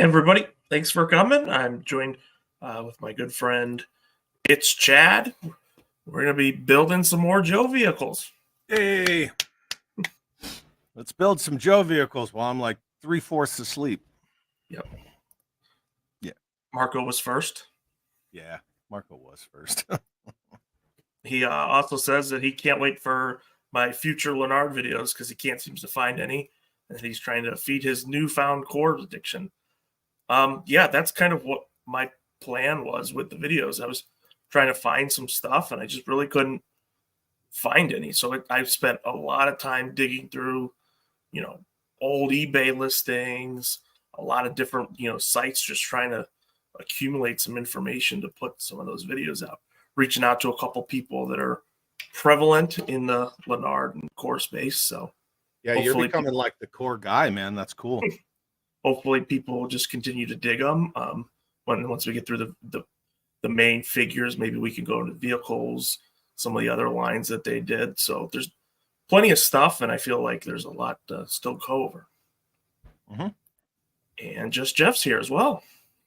everybody, thanks for coming. I'm joined with my good friend, it's Chad. We're going to be building some more Joe vehicles. Hey, let's build some Joe vehicles while I'm like 3/4 asleep. Yep. Yeah. Marco was first. Yeah, Marco was first. He also says that he can't wait for my future Leonard videos because he can't seem to find any, and he's trying to feed his newfound chord addiction. Yeah, that's kind of what my plan was with the videos. I was trying to find some stuff, and I just really couldn't find any. So I spent a lot of time digging through, old eBay listings, a lot of different, sites, just trying to accumulate some information to put some of those videos out. Reaching out to a couple people that are prevalent in the Leonard and core space. So yeah, you're becoming like the core guy, man. That's cool. Hopefully people will just continue to dig them. Once we get through the main figures, maybe we can go into vehicles, some of the other lines that they did. So there's plenty of stuff, and I feel like there's a lot to still go over. Mm-hmm. And just Jeff's here as well.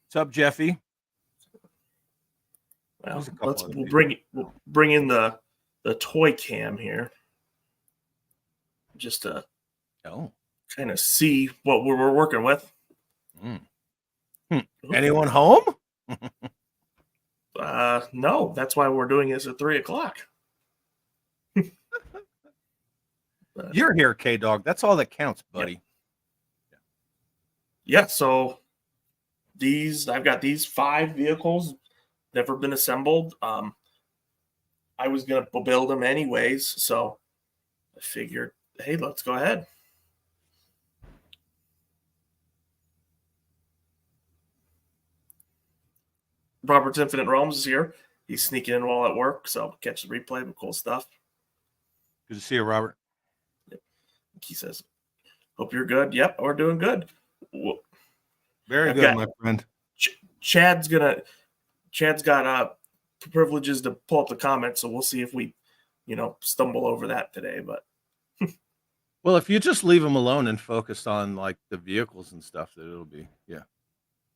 What's up, Jeffy? Well, we'll bring in the toy cam here, just to kind of see what we're working with. Anyone home? No, that's why we're doing this at 3:00. You're here, K-Dog. That's all that counts, buddy. Yeah, so I've got these 5 vehicles, never been assembled. I was going to build them anyways, so I figured, hey, let's go ahead. Robert's Infinite Realms is here. He's sneaking in while at work, so catch the replay with cool stuff. Good to see you, Robert. Yep. He says, hope you're good. Yep, we're doing good. Very good, my friend. Chad's got privileges to pull up the comments, so we'll see if we, stumble over that today. But well, if you just leave them alone and focus on like the vehicles and stuff, that it'll be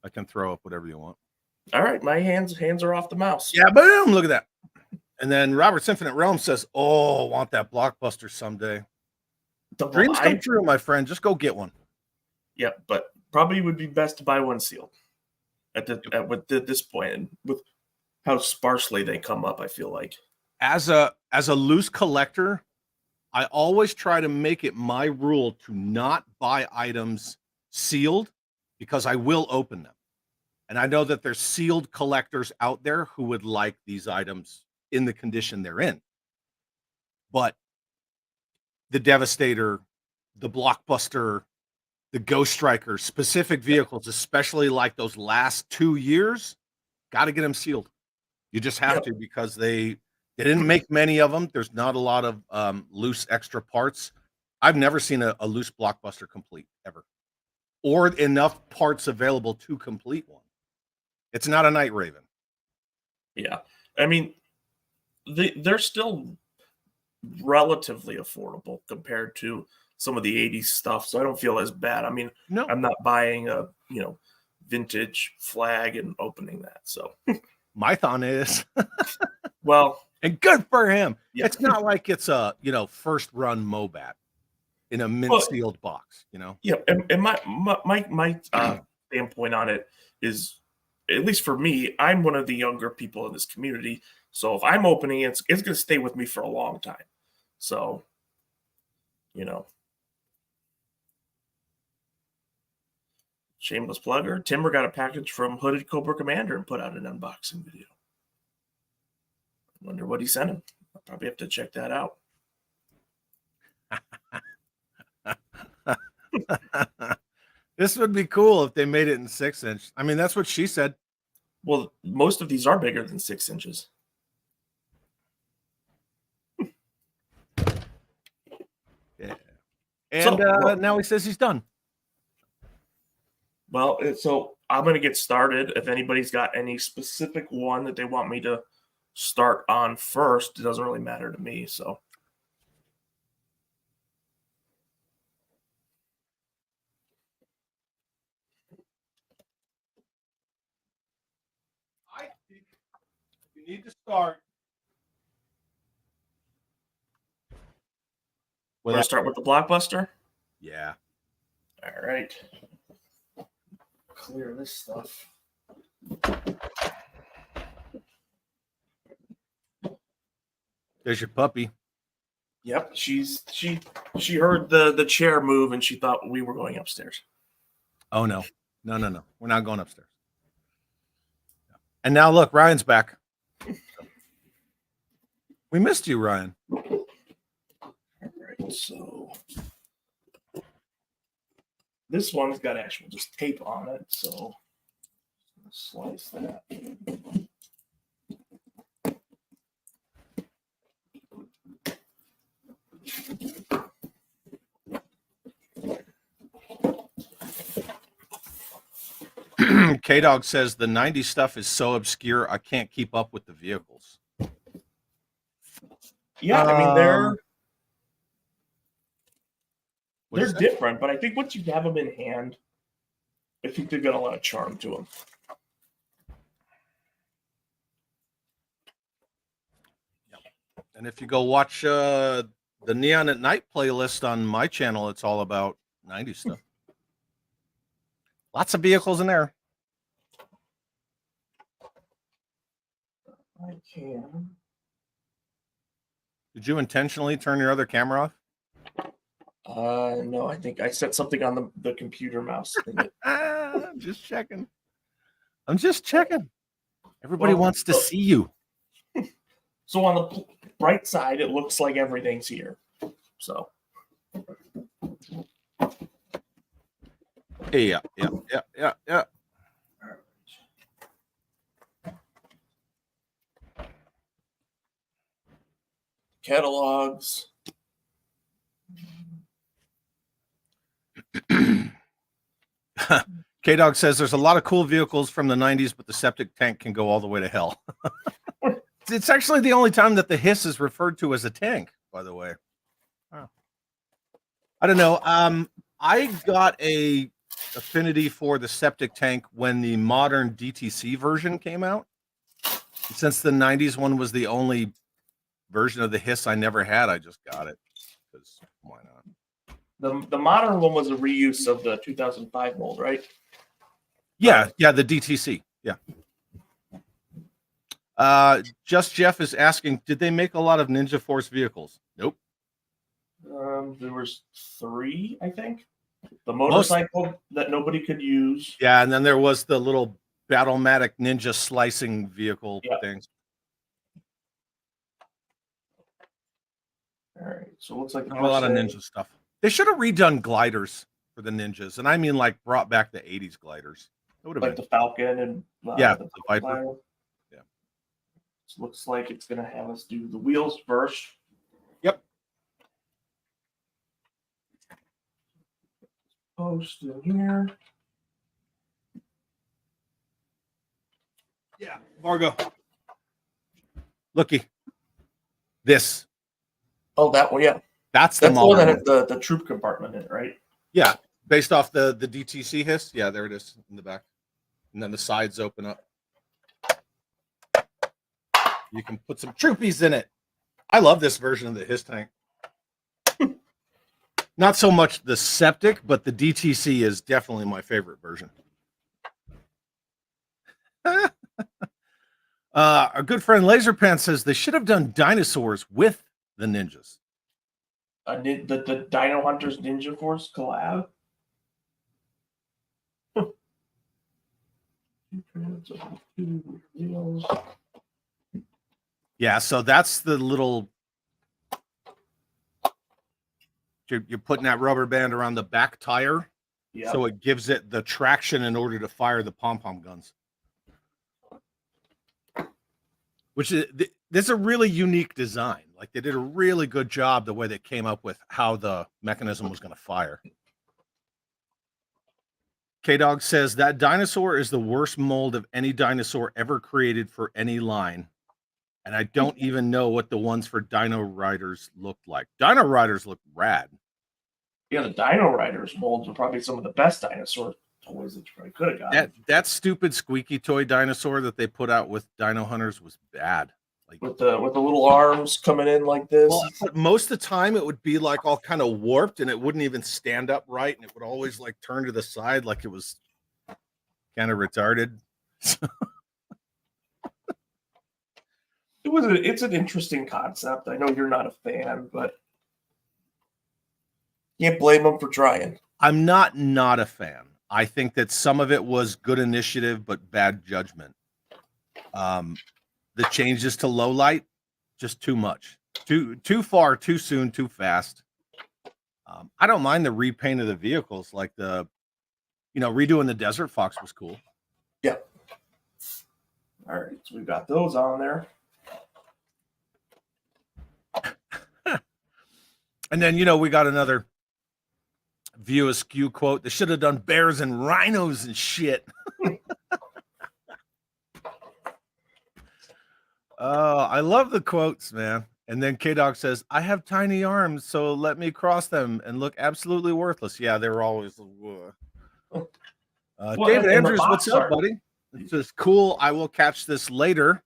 I can throw up whatever you want. All right, my hands are off the mouse. Yeah, boom! Look at that. And then Robert's Infinite Realm says, "Oh, want that Blockbuster someday." Dreams come true, my friend. Just go get one. Yeah, but probably would be best to buy one sealed at this point, and with how sparsely they come up, I feel like. As a loose collector, I always try to make it my rule to not buy items sealed because I will open them. And I know that there's sealed collectors out there who would like these items in the condition they're in. But the Devastator, the Blockbuster, the Ghost Striker, specific vehicles, especially like those last 2 years, got to get them sealed. You just have to, because they didn't make many of them. There's not a lot of loose extra parts. I've never seen a loose Blockbuster complete ever, or enough parts available to complete one. It's not a Night Raven. Yeah. I mean, they're still relatively affordable compared to some of the 80s stuff, so I don't feel as bad. I mean, no, I'm not buying a, vintage flag and opening that. So Mython is. Well, and good for him. Yeah. It's not like it's a, first run Mobat in a mint sealed box, Yeah, and my standpoint on it is, at least for me, I'm one of the younger people in this community. So if I'm opening it, it's going to stay with me for a long time. So, shameless plugger. Timber got a package from Hooded Cobra Commander and put out an unboxing video. I wonder what he sent him. I'll probably have to check that out. This would be cool if they made it in 6-inch. I mean, that's what she said. Well, most of these are bigger than 6 inches. Yeah. And now he says he's done. Well, so I'm going to get started. If anybody's got any specific one that they want me to start on first, it doesn't really matter to me. So You need to start. We're going to start with the Blockbuster? Yeah. All right. Clear this stuff. There's your puppy. Yep, she heard the chair move and she thought we were going upstairs. Oh no. No. We're not going upstairs. And now look, Ryan's back. We missed you, Ryan. All right, so this one's got actual just tape on it, so slice that. K-Dog says the 90s stuff is so obscure, I can't keep up with the vehicles. Yeah, I mean, they're What is that? different, but I think once you have them in hand, I think they've got a lot of charm to them. And if you go watch the Neon at Night playlist on my channel, it's all about 90s stuff. Lots of vehicles in there. I can. Did you intentionally turn your other camera off? No, I think I set something on the computer mouse. I'm just checking. Everybody wants to see you. So on the bright side, it looks like everything's here. So. Yeah. Catalogs. K-Dog says there's a lot of cool vehicles from the 90s, but the septic tank can go all the way to hell. It's actually the only time that the hiss is referred to as a tank, by the way. Oh. I don't know. I got a affinity for the septic tank when the modern DTC version came out. Since the 90s one was the only version of the hiss I never had, I just got it. Because why not? The modern one was a reuse of the 2005 mold, right? Yeah, the DTC. Yeah. Just Jeff is asking, did they make a lot of Ninja Force vehicles? Nope. There was 3, I think. The motorcycle that nobody could use. Yeah, and then there was the little Battlematic Ninja slicing vehicle things. All right, so it looks like a lot of Ninja stuff. They should have redone gliders for the Ninjas, and I mean like brought back the 80s gliders. It would have like been the Falcon and the Viper. Glider. Yeah. So it looks like it's gonna have us do the wheels first. Yep. Post in here. Yeah, Margo. Looky. This. Oh, that one, yeah. That's the one that had the troop compartment in it, right? Yeah, based off the DTC hiss. Yeah, there it is in the back. And then the sides open up. You can put some troopies in it. I love this version of the hiss tank. Not so much the septic, but the DTC is definitely my favorite version. Our good friend Laserpan says they should have done dinosaurs with the ninjas. The Dino Hunters Ninja Force collab. Yeah, so that's the little. You're putting that rubber band around the back tire, so it gives it the traction in order to fire the pom-pom guns. Which is this is a really unique design. Like they did a really good job the way they came up with how the mechanism was going to fire. K-Dog says that dinosaur is the worst mold of any dinosaur ever created for any line. And I don't even know what the ones for Dino Riders looked like. Dino Riders look rad. Yeah, the Dino Riders molds are probably some of the best dinosaur toys that you probably could have gotten. That stupid squeaky toy dinosaur that they put out with Dino Hunters was bad. Like with the little arms coming in like this. Well, but most of the time it would be like all kind of warped and it wouldn't even stand up right, and it would always like turn to the side like it was kind of retarded. It's an interesting concept. I know you're not a fan, but can't blame them for trying. I'm not a fan. I think that some of it was good initiative but bad judgment. The changes to low light, just too much, too far, too soon, too fast. I don't mind the repaint of the vehicles, like redoing the Desert Fox was cool. Yeah. All right, so we've got those on there. And then we got another View Askew quote. They should have done bears and rhinos and shit. Oh, I love the quotes, man. And then K-Dog says, I have tiny arms, so let me cross them and look absolutely worthless. Yeah, they were always. David Andrews, what's up, buddy? It's just cool. I will catch this later.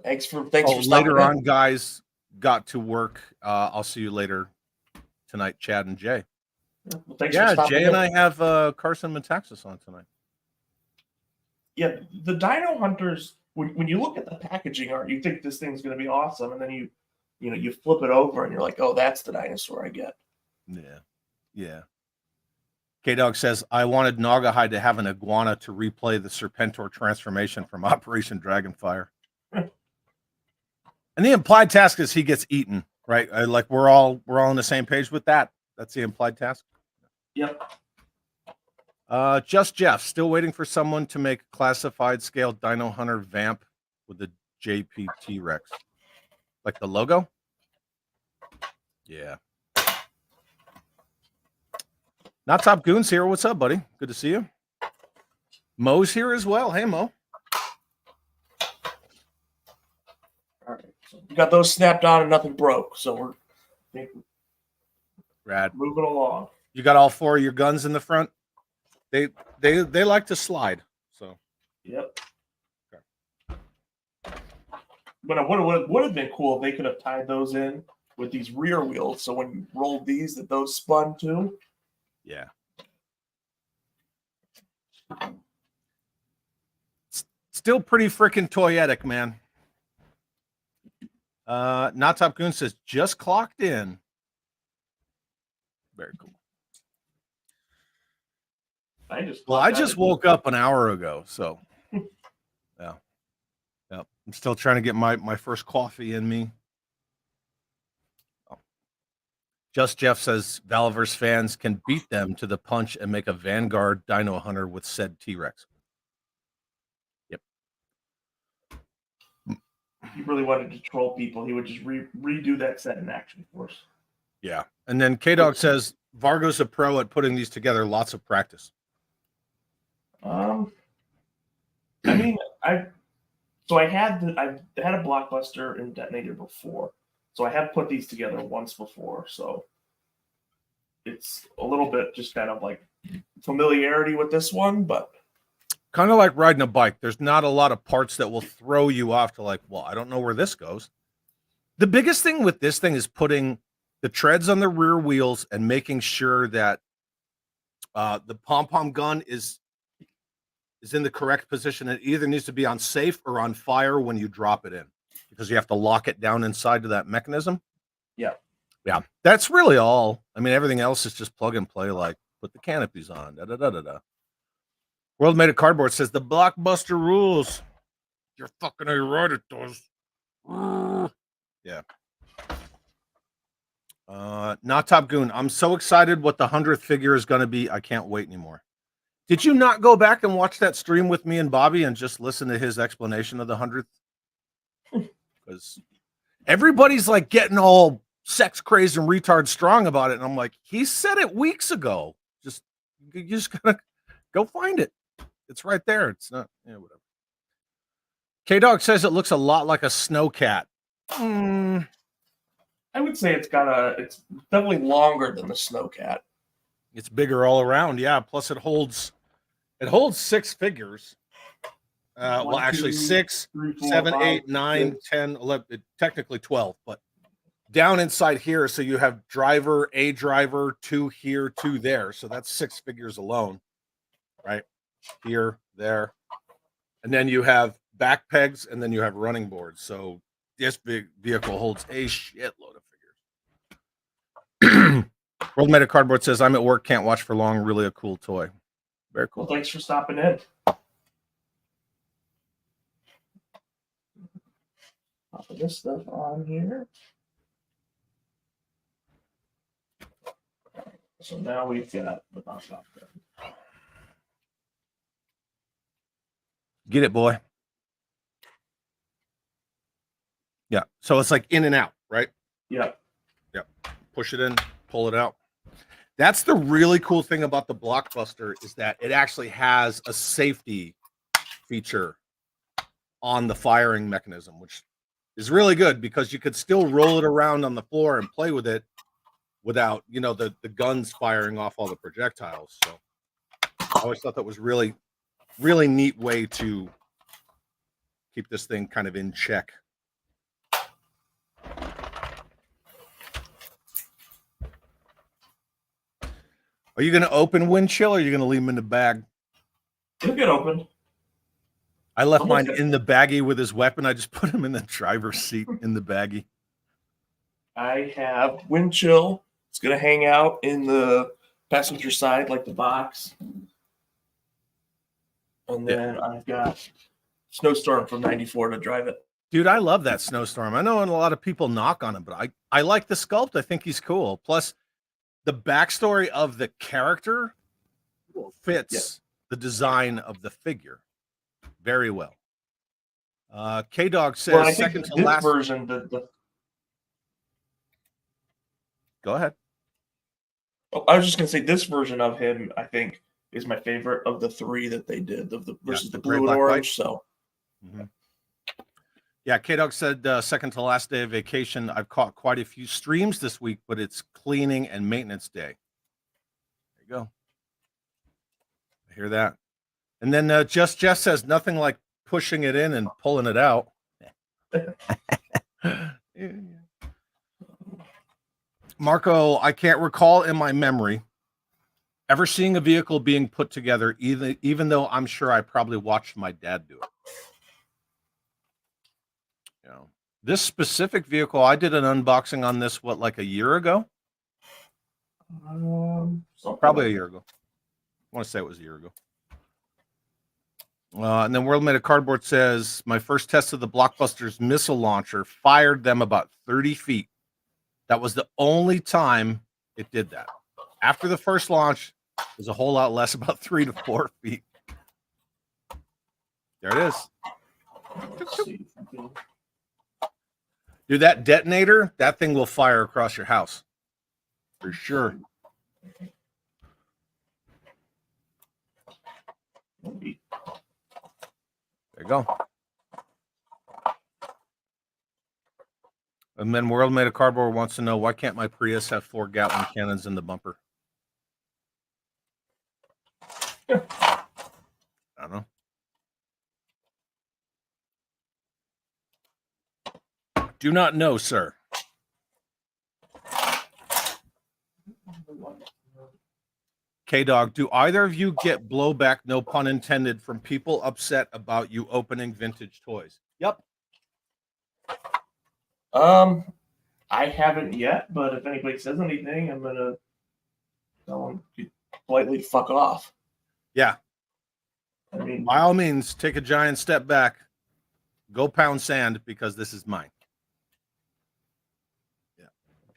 Thanks for later on, guys. Got to work. I'll see you later tonight, Chad and Jay. Well, thanks for stopping Jay and I have Carson Metaxas on tonight. Yeah, the Dino Hunters, when you look at the packaging art, you think this thing's going to be awesome, and then you flip it over and you're like, oh, that's the dinosaur I get. Yeah. K-Dog says, I wanted Naugahyde to have an iguana to replay the Serpentor transformation from Operation Dragonfire. And the implied task is he gets eaten, right? Like we're all on the same page with that. That's the implied task. Yep. Just Jeff, still waiting for someone to make classified scale Dino Hunter vamp with the JPT Rex. Like the logo? Yeah. Not Top Goons here. What's up, buddy? Good to see you. Mo's here as well. Hey, Mo. All right. So we got those snapped on and nothing broke. So we're rad. Moving along. You got all four of your guns in the front? They like to slide. So. Yep. Okay. But what would have been cool if they could have tied those in with these rear wheels. So when you rolled these, that those spun too. Yeah. Still pretty freaking toyetic, man. Not Top Goon says just clocked in. Very cool. I just woke up an hour ago, so yeah. I'm still trying to get my first coffee in me. Just Jeff says Valaverse fans can beat them to the punch and make a Vanguard Dino Hunter with said T-Rex. Yep. If he really wanted to troll people, he would just redo that set in Action Force. Yeah. And then K-Dog says Vargo's a pro at putting these together. Lots of practice. I mean, I had a Blockbuster and Detonator before. So I have put these together once before, so it's a little bit just kind of like familiarity with this one, but kind of like riding a bike. There's not a lot of parts that will throw you off to like, well, I don't know where this goes. The biggest thing with this thing is putting the treads on the rear wheels and making sure that the pom-pom gun is in the correct position. It either needs to be on safe or on fire when you drop it in, because you have to lock it down inside of that mechanism. Yeah. That's really all. I mean, everything else is just plug and play, like put the canopies on. World Made of Cardboard says the Blockbuster rules. You're fucking right, it does. Yeah. Not Top Goon. I'm so excited what the 100th figure is going to be. I can't wait anymore. Did you not go back and watch that stream with me and Bobby and just listen to his explanation of the 100th? Because everybody's like getting all sex crazed and retard strong about it. And I'm like, he said it weeks ago. You just gotta go find it. It's right there. It's not, whatever. K-Dog says it looks a lot like a snowcat. I would say it's definitely longer than the snowcat. It's bigger all around. Yeah. Plus it holds 6 figures. Well, actually 6, 7, 8, 9, 10, 11, technically 12, but down inside here. So you have driver, a driver, 2 here, 2 there. So that's 6 figures alone, right? Here, there. And then you have back pegs, and then you have running boards. So this big vehicle holds a shitload of figures. World Meta Cardboard says, I'm at work, can't watch for long. Really a cool toy. Very cool. Well, thanks for stopping in. Put this stuff on here. So now we've got the Blockbuster. Get it, boy. Yeah. So it's like in and out, right? Yeah. Yep. Push it in, pull it out. That's the really cool thing about the Blockbuster is that it actually has a safety feature on the firing mechanism, which is really good because you could still roll it around on the floor and play with it without, the guns firing off all the projectiles. So I always thought that was really, really neat way to keep this thing kind of in check. Are you going to open Wind Chill or are you going to leave him in the bag? He'll get open. I left mine in the baggie with his weapon. I just put him in the driver's seat in the baggie. I have Wind Chill. It's going to hang out in the passenger side like the box. And then I've got Snowstorm from 94 to drive it. Dude, I love that Snowstorm. I know a lot of people knock on him, but I like the sculpt. I think he's cool. Plus, the backstory of the character fits the design of the figure very well. K-Dog says, well, second to this last version. Go ahead. Oh, I was just going to say this version of him, I think, is my favorite of the 3 that they did versus the blue and orange. White. So, yeah, K-Dog said second to last day of vacation. I've caught quite a few streams this week, but it's cleaning and maintenance day. There you go. I hear that. And then Just Jeff says nothing like pushing it in and pulling it out. Marco, I can't recall in my memory ever seeing a vehicle being put together, even though I'm sure I probably watched my dad do it. This specific vehicle, I did an unboxing on this, like a year ago? Probably a year ago. I want to say it was a year ago. And then World Made of Cardboard says, my first test of the Blockbuster's missile launcher fired them about 30 feet. That was the only time it did that. After the first launch, it was a whole lot less, about 3 to 4 feet. There it is. Let's see. Dude, that detonator, that thing will fire across your house. For sure. There you go. And then World Made of Cardboard wants to know, why can't my Prius have 4 Gatling cannons in the bumper? I don't know. Do not know, sir. K-Dog, do either of you get blowback, no pun intended, from people upset about you opening vintage toys? Yep. I haven't yet, but if anybody says anything, I'm gonna tell them to politely fuck off. Yeah. I mean, by all means, take a giant step back. Go pound sand because this is mine. Yeah.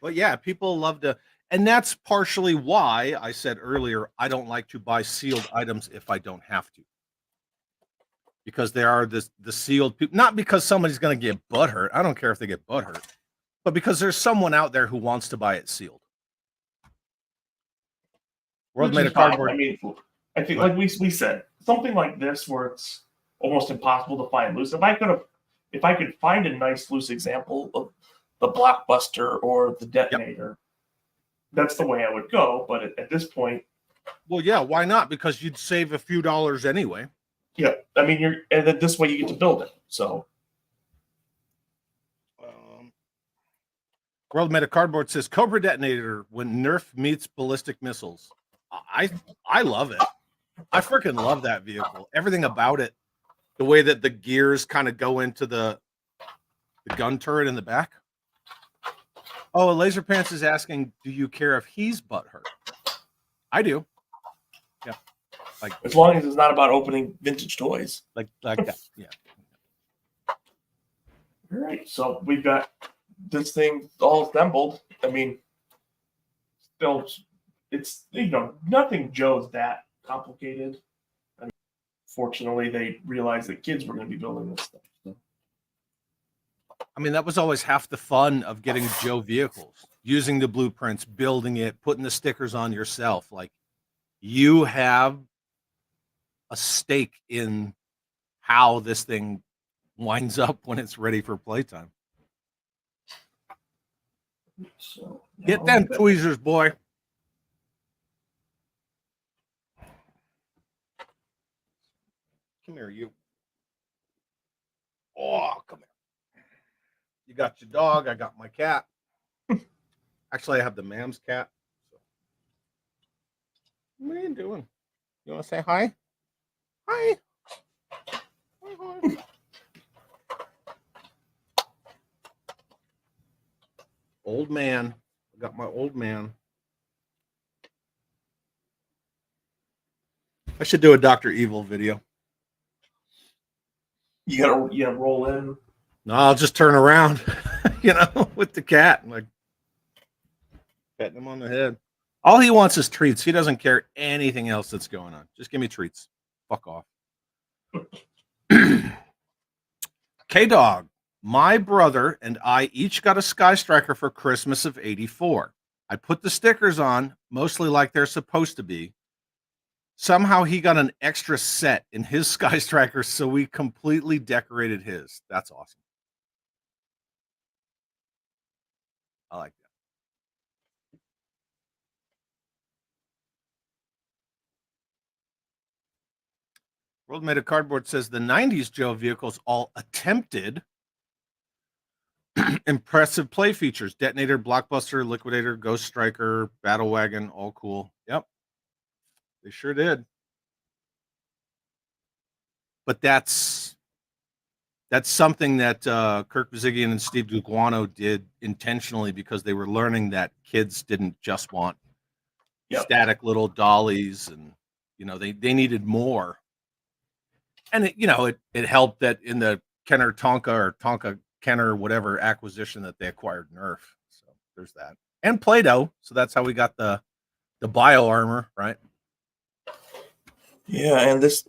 But yeah, people love to, and that's partially why I said earlier I don't like to buy sealed items if I don't have to. Because there are the sealed people, not because somebody's going to get butthurt. I don't care if they get butthurt, but because there's someone out there who wants to buy it sealed. World Made of Cardboard. I mean, I think, like we said, something like this where it's almost impossible to find loose. If I could find a nice loose example of the Blockbuster or the Detonator, that's the way I would go. But at this point, well, yeah, why not? Because you'd save a few dollars anyway. yeah, I mean, and then this way you get to build it. So, World Meta Cardboard says Cobra Detonator when Nerf meets ballistic missiles. I love it. I freaking love that vehicle. Everything about it, the way that the gears kind of go into the gun turret in the back. Oh, Laser Pants is asking, do you care if he's butthurt? I do. Yeah. Like as long as it's not about opening vintage toys. Like that. Yeah. All right. So we've got this thing all assembled. I mean, still, it's, nothing Joe's that complicated. I mean, fortunately, they realized that kids were going to be building this stuff. So. I mean, that was always half the fun of getting Joe vehicles, using the blueprints, building it, putting the stickers on yourself. Like, you have a stake in how this thing winds up when it's ready for playtime. So, get them tweezers, boy. Come here, you. Oh, come here. You got your dog. I got my cat. Actually, I have the mam's cat. So. What are you doing? You want to say hi? Hi. Hi. Old man. I got my old man. I should do a Dr. Evil video. You gotta roll in. No, I'll just turn around, with the cat and like patting him on the head. All he wants is treats. He doesn't care anything else that's going on. Just give me treats. Fuck off. K-Dog, my brother and I each got a Sky Striker for Christmas of '84. I put the stickers on, mostly like they're supposed to be. Somehow he got an extra set in his Sky Striker, so we completely decorated his. That's awesome. I like that. World Made of Cardboard says the 90s Joe vehicles all attempted impressive play features. Detonator, Blockbuster, Liquidator, Ghost Striker, Battle Wagon, all cool. Yep. They sure did. But that's something that Kirk Bazigian and Steve Duguano did intentionally because they were learning that kids didn't just want static little dollies, and they needed more. And it helped that in the Kenner Tonka or Tonka Kenner whatever acquisition that they acquired Nerf. So there's that, and Play-Doh. So that's how we got the bio armor, right? Yeah, and this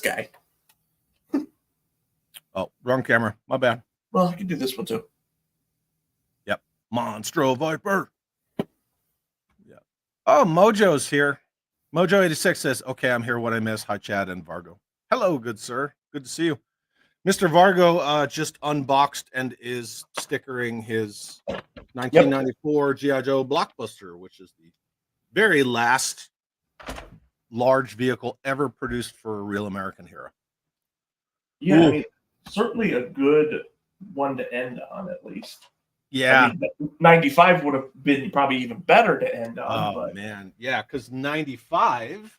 guy. Oh, wrong camera. My bad. Well, I can do this one too. Yep. Monstro Viper. Yeah. Oh, Mojo's here. Mojo86 says, okay, I'm here. What I miss. Hi, Chad and Vargo. Hello, good sir. Good to see you. Mr. Vargo just unboxed and is stickering his 1994 G.I. Joe Blockbuster, which is the very last large vehicle ever produced for a real American hero. Yeah, I mean, certainly a good one to end on, at least. Yeah. I mean, 95 would have been probably even better to end on. Oh, man. Yeah, because 95...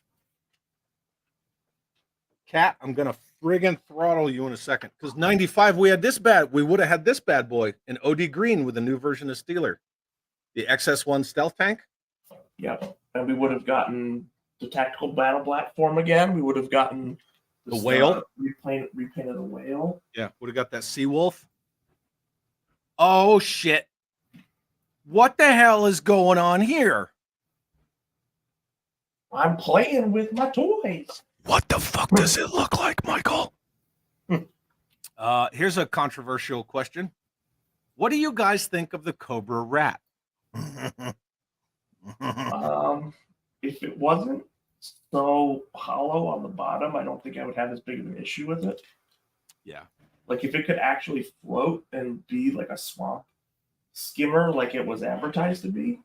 Cat, I'm going to friggin' throttle you in a second. Because 95, we would have had this bad boy in OD Green with a new version of Steeler. The XS1 stealth tank. Yeah, and we would have gotten the tactical battle platform again. We would have gotten the whale. Repainted the whale. Yeah, would have got that sea wolf. Oh, shit. What the hell is going on here? I'm playing with my toys. What the fuck does it look like, Michael? Here's a controversial question. What do you guys think of the Cobra Rat? If it wasn't so hollow on the bottom, I don't think I would have as big of an issue with it. Yeah. Like if it could actually float and be like a swamp skimmer like it was advertised to be.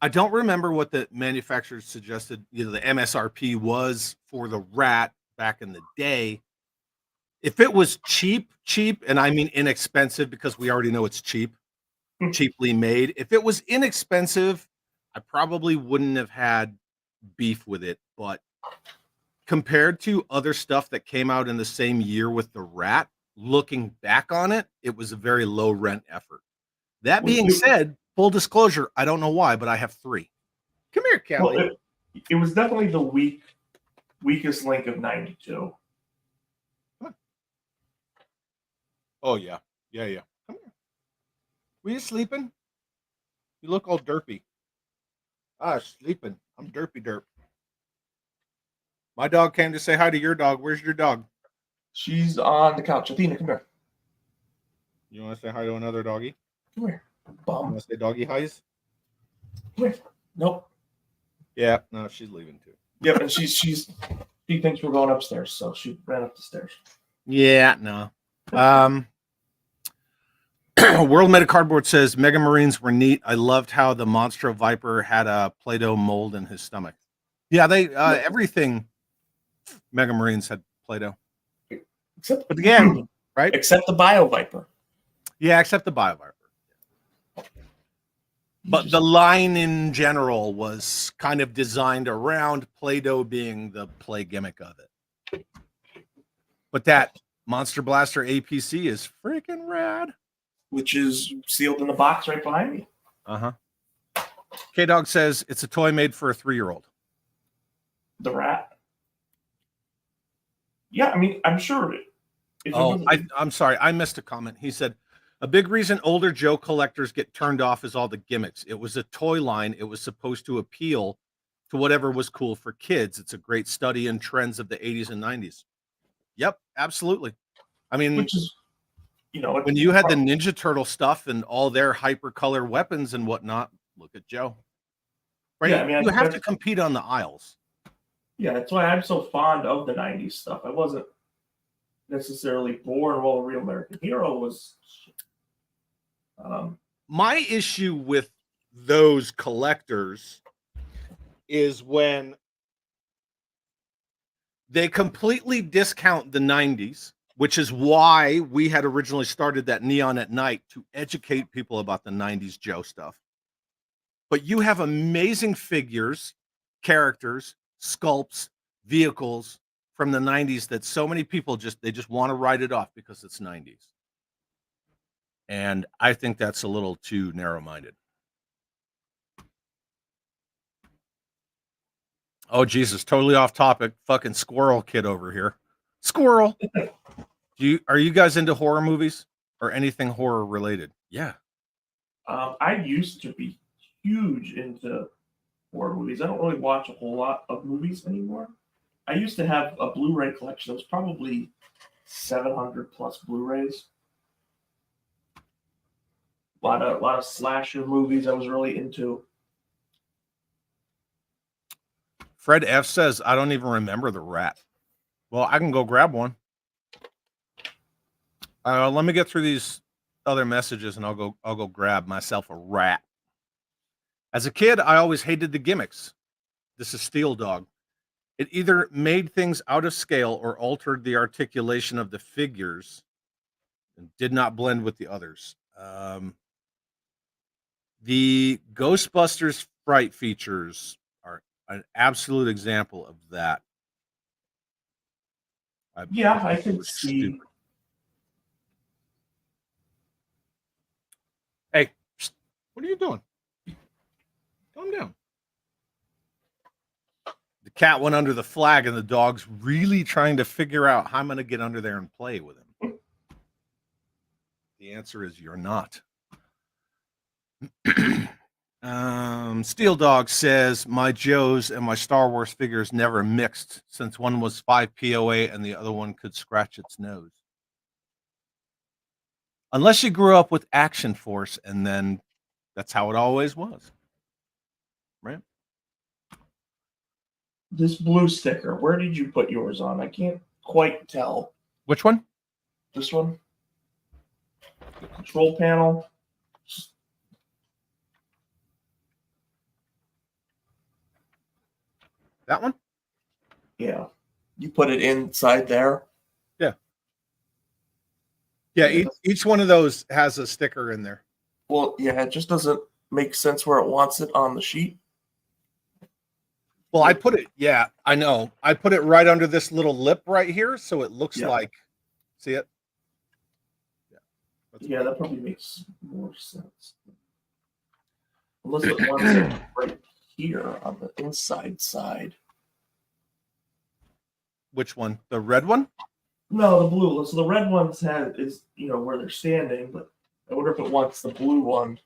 I don't remember what the manufacturer suggested, the MSRP was for the rat back in the day. If it was cheap, and I mean inexpensive because we already know it's cheap, cheaply made. If it was inexpensive, I probably wouldn't have had beef with it. But compared to other stuff that came out in the same year with the rat, looking back on it, it was a very low rent effort. That being said, full disclosure, I don't know why, but I have 3. Come here, Kelly. Well, it was definitely the weakest link of 92. Oh, yeah. Come here. Were you sleeping? You look all derpy. Sleeping. I'm derpy derp. My dog came to say hi to your dog. Where's your dog? She's on the couch. Athena, come here. You want to say hi to another doggy? Come here. You Bum. want to say doggy highs? Come here. Nope. Yeah, no, she's leaving too. Yep, and she thinks we're going upstairs, so she ran up the stairs. Yeah, no. World Meta Cardboard says Mega Marines were neat. I loved how the Monstro Viper had a Play-Doh mold in his stomach. Yeah, they everything Mega Marines had Play-Doh. But again, right? Except the Bio Viper. Yeah, except the Bio Viper. But the line in general was kind of designed around Play-Doh being the play gimmick of it. But that Monster Blaster APC is freaking rad. Which is sealed in the box right behind me. Uh-huh. K-Dog says it's a toy made for a 3-year-old. The rat? Yeah, I mean, I'm sure. I'm sorry. I missed a comment. He said, a big reason older Joe collectors get turned off is all the gimmicks. It was a toy line. It was supposed to appeal to whatever was cool for kids. It's a great study in trends of the 80s and 90s. Yep, absolutely. I mean, which is, when you had the Ninja Turtle stuff and all their hypercolor weapons and whatnot, look at Joe. Right? Yeah, I mean, you have to compete on the aisles. Yeah, that's why I'm so fond of the 90s stuff. I wasn't necessarily born while Real American Hero was. My issue with those collectors is when they completely discount the 90s, which is why we had originally started that Neon at Night to educate people about the 90s Joe stuff. But you have amazing figures, characters, sculpts, vehicles from the 90s that so many people just want to write it off because it's 90s. And I think that's a little too narrow-minded. Oh, Jesus, totally off topic. Fucking squirrel kid over here. Squirrel. Are you guys into horror movies or anything horror related? Yeah. I used to be huge into horror movies. I don't really watch a whole lot of movies anymore. I used to have a Blu-ray collection. It was probably 700 plus Blu-rays. A lot of slasher movies I was really into. Fred F says, I don't even remember the rat. Well, I can go grab one. Let me get through these other messages and I'll go grab myself a rat. As a kid, I always hated the gimmicks. This is Steel Dog. It either made things out of scale or altered the articulation of the figures and did not blend with the others. The Ghostbusters sprite features are an absolute example of that. I can see. Stupid. Hey, what are you doing? Calm down. The cat went under the flag, and the dog's really trying to figure out how I'm going to get under there and play with him. The answer is you're not. Steel Dog says, my Joes and my Star Wars figures never mixed since one was 5 POA and the other one could scratch its nose. Unless you grew up with Action Force, and then that's how it always was. Right? this blue sticker. Where did you put yours on? I can't quite tell. Which one? This one? The control panel. That one? Yeah. You put it inside there. Yeah. Yeah, each one of those has a sticker in there. Well, yeah, it just doesn't make sense where it wants it on the sheet. Well, I put it, yeah, I know. I put it right under this little lip right here, so it looks like, see it? Yeah, that probably makes more sense. Unless it wants it right here on the inside side. Which one? The red one? No, the blue. So the red one's is where they're standing, but I wonder if it wants the blue one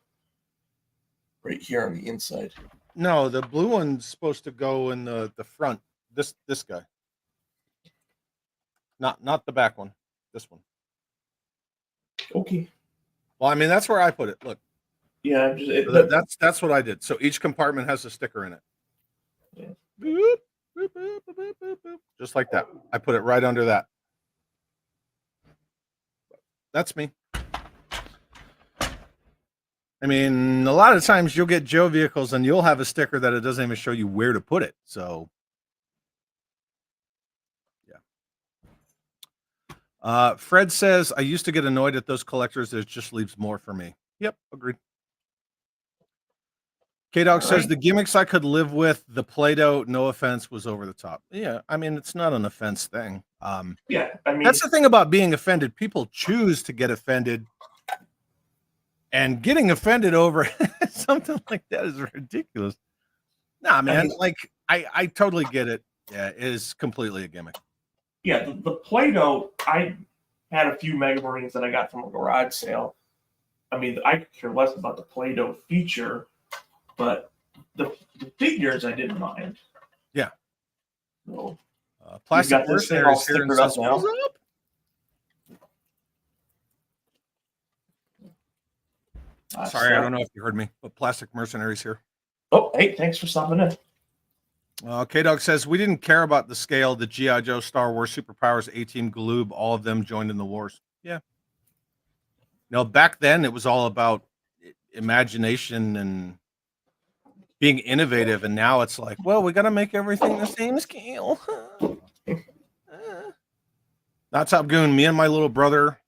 right here on the inside. No, the blue one's supposed to go in the front. This guy. Not the back one. This one. Okay. Well, I mean, that's where I put it. Look. Yeah, that's what I did. So each compartment has a sticker in it. Yeah. Boop, boop, boop, boop, boop, boop. Just like that. I put it right under that. That's me. I mean, a lot of times you'll get Joe vehicles and you'll have a sticker that it doesn't even show you where to put it. So, yeah. Fred says, I used to get annoyed at those collectors. It just leaves more for me. Yep, agreed. K-Dog says, the gimmicks I could live with, the Play-Doh, no offense, was over the top. Yeah, I mean, it's not an offense thing. Yeah, I mean, that's the thing about being offended. People choose to get offended. And getting offended over something like that is ridiculous. Nah, man, I totally get it. Yeah, it is completely a gimmick. Yeah, the Play-Doh, I had a few Mega Marines that I got from a garage sale. I mean, I could care less about the Play-Doh feature, but the figures I didn't mind. Yeah. So, Plastic Mercenaries here and says, what's up? Sorry, I don't know if you heard me, but Plastic Mercenaries here. Oh, hey, thanks for stopping in. K-Dog says, we didn't care about the scale, the G.I. Joe, Star Wars, Superpowers, A-Team, Galoob, all of them joined in the wars. Yeah. Back then it was all about imagination and being innovative, and now it's like, well, we got to make everything the same scale. Not Top Goon. Me and my little brother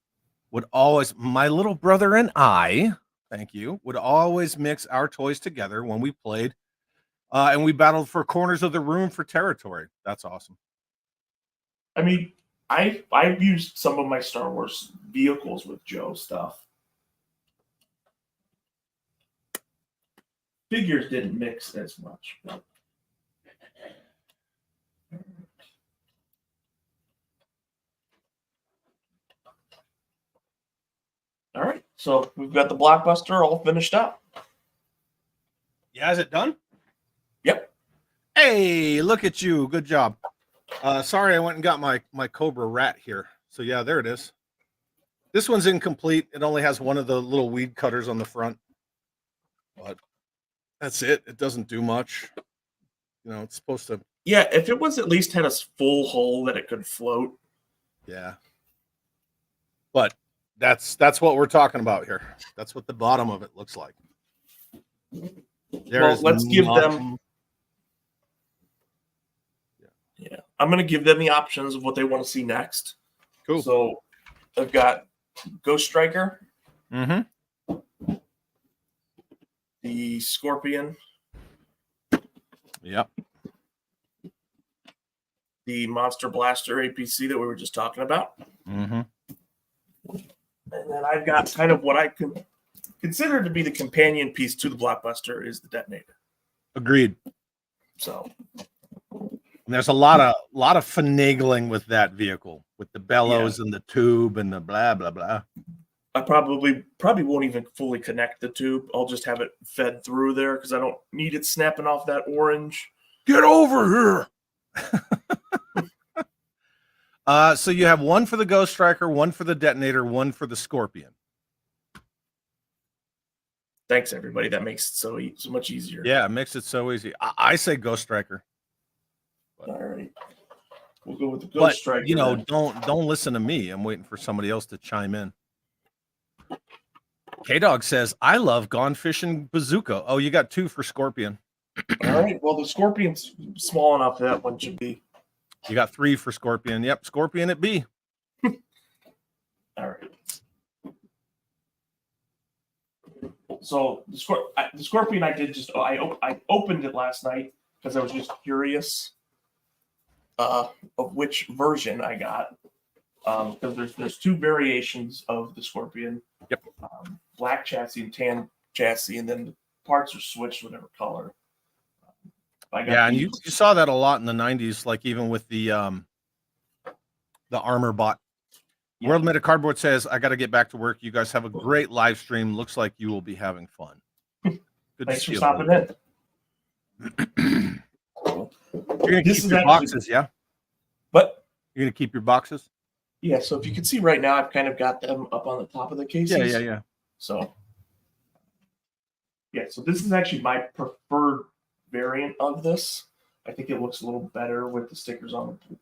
my little brother and I, thank you, would always mix our toys together when we played, and we battled for corners of the room for territory. That's awesome. I mean, I've used some of my Star Wars vehicles with Joe stuff. Figures didn't mix as much. But... All right, so we've got the Blockbuster all finished up. Yeah, is it done? Yep. Hey, look at you. Good job. Sorry, I went and got my Cobra Rat here. So yeah, there it is. This one's incomplete. It only has one of the little weed cutters on the front. But that's it. It doesn't do much. It's supposed to. Yeah, if it was at least had a full hull that it could float. Yeah. But that's what we're talking about here. That's what the bottom of it looks like. Let's give them. Yeah, I'm going to give them the options of what they want to see next. Cool. So I've got Ghost Striker. Mm-hmm. The Scorpion. Yep. The Monster Blaster APC that we were just talking about. Mm-hmm. And then I've got kind of what I could consider to be the companion piece to the Blockbuster is the Detonator. Agreed. So and there's a lot of finagling with that vehicle, with the bellows and the tube and the blah blah blah. I probably won't even fully connect the tube. I'll just have it fed through there because I don't need it snapping off that orange. Get over here. So you have one for the Ghost Striker, one for the Detonator, one for the Scorpion. Thanks, everybody. That makes it so much easier. Yeah, it makes it so easy. I say Ghost Striker. All right. We'll go with the Ghost But Striker. you know, then. don't listen to me. I'm waiting for somebody else to chime in. K-Dog says, I love Gone Fishing Bazooka. Oh, you got 2 for Scorpion. All right. Well, the Scorpion's small enough that one should be. You got 3 for Scorpion. Yep, Scorpion at B. All right. So the Scorpion, I did just I opened it last night because I was just curious of which version I got. Because there's 2 variations of the Scorpion. Yep. Black chassis and tan chassis, and then the parts are switched whatever color. Yeah, and you saw that a lot in the 90s, like even with the armor bot. Yeah. World Meta Cardboard says, I got to get back to work. You guys have a great live stream. Looks like you will be having fun. Good. Thanks for stopping in. You're going to keep your boxes, yeah? What? You're going to keep your boxes? Yeah, so if you can see right now, I've kind of got them up on the top of the cases. Yeah. So this is actually my preferred variant of this. I think it looks a little better with the stickers on the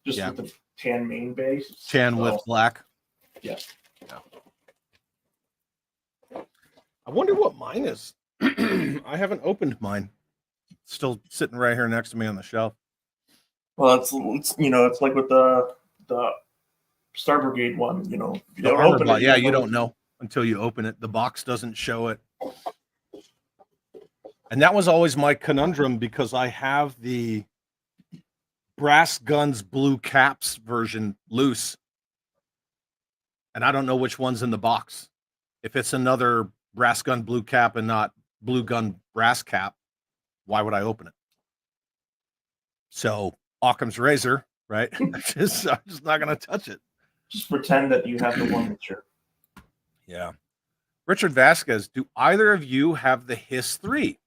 with the tan main base. Tan with black. Yeah. I wonder what mine is. I haven't opened mine. It's still sitting right here next to me on the shelf. Well, it's like with the Star Brigade one, you know. You don't open it, you don't know until you open it. The box doesn't show it. And that was always my conundrum because I have the Brass Guns Blue Caps version loose. And I don't know which one's in the box. If it's another Brass Gun Blue Cap and not Blue Gun Brass Cap, why would I open it? So Occam's razor, right? I'm just not going to touch it. Just pretend that you have the one that's your. Yeah. Richard Vasquez, do either of you have the Hiss 3?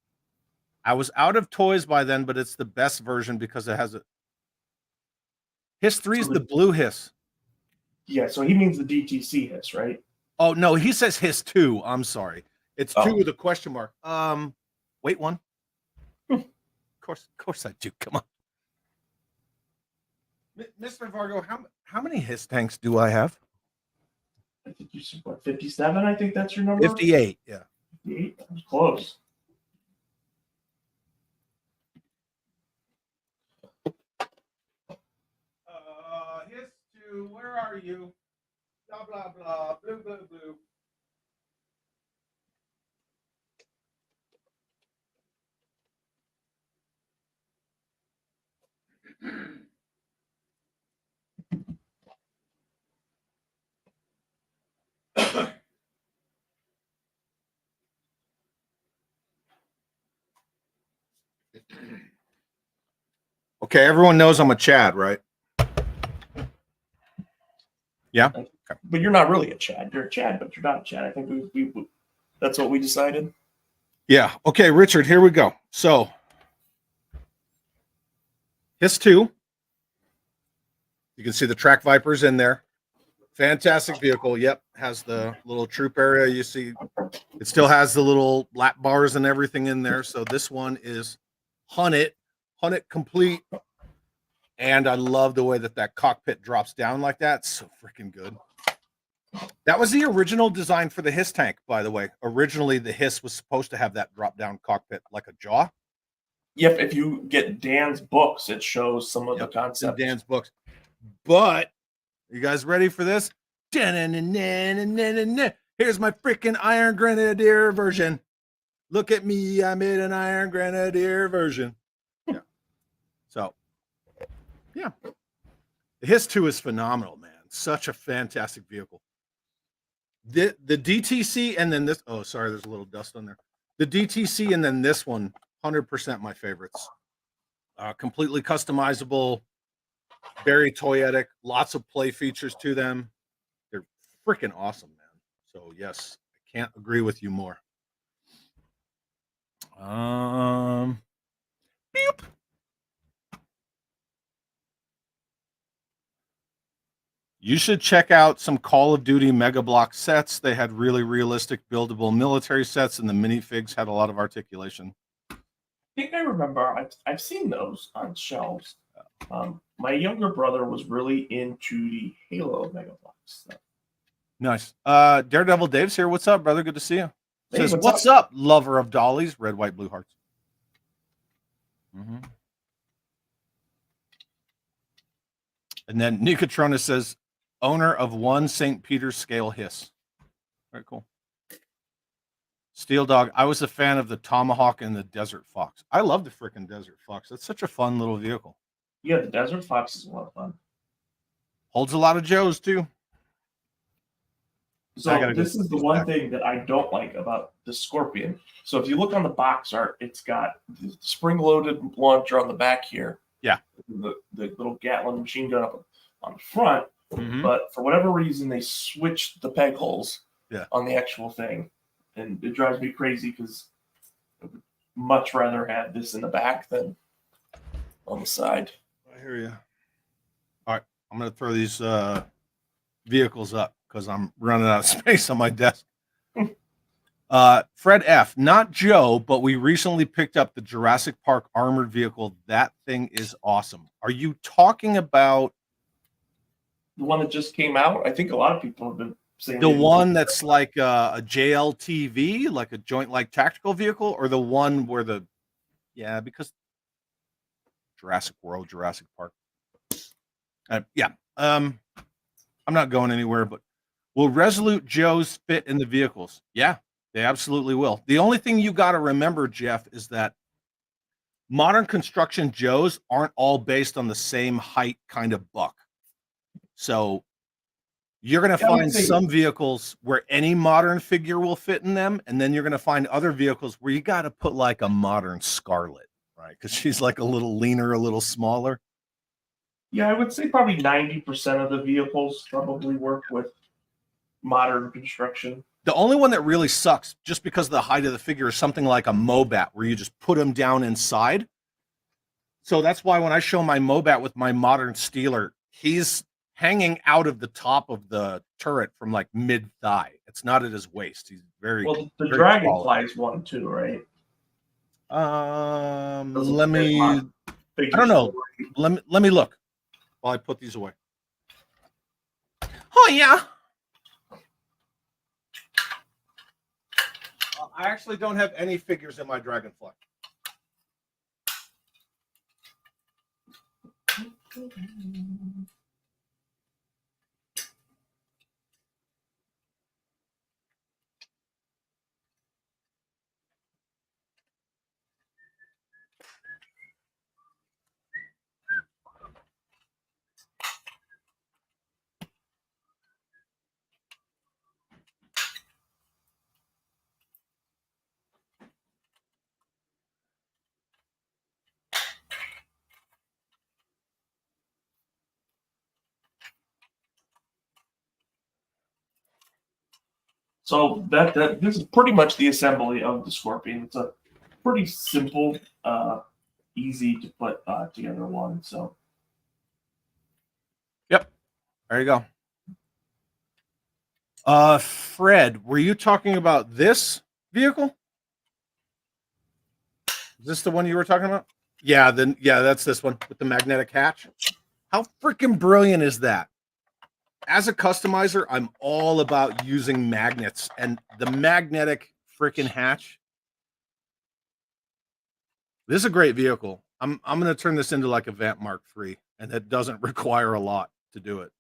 I was out of toys by then, but it's the best version because it has a Hiss 3 is the blue Hiss. Yeah, so he means the DTC Hiss, right? Oh no, he says Hiss 2. I'm sorry. It's 2 with a question mark. Wait, 1. Of course I do. Come on. Mr. Vargo, how many Hiss tanks do I have? I think you said 57. I think that's your number. 58. Yeah. 58. That was close. Hiss 2. Where are you? Blah blah blah. Blue blue blue. Okay, everyone knows I'm a Chad, right? Yeah. Okay. But you're not really a Chad. You're a Chad, but you're not a Chad. I think we that's what we decided. Yeah. Okay, Richard, here we go. So Hiss 2. You can see the track Vipers in there. Fantastic vehicle. Yep. Has the little troop area. You see it still has the little lap bars and everything in there. So this one is Hunt It complete. And I love the way that cockpit drops down like that. It's so freaking good. That was the original design for the Hiss tank, by the way. Originally, the Hiss was supposed to have that drop down cockpit like a jaw. Yep. If you get Dan's books, it shows some of the concepts. Dan's books. But you guys ready for this? Here's my freaking Iron Grenadier version. Look at me. I made an Iron Grenadier version. Yeah. So, yeah. The Hiss 2 is phenomenal, man. Such a fantastic vehicle. The DTC and then this. Oh, sorry. There's a little dust on there. The DTC and then this one, 100% my favorites. Completely customizable. Very toyetic, lots of play features to them. They're freaking awesome, man. So yes, I can't agree with you more. Beep. You should check out some Call of Duty Mega Block sets. They had really realistic buildable military sets, and the minifigs had a lot of articulation. I think I remember I've seen those on shelves. My younger brother was really into the Halo Mega Bloks stuff. Nice. Daredevil Dave's here. What's up, brother? Good to see you. Hey, Says, what's up, lover of dollies? Red, white, blue hearts. And then Nicotrona says, owner of one St. Peter's scale hiss. Very cool. Steel Dog, I was a fan of the Tomahawk and the Desert Fox. I love the freaking Desert Fox. That's such a fun little vehicle. Yeah, the Desert Fox is a lot of fun. Holds a lot of Joes, too. So this is the one thing that I don't like about the Scorpion. So if you look on the box art, it's got the spring-loaded launcher on the back here. Yeah. The little Gatling machine gun up on the front. Mm-hmm. But for whatever reason, they switched the peg holes on the actual thing. And it drives me crazy because I would much rather have this in the back than on the side. I hear you. All right. I'm going to throw these vehicles up because I'm running out of space on my desk. Fred F. Not Joe, but we recently picked up the Jurassic Park armored vehicle. That thing is awesome. Are you talking about the one that just came out? I think a lot of people have been saying the one that's like a JLTV, like a joint like tactical vehicle, or the one where because Jurassic World, Jurassic Park. I'm not going anywhere, but will Resolute Joes fit in the vehicles? Yeah, they absolutely will. The only thing you got to remember, Jeff, is that modern construction Joes aren't all based on the same height kind of buck. So you're going to find some vehicles where any modern figure will fit in them, and then you're going to find other vehicles where you got to put like a modern Scarlet, right? Because she's like a little leaner, a little smaller. Yeah, I would say probably 90% of the vehicles probably work with modern construction. The only one that really sucks, just because of the height of the figure, is something like a Mobat, where you just put them down inside. So that's why when I show my Mobat with my modern Steeler, he's hanging out of the top of the turret from like mid-thigh. It's not at his waist. He's very well. The very Dragonfly's one too, right? Let me. I don't know. Let me look while I put these away. Oh yeah. I actually don't have any figures in my Dragonfly. So this is pretty much the assembly of the Scorpion. It's a pretty simple, easy to put together one. So, yep, there you go. Fred, were you talking about this vehicle? Is this the one you were talking about? Yeah, that's this one with the magnetic hatch. How freaking brilliant is that? As a customizer, I'm all about using magnets, and the magnetic freaking hatch. This is a great vehicle. I'm going to turn this into like a Vamp Mark III, and it doesn't require a lot to do it.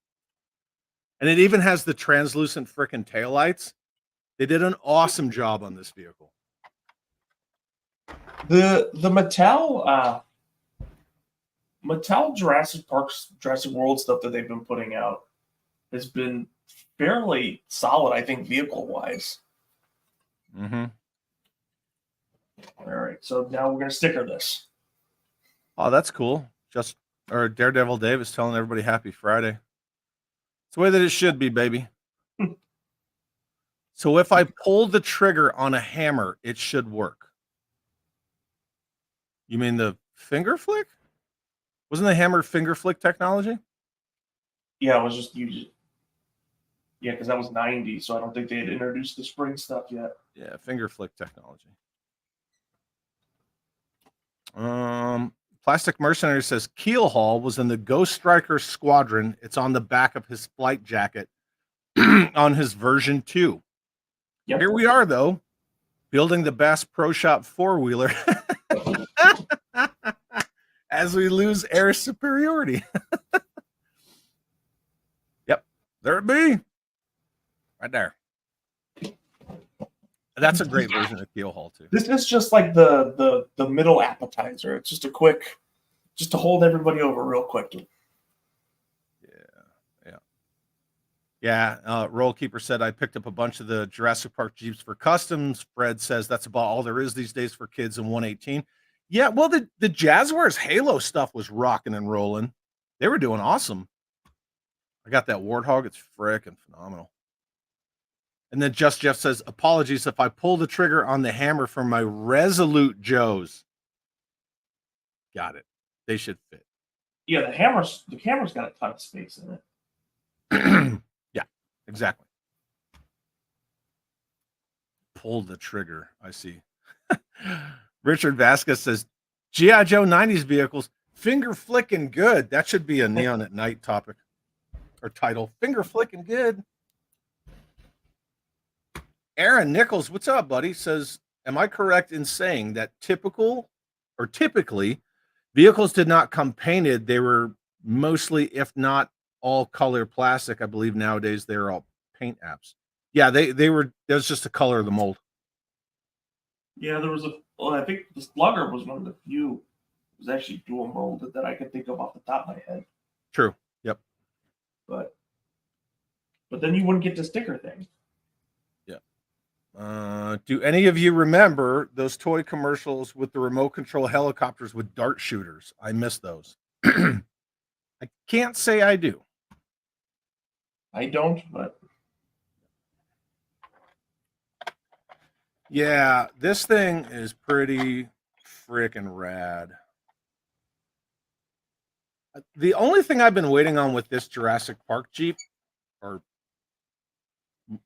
And it even has the translucent freaking taillights. They did an awesome job on this vehicle. The Mattel Jurassic Park's Jurassic World stuff that they've been putting out has been fairly solid, I think, vehicle-wise. Mm-hmm. All right, so now we're going to sticker this. Oh, that's cool. Daredevil Dave is telling everybody Happy Friday. It's the way that it should be, baby. So if I pull the trigger on a hammer, it should work. You mean the finger flick? Wasn't the hammer finger flick technology? Yeah, it was just used. Yeah, because that was 90, so I don't think they had introduced the spring stuff yet. Yeah, finger flick technology. Plastic Mercenary says Keelhaul was in the Ghost Striker Squadron. It's on the back of his flight jacket on his version 2. Yep. Here we are, though, building the Bass Pro Shop 4-wheeler as we lose air superiority. Yep, there it be. Right there. That's a great version of Keelhaul, too. This is just like the middle appetizer. It's just a quick, just to hold everybody over real quick. Yeah. Roll Keeper said, I picked up a bunch of the Jurassic Park Jeeps for customs. Fred says that's about all there is these days for kids in 118. Yeah, well, the Jaguars Halo stuff was rocking and rolling. They were doing awesome. I got that Warthog. It's frickin' phenomenal. And then Just Jeff says, apologies if I pull the trigger on the hammer from my Resolute Joes. Got it. They should fit. Yeah, the camera's got a ton of space in it. Yeah, exactly. Pull the trigger. I see. Richard Vasquez says, G.I. Joe 90s vehicles, finger flicking good. That should be a Neon at Night topic or title. Finger flicking good. Aaron Nichols, what's up, buddy? Says, am I correct in saying that typically vehicles did not come painted? They were mostly, if not all, color plastic. I believe nowadays they're all paint apps. Yeah, they were. There's just the color of the mold. Yeah, there was I think the Slugger was one of the few. It was actually dual molded that I could think of off the top of my head. True. Yep. But then you wouldn't get the sticker thing. Do any of you remember those toy commercials with the remote control helicopters with dart shooters? I miss those. I can't say I do. I don't, but yeah, this thing is pretty freaking rad. The only thing I've been waiting on with this Jurassic Park Jeep, or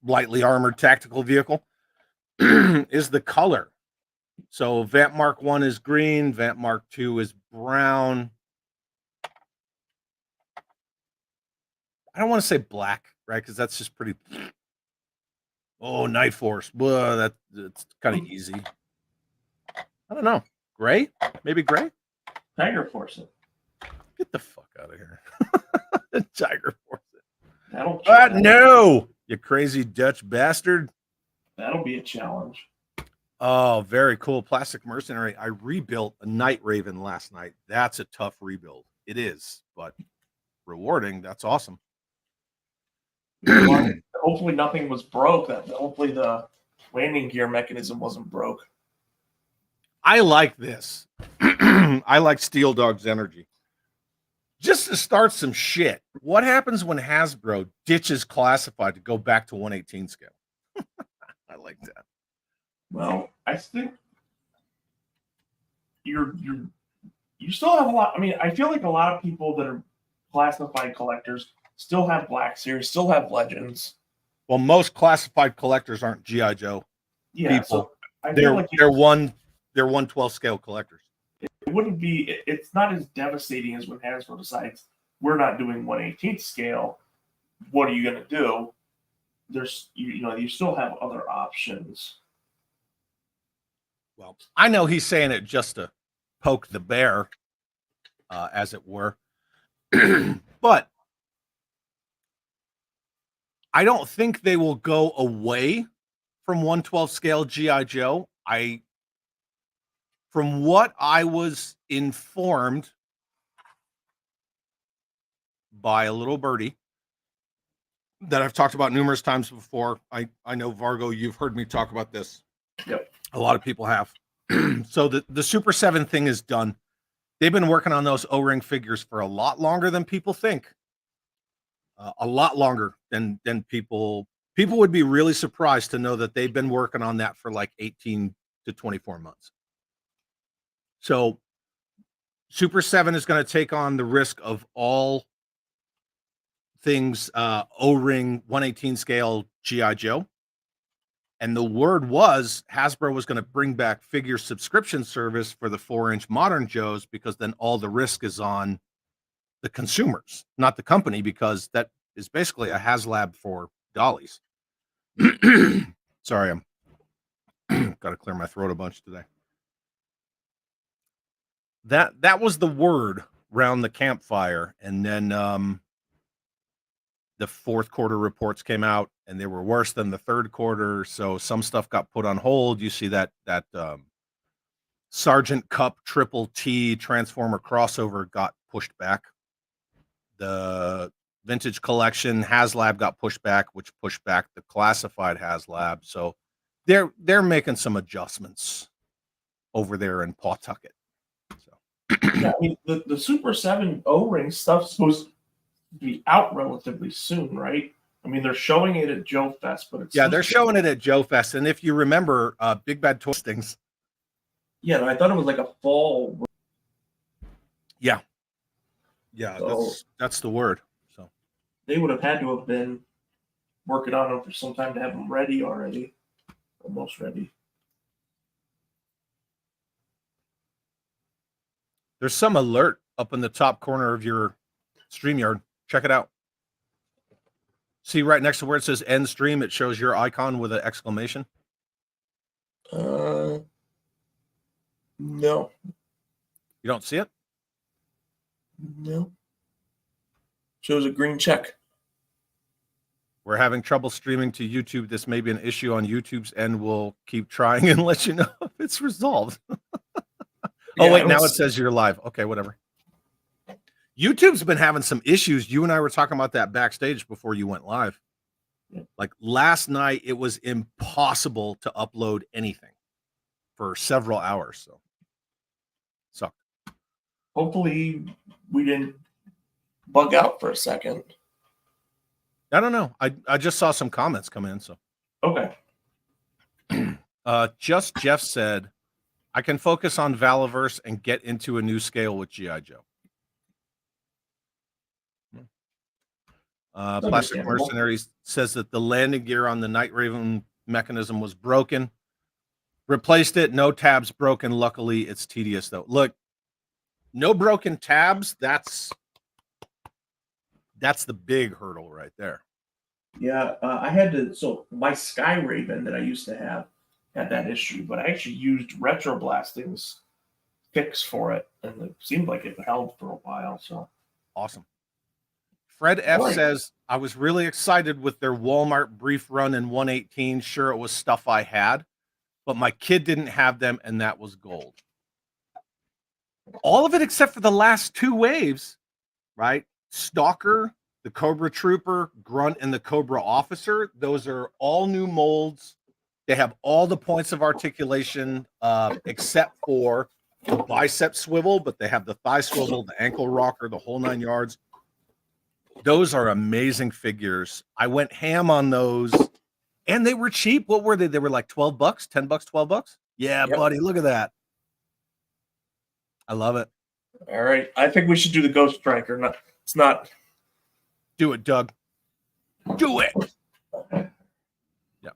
lightly armored tactical vehicle, is the color. So Vamp Mark 1 is green, Vamp Mark 2 is brown. I don't want to say black, right? Because that's just pretty. Oh, Night Force. Well, that's kind of easy. I don't know. Gray? Maybe gray? Tiger Force it. Get the fuck out of here. Tiger Force it. No, you crazy Dutch bastard. That'll be a challenge. Oh, very cool. Plastic Mercenary. I rebuilt a Night Raven last night. That's a tough rebuild. It is, but rewarding. That's awesome. Hopefully nothing was broke. Hopefully the landing gear mechanism wasn't broke. I like this. I like Steel Dog's energy. Just to start some shit, what happens when Hasbro ditches classified to go back to 118 scale? I like that. Well, I think you still have a lot. I mean, I feel like a lot of people that are classified collectors still have Black Series, still have Legends. Well, most classified collectors aren't G.I. Joe people. So I they're feel like they're 1/12 scale collectors. It wouldn't be. It's not as devastating as when Hasbro decides we're not doing 1/18 scale. What are you going to do? There's you still have other options. Well, I know he's saying it just to poke the bear, as it were, but I don't think they will go away from 1/12 scale G.I. Joe. From what I was informed by a little birdie that I've talked about numerous times before. I know, Vargo, you've heard me talk about this. Yep. A lot of people have. So the Super 7 thing is done. They've been working on those O-ring figures for a lot longer than people think. A lot longer than people would be really surprised to know that they've been working on that for like 18 to 24 months. So Super 7 is going to take on the risk of all things O-ring 1/18 scale G.I. Joe. And the word was Hasbro was going to bring back figure subscription service for the 4-inch Modern Joes, because then all the risk is on the consumers, not the company, because that is basically a HasLab for dollies. Sorry, I'm got to clear my throat a bunch today. That was the word round the campfire, and then the fourth quarter reports came out, and they were worse than the third quarter. So some stuff got put on hold. You see that Sergeant Cup Triple T Transformer crossover got pushed back. The Vintage Collection HasLab got pushed back, which pushed back the classified HasLab. So they're making some adjustments over there in Pawtucket. So yeah, I mean the Super 7 O-ring stuff's supposed to be out relatively soon, right? I mean, they're showing it at Joe Fest, but it's they're showing it at Joe Fest. And if you remember, Big Bad Toastings. Yeah, I thought it was like a fall. Yeah, so that's the word. So they would have had to have been working on them for some time to have them ready already, almost ready. There's some alert up in the top corner of your StreamYard. Check it out. See right next to where it says end stream, it shows your icon with an exclamation. No. You don't see it? No. Shows a green check. We're having trouble streaming to YouTube. This may be an issue on YouTube's end. We'll keep trying and let you know if it's resolved. Oh, wait, now it says you're live. Okay, whatever. YouTube's been having some issues. You and I were talking about that backstage before you went live. Like last night, it was impossible to upload anything for several hours. So, sucked. Hopefully, we didn't bug out for a second. I don't know. I just saw some comments come in. So, okay. Just Jeff said, I can focus on Valaverse and get into a new scale with G.I. Joe. Plastic Mercenaries says that the landing gear on the Night Raven mechanism was broken. Replaced it. No tabs broken. Luckily, it's tedious, though. Look, no broken tabs. That's the big hurdle right there. Yeah, I had to. So my Sky Raven that I used to have had that issue, but I actually used Retroblasting's fix for it, and it seemed like it held for a while. So awesome. Fred F says, I was really excited with their Walmart brief run in 118. Sure, it was stuff I had, but my kid didn't have them, and that was gold. All of it except for the last two waves, right? Stalker, the Cobra Trooper, Grunt, and the Cobra Officer. Those are all new molds. They have all the points of articulation except for the bicep swivel, but they have the thigh swivel, the ankle rocker, the whole 9 yards. Those are amazing figures. I went ham on those, and they were cheap. What were they? They were like $12, $10, $12. Yeah, yep. Buddy, look at that. I love it. All right. I think we should do the Ghost Striker. It's not. Do it, Doug. Do it. Yeah.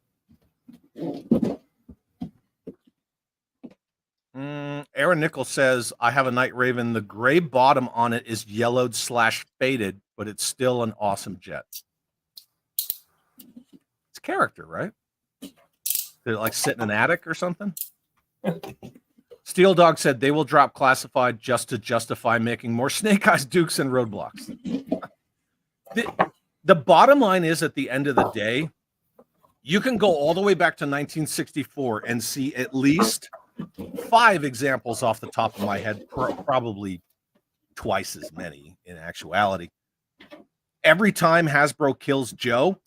Aaron Nichols says, I have a Night Raven. The gray bottom on it is yellowed / faded, but it's still an awesome jet. It's character, right? Did it like sit in an attic or something? Steel Dog said they will drop classified just to justify making more Snake Eyes, Dukes, and Roadblocks. The bottom line is, at the end of the day, you can go all the way back to 1964 and see at least 5 examples off the top of my head, probably twice as many in actuality. Every time Hasbro kills Joe,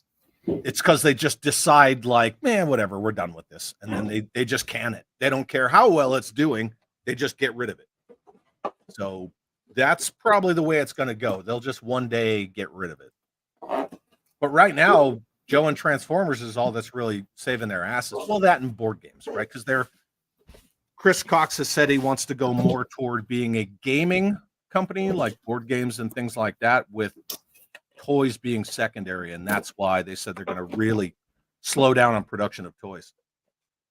it's because they just decide, like, man, whatever, we're done with this. And then they just can it. They don't care how well it's doing. They just get rid of it. So that's probably the way it's going to go. They'll just one day get rid of it. But right now, Joe and Transformers is all that's really saving their asses. Well, that and board games, right? Because Chris Cox has said he wants to go more toward being a gaming company, like board games and things like that, with toys being secondary. And that's why they said they're going to really slow down on production of toys.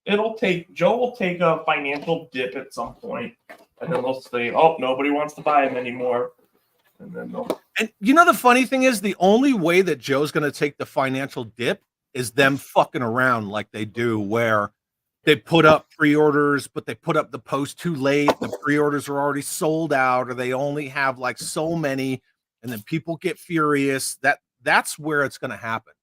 Joe will take a financial dip at some point, and then they'll say, "Oh, nobody wants to buy them anymore," and then they'll. And you know the funny thing is, the only way that Joe's going to take the financial dip is them fucking around like they do, where they put up pre-orders, but they put up the post too late. The pre-orders are already sold out, or they only have like so many, and then people get furious. That's where it's going to happen,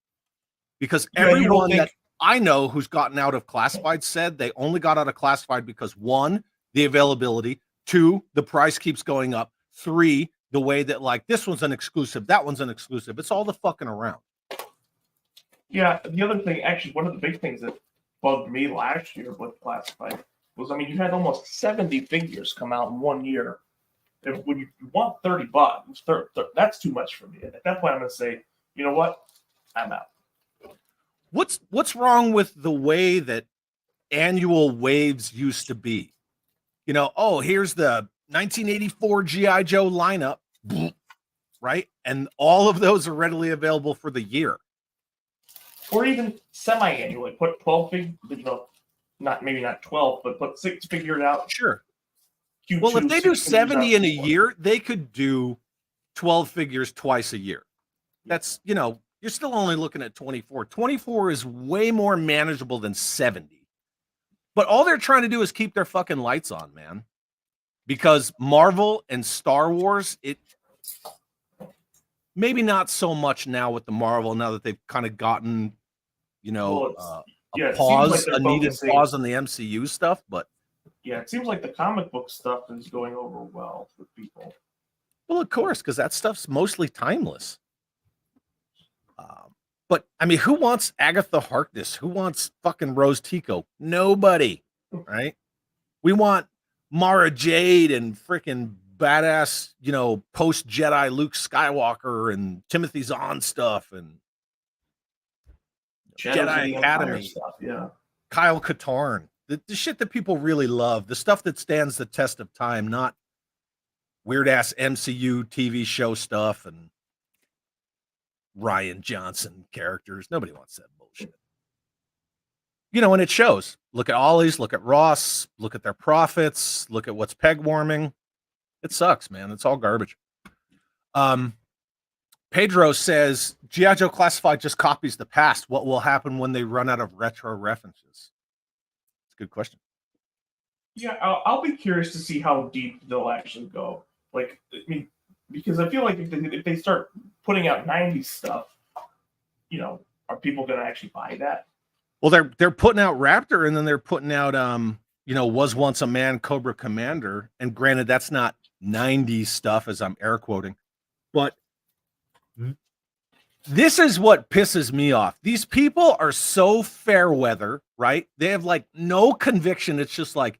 because everyone that I know who's gotten out of classified said they only got out of classified because 1, the availability, 2, the price keeps going up, 3, the way that like this one's an exclusive, that one's an exclusive. It's all the fucking around. Yeah, the other thing, actually, one of the big things that bugged me last year with classified was, I mean, you had almost 70 figures come out in 1 year. And when you want $30, that's too much for me. At that point, I'm going to say, you know what, I'm out. What's wrong with the way that annual waves used to be? You know, oh, here's the 1984 G.I. Joe lineup, right? And all of those are readily available for the year. Or even semi-annually, put 12 figures, maybe not 12, but put 6 figures out. Sure. Q2, well, if they do 70 in a year, they could do 12 figures twice a year. That's, you're still only looking at 24. 24 is way more manageable than 70. But all they're trying to do is keep their fucking lights on, man. Because Marvel and Star Wars, maybe not so much now with the Marvel, now that they've kind of gotten, a pause, a needed pause on the MCU stuff. But yeah, it seems like the comic book stuff is going over well with people. Well, of course, because that stuff's mostly timeless. But I mean, who wants Agatha Harkness? Who wants fucking Rose Tico? Nobody, right? We want Mara Jade and freaking badass, post Jedi Luke Skywalker and Timothy Zahn stuff and Jedi Academy stuff, yeah. Kyle Katarn, the shit that people really love, the stuff that stands the test of time, not weird ass MCU TV show stuff and Ryan Johnson characters. Nobody wants that bullshit. And it shows. Look at Ollie's, look at Ross, look at their profits, look at what's peg warming. It sucks, man. It's all garbage. Pedro says, G.I. Joe Classified just copies the past. What will happen when they run out of retro references? It's a good question. Yeah, I'll be curious to see how deep they'll actually go. Like, I mean, because I feel like if they start putting out 90s stuff, are people going to actually buy that? Well, they're putting out Raptor, and then they're putting out Was Once a Man Cobra Commander. And granted, that's not 90s stuff, as I'm air quoting, but this is what pisses me off. These people are so fair weather, right? They have like no conviction. It's just like,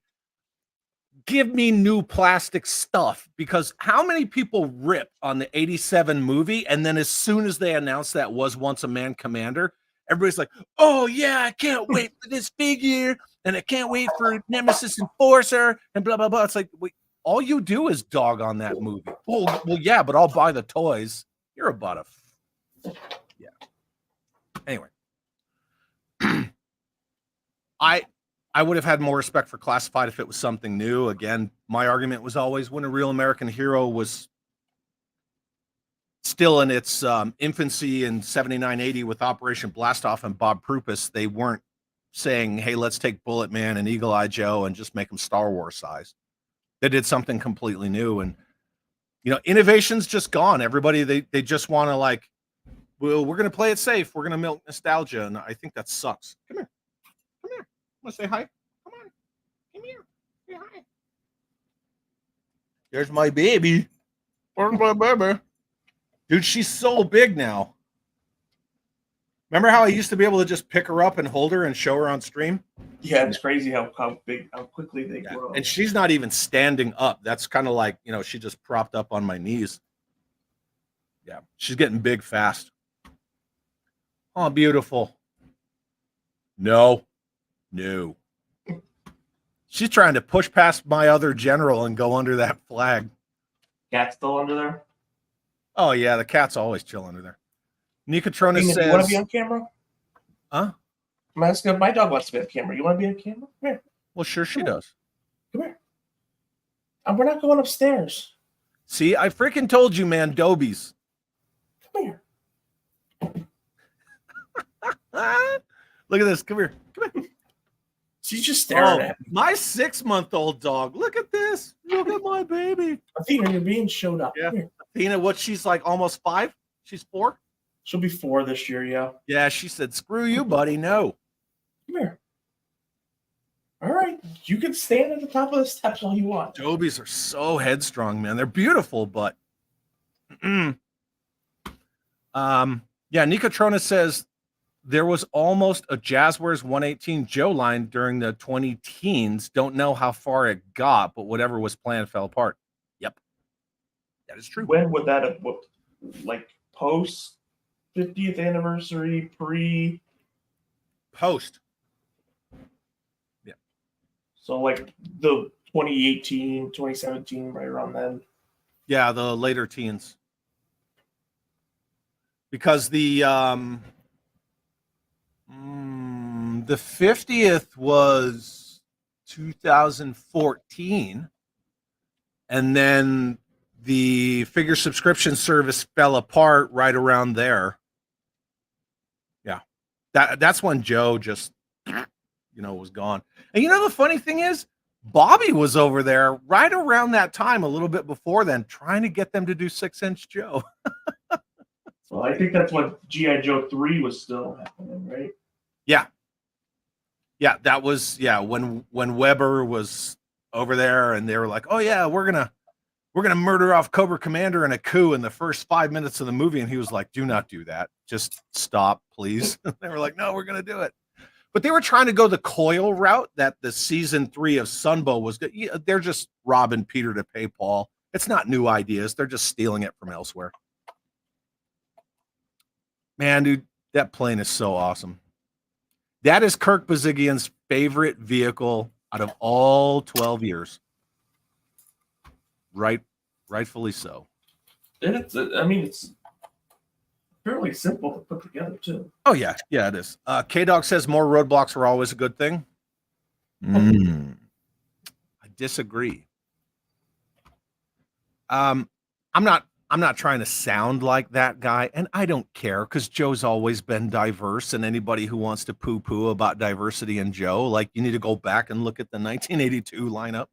give me new plastic stuff, because how many people rip on the 87 movie, and then as soon as they announce that Was Once a Man Commander, everybody's like, oh yeah, I can't wait for this figure, and I can't wait for Nemesis Enforcer, and blah blah blah. It's like, wait, all you do is dog on that movie. Well, yeah, but I'll buy the toys. You're about a yeah. Anyway, I would have had more respect for Classified if it was something new. Again, my argument was always, when a Real American Hero was still in its infancy in 79-80 with Operation Blastoff and Bob Prupus, they weren't saying, hey, let's take Bullet Man and Eagle Eye Joe and just make them Star Wars size. They did something completely new. And, innovation's just gone. Everybody, they just want to like, well, we're going to play it safe. We're going to milk nostalgia. And I think that sucks. Come here. Want to say hi? Come on. Come here. Say hi. There's my baby. Where's my baby? Dude, she's so big now. Remember how I used to be able to just pick her up and hold her and show her on stream? Yeah, it's crazy how quickly they grow. And she's not even standing up. That's kind of like, she just propped up on my knees. Yeah, she's getting big fast. Oh, beautiful. No. She's trying to push past my other general and go under that flag. Cat's still under there? Oh, yeah, the cat's always chill under there. Nicotronis says... You want to be on camera? Huh? I'm asking if my dog wants to be on camera. You want to be on camera? Come here. Well, sure she does. Come here. We're not going upstairs. See, I freaking told you, man, Dobies. Come here. Look at this. Come here. Come here. She's just staring at me. My 6-month-old dog. Look at this. Look at my baby. Athena, you're being showed up. Yeah. Athena, what? She's like almost 5? She's 4? She'll be 4 this year, yeah. Yeah, she said, screw you, buddy. No. Come here. All right. You can stand at the top of the steps all you want. Dobies are so headstrong, man. They're beautiful, but yeah, Nicotrona says there was almost a Jazzwares 118 Joe line during the 20 teens. Don't know how far it got, but whatever was planned fell apart. Yep. That is true. When would that have, like, post 50th anniversary, pre? Post. Yeah. So, like, the 2018, 2017, right around then. Yeah, the later teens. Because the 50th was 2014, and then the figure subscription service fell apart right around there. Yeah, that's when Joe just, was gone. And the funny thing is, Bobby was over there right around that time, a little bit before then, trying to get them to do 6-inch Joe. Well, I think that's what G.I. Joe 3 was still happening, right? Yeah. Yeah, that was when Weber was over there and they were like, "Oh yeah, we're gonna murder off Cobra Commander in a coup in the first 5 minutes of the movie," and he was like, "Do not do that. Just stop, please." They were like, "No, we're gonna do it." But they were trying to go the Coil route that the season 3 of Sunbow was good. They're just robbing Peter to pay Paul. It's not new ideas. They're just stealing it from elsewhere. Man, dude, that plane is so awesome. That is Kirk Bazigian's favorite vehicle out of all 12 years. Rightfully so. And it's fairly simple to put together too. Oh yeah, it is. K-Dog says more roadblocks are always a good thing. I disagree. I'm not trying to sound like that guy, and I don't care because Joe's always been diverse, and anybody who wants to poo-poo about diversity in Joe, like, you need to go back and look at the 1982 lineup.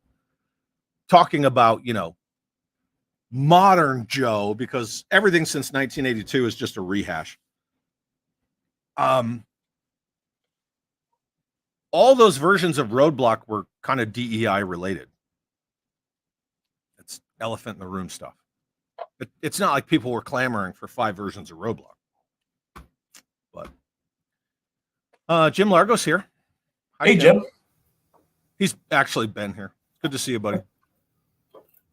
Talking about, modern Joe, because everything since 1982 is just a rehash. All those versions of Roadblock were kind of DEI related. It's elephant in the room stuff. It's not like people were clamoring for 5 versions of Roadblock. But Jim Largo's here. Hey, Jim. He's actually been here. Good to see you, buddy.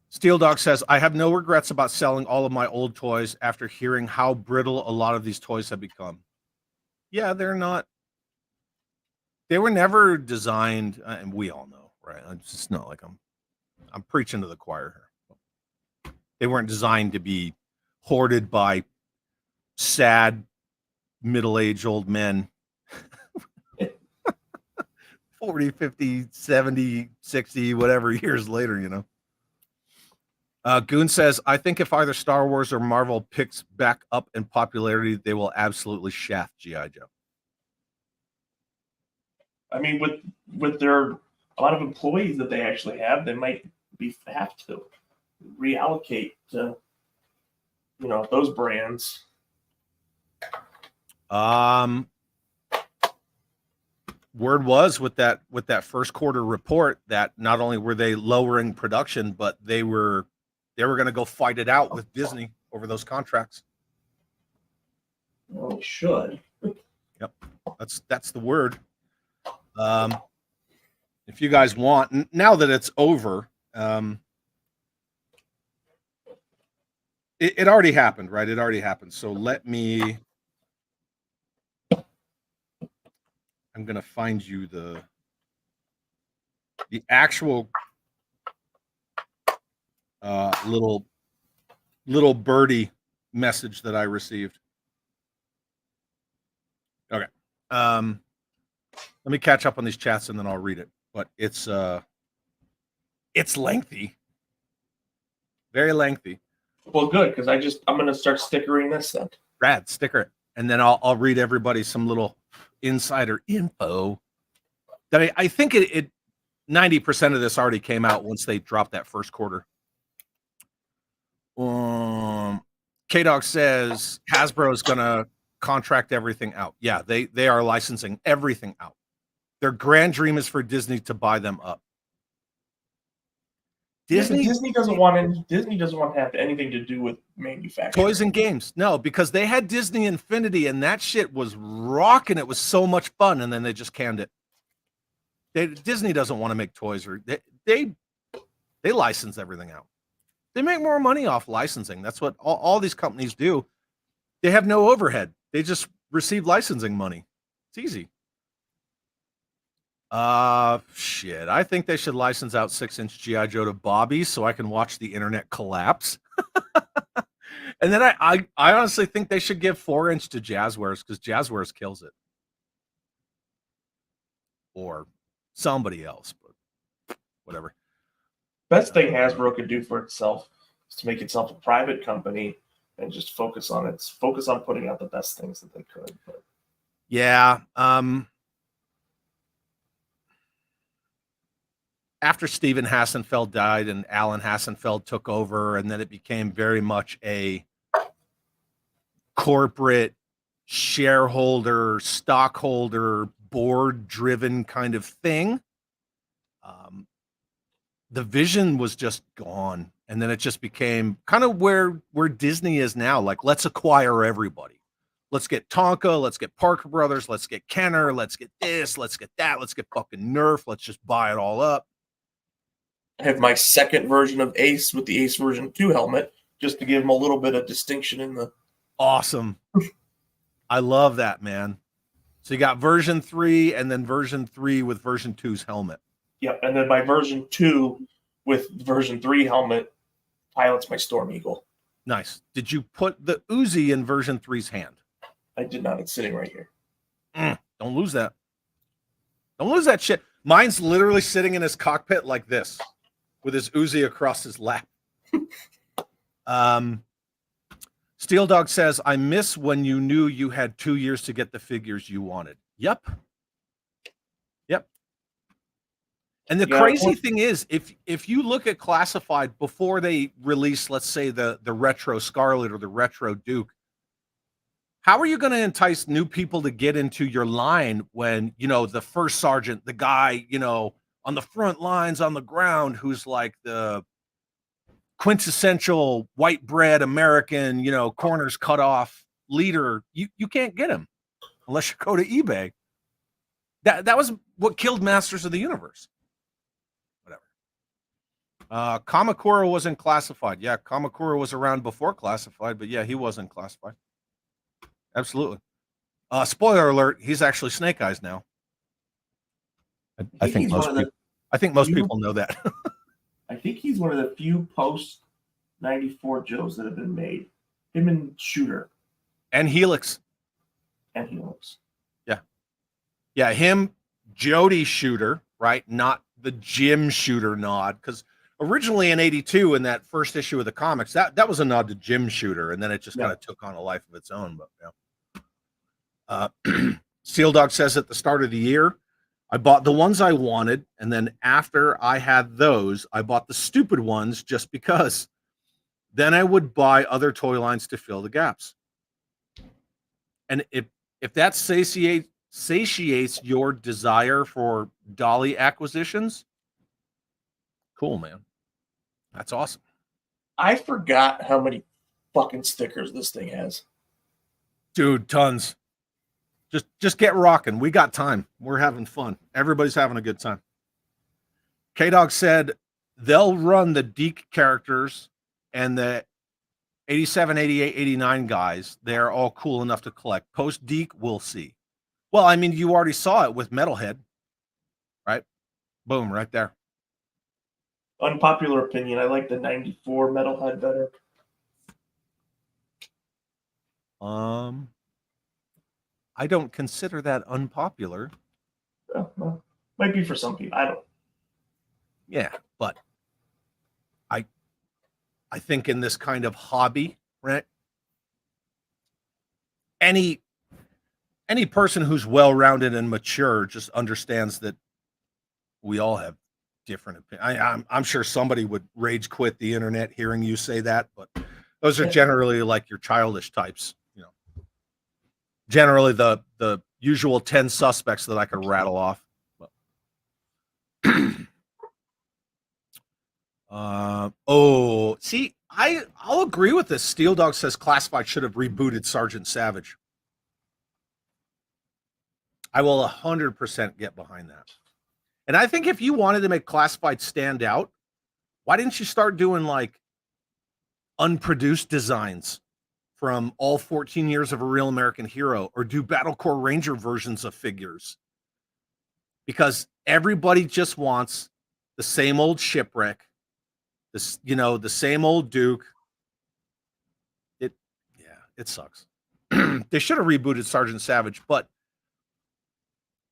Steel Dog says, I have no regrets about selling all of my old toys after hearing how brittle a lot of these toys have become. Yeah, they're not. They were never designed, and we all know, right? It's just not like I'm preaching to the choir here. They weren't designed to be hoarded by sad, middle-aged old men. 40, 50, 70, 60, whatever years later, Goon says, I think if either Star Wars or Marvel picks back up in popularity, they will absolutely shaft G.I. Joe. I mean, with their a lot of employees that they actually have, they might have to reallocate to those brands. Word was with that first quarter report that not only were they lowering production, but they were going to go fight it out with Disney over those contracts. Well, they should. Yep, that's the word. If you guys want, now that it's over, it already happened, right? It already happened. So I'm going to find you the actual little birdie message that I received. Okay. Let me catch up on these chats and then I'll read it. But it's lengthy. Very lengthy. Well, good, because I'm gonna start stickering this then. Rad, sticker it. And then I'll read everybody some little insider info that I think it 90% of this already came out once they dropped that first quarter. K-Dog says Hasbro is gonna contract everything out. Yeah, they are licensing everything out. Their grand dream is for Disney to buy them up. Disney doesn't want to have anything to do with manufacturing. Toys and games. No, because they had Disney Infinity and that shit was rocking. It was so much fun, and then they just canned it. Disney doesn't want to make toys, or they license everything out. They make more money off licensing. That's what all these companies do. They have no overhead. They just receive licensing money. It's easy. Shit. I think they should license out 6-inch G.I. Joe to Bobby so I can watch the internet collapse. And then I honestly think they should give 4-inch to Jazzwares because Jazzwares kills it. Or somebody else, but whatever. Best thing Hasbro could do for itself is to make itself a private company and just focus on putting out the best things that they could. But yeah. After Steven Hassenfeld died and Alan Hassenfeld took over, and then it became very much a corporate shareholder, stockholder, board-driven kind of thing. The vision was just gone, and then it just became kind of where Disney is now. Like, let's acquire everybody. Let's get Tonka, let's get Parker Brothers, let's get Kenner, let's get this, let's get that, let's get fucking Nerf, let's just buy it all up. I have my second version of Ace with the Ace version 2 helmet, just to give him a little bit of distinction in the... Awesome. I love that, man. So you got version 3 and then version 3 with version 2's helmet. Yep, and then my version 2 with version 3 helmet pilots my Storm Eagle. Nice. Did you put the Uzi in version 3's hand? I did not. It's sitting right here. Don't lose that. Don't lose that shit. Mine's literally sitting in his cockpit like this with his Uzi across his lap. Steel Dog says, I miss when you knew you had 2 years to get the figures you wanted. Yep. And the crazy thing is, if you look at Classified before they release, let's say, the Retro Scarlet or the Retro Duke, how are you going to entice new people to get into your line when, the first sergeant, the guy, on the front lines on the ground, who's like the quintessential white bread American, corners cut off leader, you can't get him unless you go to eBay. That was what killed Masters of the Universe. Kamakura wasn't Classified. Yeah, Kamakura was around before Classified, but yeah, he wasn't Classified. Absolutely. Spoiler alert, he's actually Snake Eyes now. I think most people know that. I think he's one of the few post 94 Joes that have been made. Him and Shooter. And Helix. Yeah. Yeah, him, Jody Shooter, right? Not the Jim Shooter nod, because originally in 82, in that first issue of the comics, that was a nod to Jim Shooter, and then it just kind of took on a life of its own. But Steel Dog says at the start of the year, I bought the ones I wanted, and then after I had those, I bought the stupid ones just because. Then I would buy other toy lines to fill the gaps. And if that satiates your desire for dolly acquisitions, cool, man. That's awesome. I forgot how many fucking stickers this thing has. Dude, tons. Just get rocking. We got time. We're having fun. Everybody's having a good time. K-Dog said they'll run the Deke characters and the 87, 88, 89 guys. They're all cool enough to collect. Post Deke, we'll see. Well, I mean, you already saw it with Metalhead, right? Boom, right there. Unpopular opinion. I like the 94 Metalhead better. I don't consider that unpopular. Yeah. Might be for some people. I don't. Yeah, but I think in this kind of hobby, right? Any person who's well-rounded and mature just understands that we all have different opinions. I'm sure somebody would rage quit the internet hearing you say that, but those are generally like your childish types, you know. Generally the usual 10 suspects that I could rattle off. See, I'll agree with this. Steel Dog says Classified should have rebooted Sergeant Savage. I will 100% get behind that. And I think if you wanted to make Classified stand out, why didn't you start doing like unproduced designs from all 14 years of A Real American Hero, or do Battle Corps Ranger versions of figures? Because everybody just wants the same old Shipwreck, this, you know, the same old Duke. It sucks. They should have rebooted Sergeant Savage, but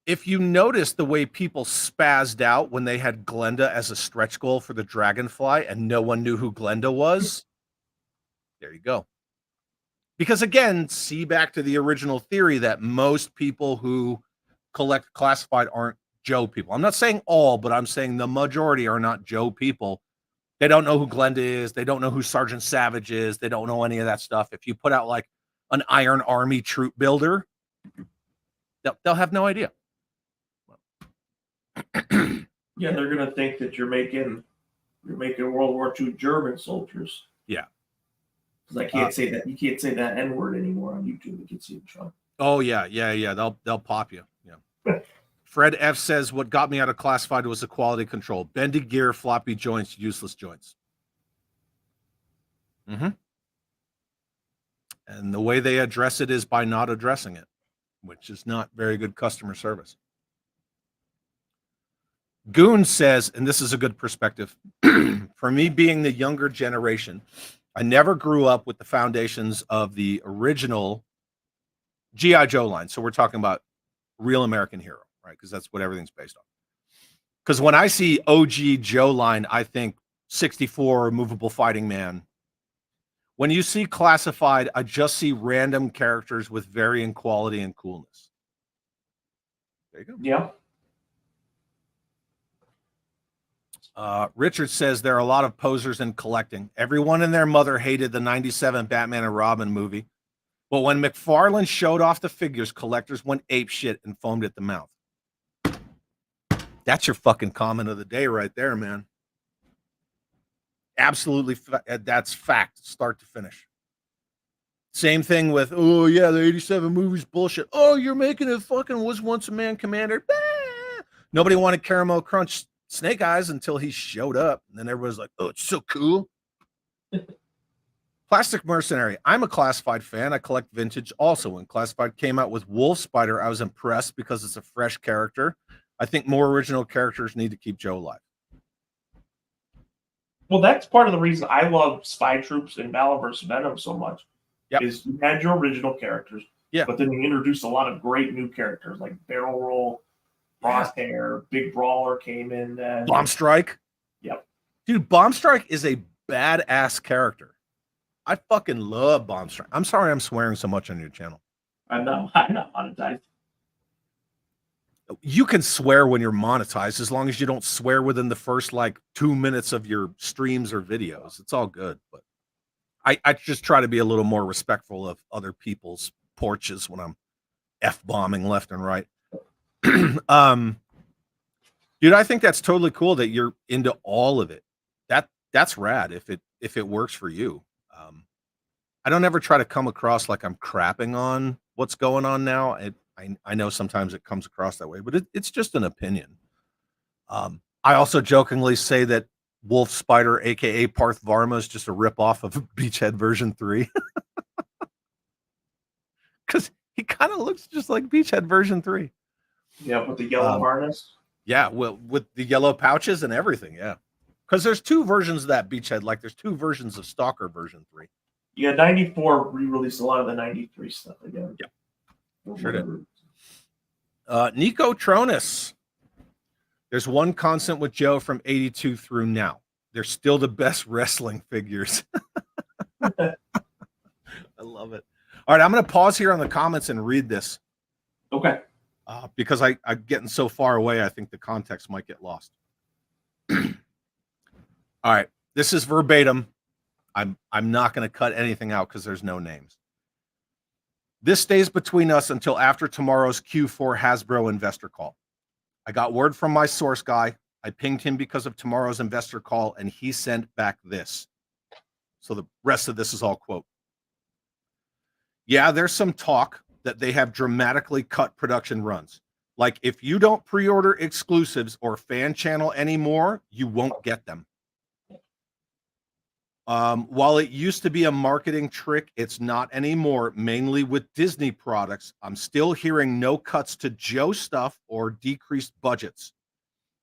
if you notice the way people spazzed out when they had Glenda as a stretch goal for the Dragonfly and no one knew who Glenda was, there you go. Because again, see back to the original theory that most people who collect Classified aren't Joe people. I'm not saying all, but I'm saying the majority are not Joe people. They don't know who Glenda is. They don't know who Sergeant Savage is. They don't know any of that stuff. If you put out like an Iron Army troop builder, they'll have no idea. Yeah, they're gonna think that you're making World War II German soldiers. Yeah, because I can't say that. You can't say that N word anymore on YouTube. It gets you in trouble. Oh yeah. They'll pop you. Yeah. Fred F says what got me out of Classified was the quality control. Bendy gear, floppy joints, useless joints. And the way they address it is by not addressing it, which is not very good customer service. Goon says, and this is a good perspective, for me being the younger generation, I never grew up with the foundations of the original G.I. Joe line. So we're talking about Real American Hero, right? Because that's what everything's based on. Because when I see OG Joe line, I think 64 Movable Fighting Man. When you see Classified, I just see random characters with varying quality and coolness. There you go. Yeah. Richard says there are a lot of posers in collecting. Everyone and their mother hated the 97 Batman and Robin movie. But when McFarlane showed off the figures, collectors went apeshit and foamed at the mouth. That's your fucking comment of the day right there, man. Absolutely. That's fact, start to finish. Same thing with, oh, yeah, the 87 movie's bullshit. Oh, you're making it fucking Was Once a Man Commander. Ah! Nobody wanted Caramel Crunch Snake Eyes until he showed up. And then everybody's like, oh, it's so cool. Plastic Mercenary. I'm a Classified fan. I collect vintage also. When Classified came out with Wolf Spider, I was impressed because it's a fresh character. I think more original characters need to keep Joe alive. Well, that's part of the reason I love Spy Troops and Valor vs. Venom so much. Yep. Is you had your original characters, yeah, but then you introduced a lot of great new characters like Barrel Roll, Crosshair, Big Brawler came in. Bomb Strike. Yep. Dude, Bomb Strike is a badass character. I fucking love Bomb Strike. I'm sorry I'm swearing so much on your channel. I'm not monetized. You can swear when you're monetized as long as you don't swear within the first like 2 minutes of your streams or videos. It's all good. But I just try to be a little more respectful of other people's porches when I'm F-bombing left and right. Dude, I think that's totally cool that you're into all of it. That's rad if it works for you. I don't ever try to come across like I'm crapping on what's going on now. I know sometimes it comes across that way, but it's just an opinion. I also jokingly say that Wolf Spider, aka Parth Varma, is just a ripoff of Beachhead version 3. Because he kind of looks just like Beachhead version 3. Yeah, with the yellow harness. Yeah, well, with the yellow pouches and everything, yeah. Because there's two versions of that Beachhead, like there's two versions of Stalker version 3. Yeah, 94 re-released a lot of the 93 stuff again. Yep. Sure did. Nico Tronus. There's one constant with Joe from 82 through now. They're still the best wrestling figures. I love it. All right, I'm going to pause here on the comments and read this. Okay. Because I'm getting so far away, I think the context might get lost. All right, this is verbatim. I'm not going to cut anything out because there's no names. This stays between us until after tomorrow's Q4 Hasbro investor call. I got word from my source guy. I pinged him because of tomorrow's investor call, and he sent back this. So the rest of this is all quote. Yeah, there's some talk that they have dramatically cut production runs. Like if you don't pre-order exclusives or fan channel anymore, you won't get them. While it used to be a marketing trick, it's not anymore, mainly with Disney products. I'm still hearing no cuts to Joe stuff or decreased budgets.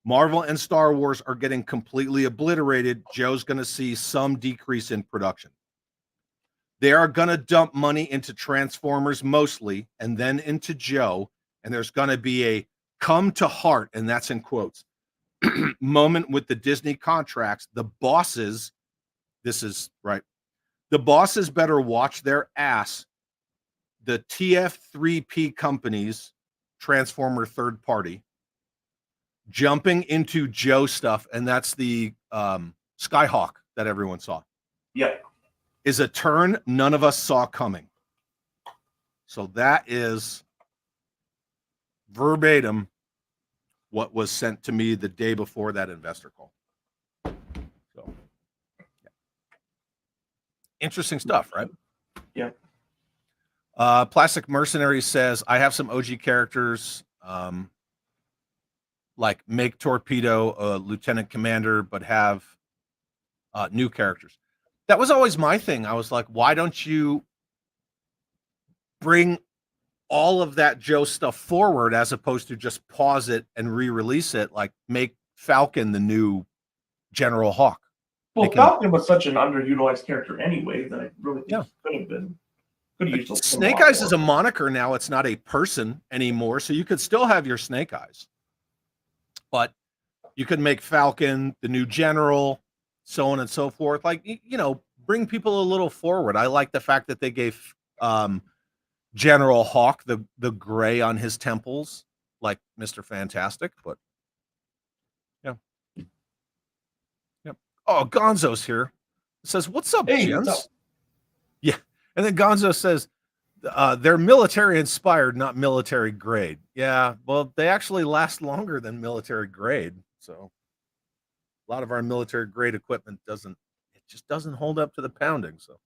Marvel and Star Wars are getting completely obliterated. Joe's going to see some decrease in production. They are going to dump money into Transformers mostly, and then into Joe, and there's going to be a come to heart, and that's in quotes, moment with the Disney contracts. The bosses, this is right, the bosses better watch their ass. The TF3P companies, Transformer third party, jumping into Joe stuff, and that's the Skyhawk that everyone saw. Yep. Is a turn none of us saw coming. So that is verbatim what was sent to me the day before that investor call. So yeah. Interesting stuff, right? Yeah. Plastic Mercenary says, I have some OG characters like make Torpedo Lieutenant Commander, but have new characters. That was always my thing. I was like, why don't you bring all of that Joe stuff forward as opposed to just pause it and re-release it? Like make Falcon the new General Hawk. Well, Falcon was such an underutilized character anyway that I really think could have been. Snake Eyes is a moniker now. It's not a person anymore. So you could still have your Snake Eyes. But you could make Falcon the new General, so on and so forth. Like, you know, bring people a little forward. I like the fact that they gave General Hawk the gray on his temples, like Mr. Fantastic. But yeah. Yep. Oh, Gonzo's here. It says, what's up, hey, gents? what's up? Yeah. And then Gonzo says, they're military inspired, not military grade. Yeah, well, they actually last longer than military grade. So a lot of our military grade equipment just doesn't hold up to the pounding. So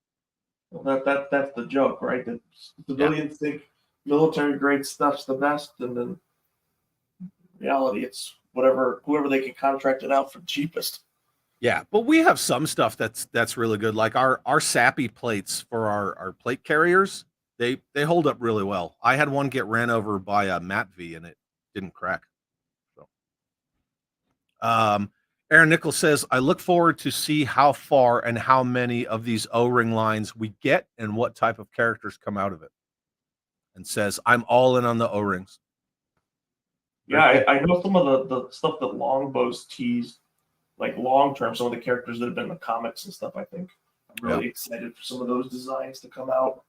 well, that's the joke, right? That civilians think military grade stuff's the best, and then in reality it's whoever they can contract it out for the cheapest. Yeah, but we have some stuff that's really good. Like our sappy plates for our plate carriers. They hold up really well. I had one get ran over by a MATV and it didn't crack. So, Aaron Nichols says, I look forward to see how far and how many of these O-ring lines we get and what type of characters come out of it. And says, I'm all in on the O-rings. Yeah, I know some of the stuff that Longbow's teased, like long term, some of the characters that have been in the comics and stuff. I think I'm really excited for some of those designs to come out.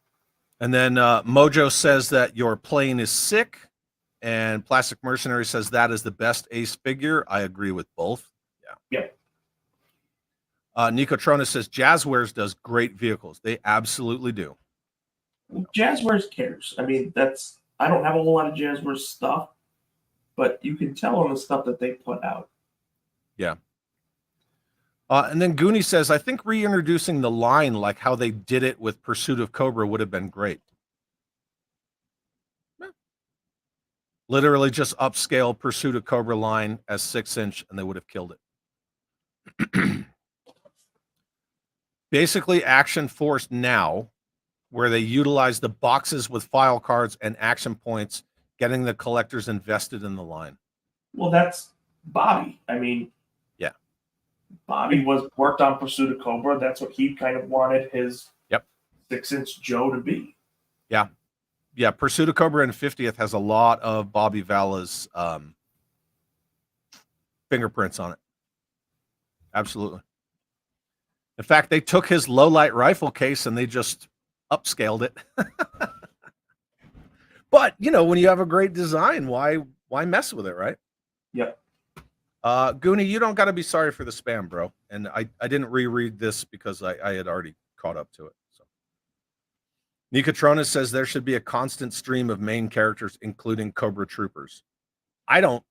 And then Mojo says that your plane is sick, and Plastic Mercenary says that is the best Ace figure. I agree with both. Yeah. Nico Trona says Jazzwares does great vehicles. They absolutely do. Jazzwares cares. I mean, I don't have a whole lot of Jazzwares stuff, but you can tell on the stuff that they put out. Yeah. And then Goonie says, I think reintroducing the line like how they did it with Pursuit of Cobra would have been great. Yeah. Literally just upscale Pursuit of Cobra line as 6-inch and they would have killed it. Basically Action Force now, where they utilize the boxes with file cards and action points, getting the collectors invested in the line. Well, that's Bobby. I mean, Bobby worked on Pursuit of Cobra. That's what he kind of wanted his 6-inch Joe to be. Yeah. Yeah. Pursuit of Cobra and 50th has a lot of Bobby Vala's fingerprints on it. Absolutely. In fact, they took his low light rifle case and they just upscaled it. But you know, when you have a great design, why mess with it, right? Yep. Goonie, you don't got to be sorry for the spam, bro. And I didn't reread this because I had already caught up to it. So Nikatrona says there should be a constant stream of main characters, including Cobra Troopers. I don't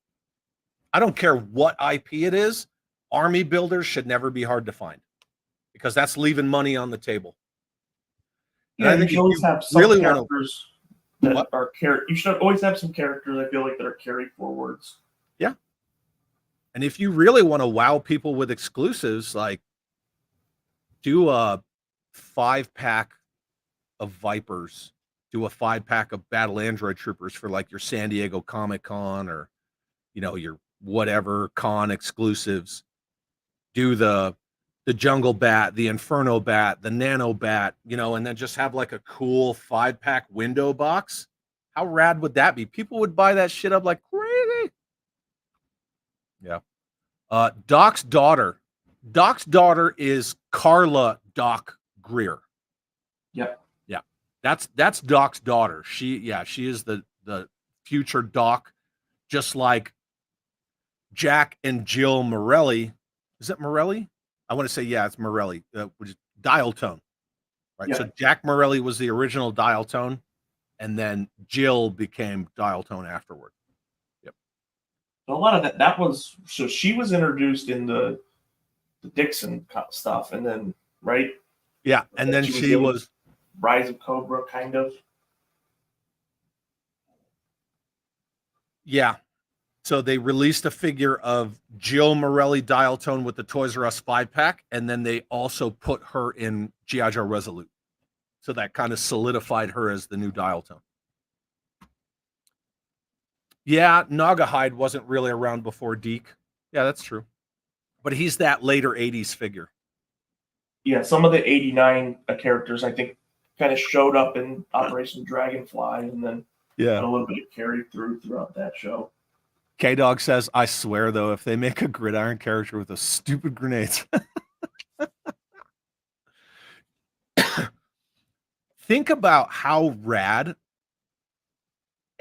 care what IP it is. Army builders should never be hard to find because that's leaving money on the table. Yeah, I think you always have some really characters that are you should always have some characters I feel like that are carried forwards. Yeah. And if you really want to wow people with exclusives, like do a 5-pack of Vipers, do a 5-pack of Battle Android Troopers for like your San Diego Comic-Con or, you know, your whatever con exclusives. Do the Jungle Bat, the Inferno Bat, the Nano Bat, you know, and then just have like a cool 5-pack window box. How rad would that be? People would buy that shit up like crazy. Yeah. Doc's daughter. Doc's daughter is Carla Doc Greer. Yep. Yeah. That's Doc's daughter. She is the future Doc, just like Jack and Jill Morelli. Is it Morelli? I want to say, yeah, it's Morelli, which is Dial Tone. Right. Yeah. So Jack Morelli was the original Dial Tone, and then Jill became Dial Tone afterward. Yep. A lot of that was so she was introduced in the Dixon stuff, and then right. Yeah, and then she was Rise of Cobra, kind of. Yeah. So they released a figure of Jill Morelli Dial Tone with the Toys R Us 5-pack, and then they also put her in G.I. Joe Resolute. So that kind of solidified her as the new Dial Tone. Yeah, Nagahide wasn't really around before Deke. Yeah, that's true. But he's that later 80s figure. Yeah, some of the 89 characters, I think, kind of showed up in Operation Dragonfly, and then a little bit carried throughout that show. K-Dog says, I swear, though, if they make a Gridiron character with those stupid grenades. Think about how rad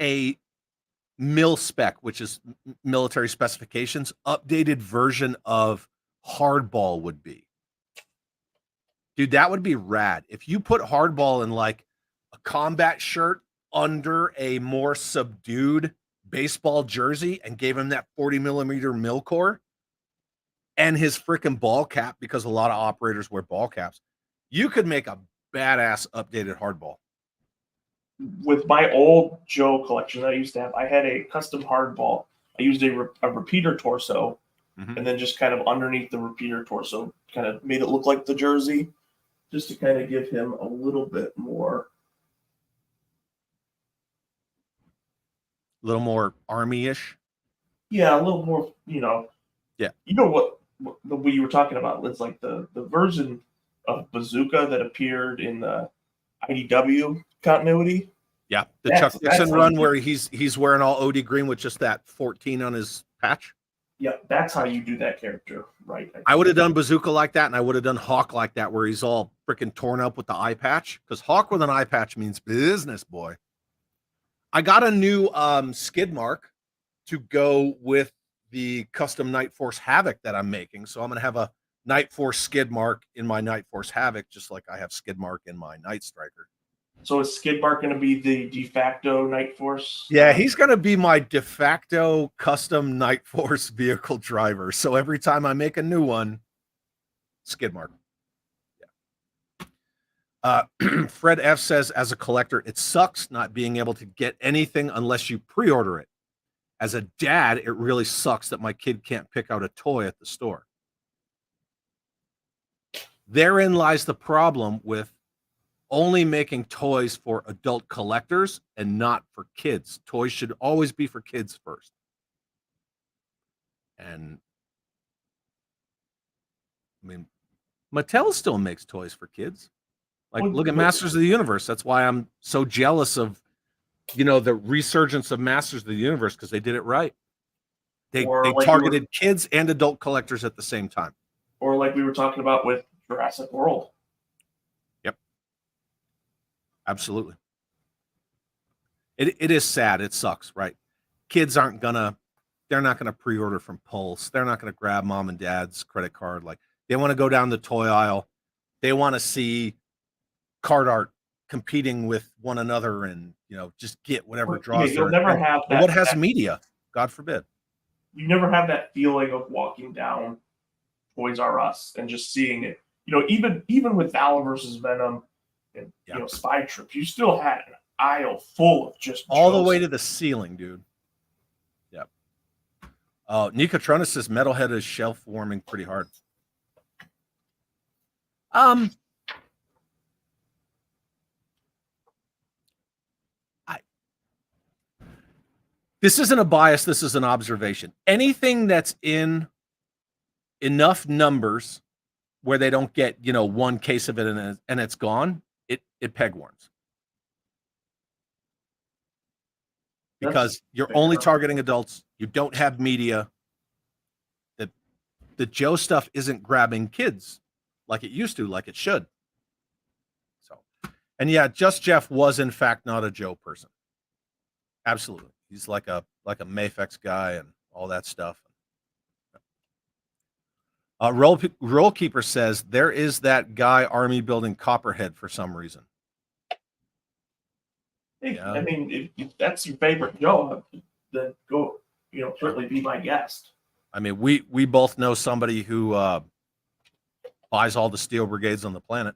a mil spec, which is military specifications, updated version of Hardball would be. Dude, that would be rad. If you put Hardball in like a combat shirt under a more subdued baseball jersey and gave him that 40mm mil core and his freaking ball cap, because a lot of operators wear ball caps, you could make a badass updated Hardball. With my old Joe collection that I used to have, I had a custom Hardball. I used a repeater torso, and then just kind of underneath the repeater torso, kind of made it look like the jersey, just to kind of give him a little bit more. A little more army-ish. Yeah, a little more, you know. Yeah. You know what you were talking about? It's like the version of Bazooka that appeared in the IDW continuity. Yeah, the Chuck Dixon run where he's wearing all OD green with just that 14 on his patch. Yeah, that's how you do that character, right? I would have done Bazooka like that, and I would have done Hawk like that, where he's all freaking torn up with the eye patch, because Hawk with an eye patch means business, boy. I got a new skid mark to go with the custom Night Force Havoc that I'm making, so I'm going to have a Night Force skid mark in my Night Force Havoc, just like I have skid mark in my Night Striker. So is Skidmark going to be the de facto Night Force? Yeah, he's going to be my de facto custom Night Force vehicle driver. So every time I make a new one, Skidmark. Yeah. Fred F says, as a collector, it sucks not being able to get anything unless you pre-order it. As a dad, it really sucks that my kid can't pick out a toy at the store. Therein lies the problem with only making toys for adult collectors and not for kids. Toys should always be for kids first. And I mean, Mattel still makes toys for kids. Like, look at Masters of the Universe. That's why I'm so jealous of, you know, the resurgence of Masters of the Universe, because they did it right. They Or like targeted kids and adult collectors at the same time. Or like we were talking about with Jurassic World. Yep. Absolutely. It is sad. It sucks, right? Kids they're not gonna pre-order from Pulse. They're not gonna grab mom and dad's credit card. Like they want to go down the toy aisle. They want to see card art competing with one another and just get whatever draws you'll their never attention. have But what has media? God forbid. You never have that feeling of walking down Toys R Us and just seeing it. Even with Valor versus Venom and Spy Trip, you still had an aisle full of just all the way to the ceiling, dude. Yep. Oh, Nicotronis says Metalhead is shelf warming pretty hard. This isn't a bias, this is an observation. Anything that's in enough numbers where they don't get, one case of it and it's gone, it peg warms. Because you're only targeting adults, you don't have media. The Joe stuff isn't grabbing kids like it used to, like it should. So, and yeah, Just Jeff was in fact not a Joe person. Absolutely. He's like a Mayfex guy and all that stuff. Roll Keeper says there is that guy army building Copperhead for some reason. Hey, yeah. I mean, if that's your favorite Joe, then go, certainly be my guest. I mean, we both know somebody who buys all the steel brigades on the planet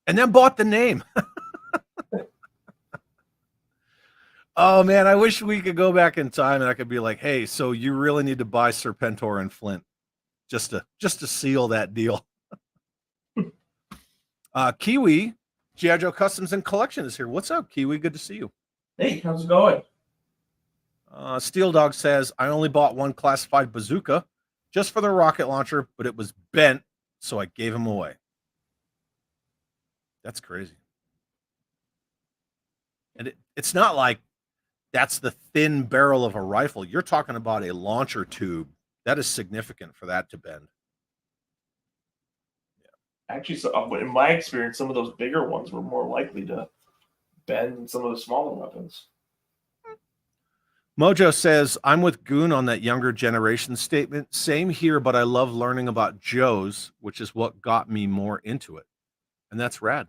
and then bought the name. Oh man, I wish we could go back in time and I could be like, hey, so you really need to buy Serpentor and Flint just to seal that deal. Kiwi, G.I. Joe Customs and Collection is here. What's up, Kiwi? Good to see you. Hey, how's it going? Steel Dog says, I only bought one classified bazooka just for the rocket launcher, but it was bent, so I gave him away. That's crazy. And it's not like that's the thin barrel of a rifle. You're talking about a launcher tube. That is significant for that to bend. Yeah. Actually, so in my experience, some of those bigger ones were more likely to bend than some of the smaller weapons. Mojo says, I'm with Goon on that younger generation statement. Same here, but I love learning about Joe's, which is what got me more into it. And that's rad.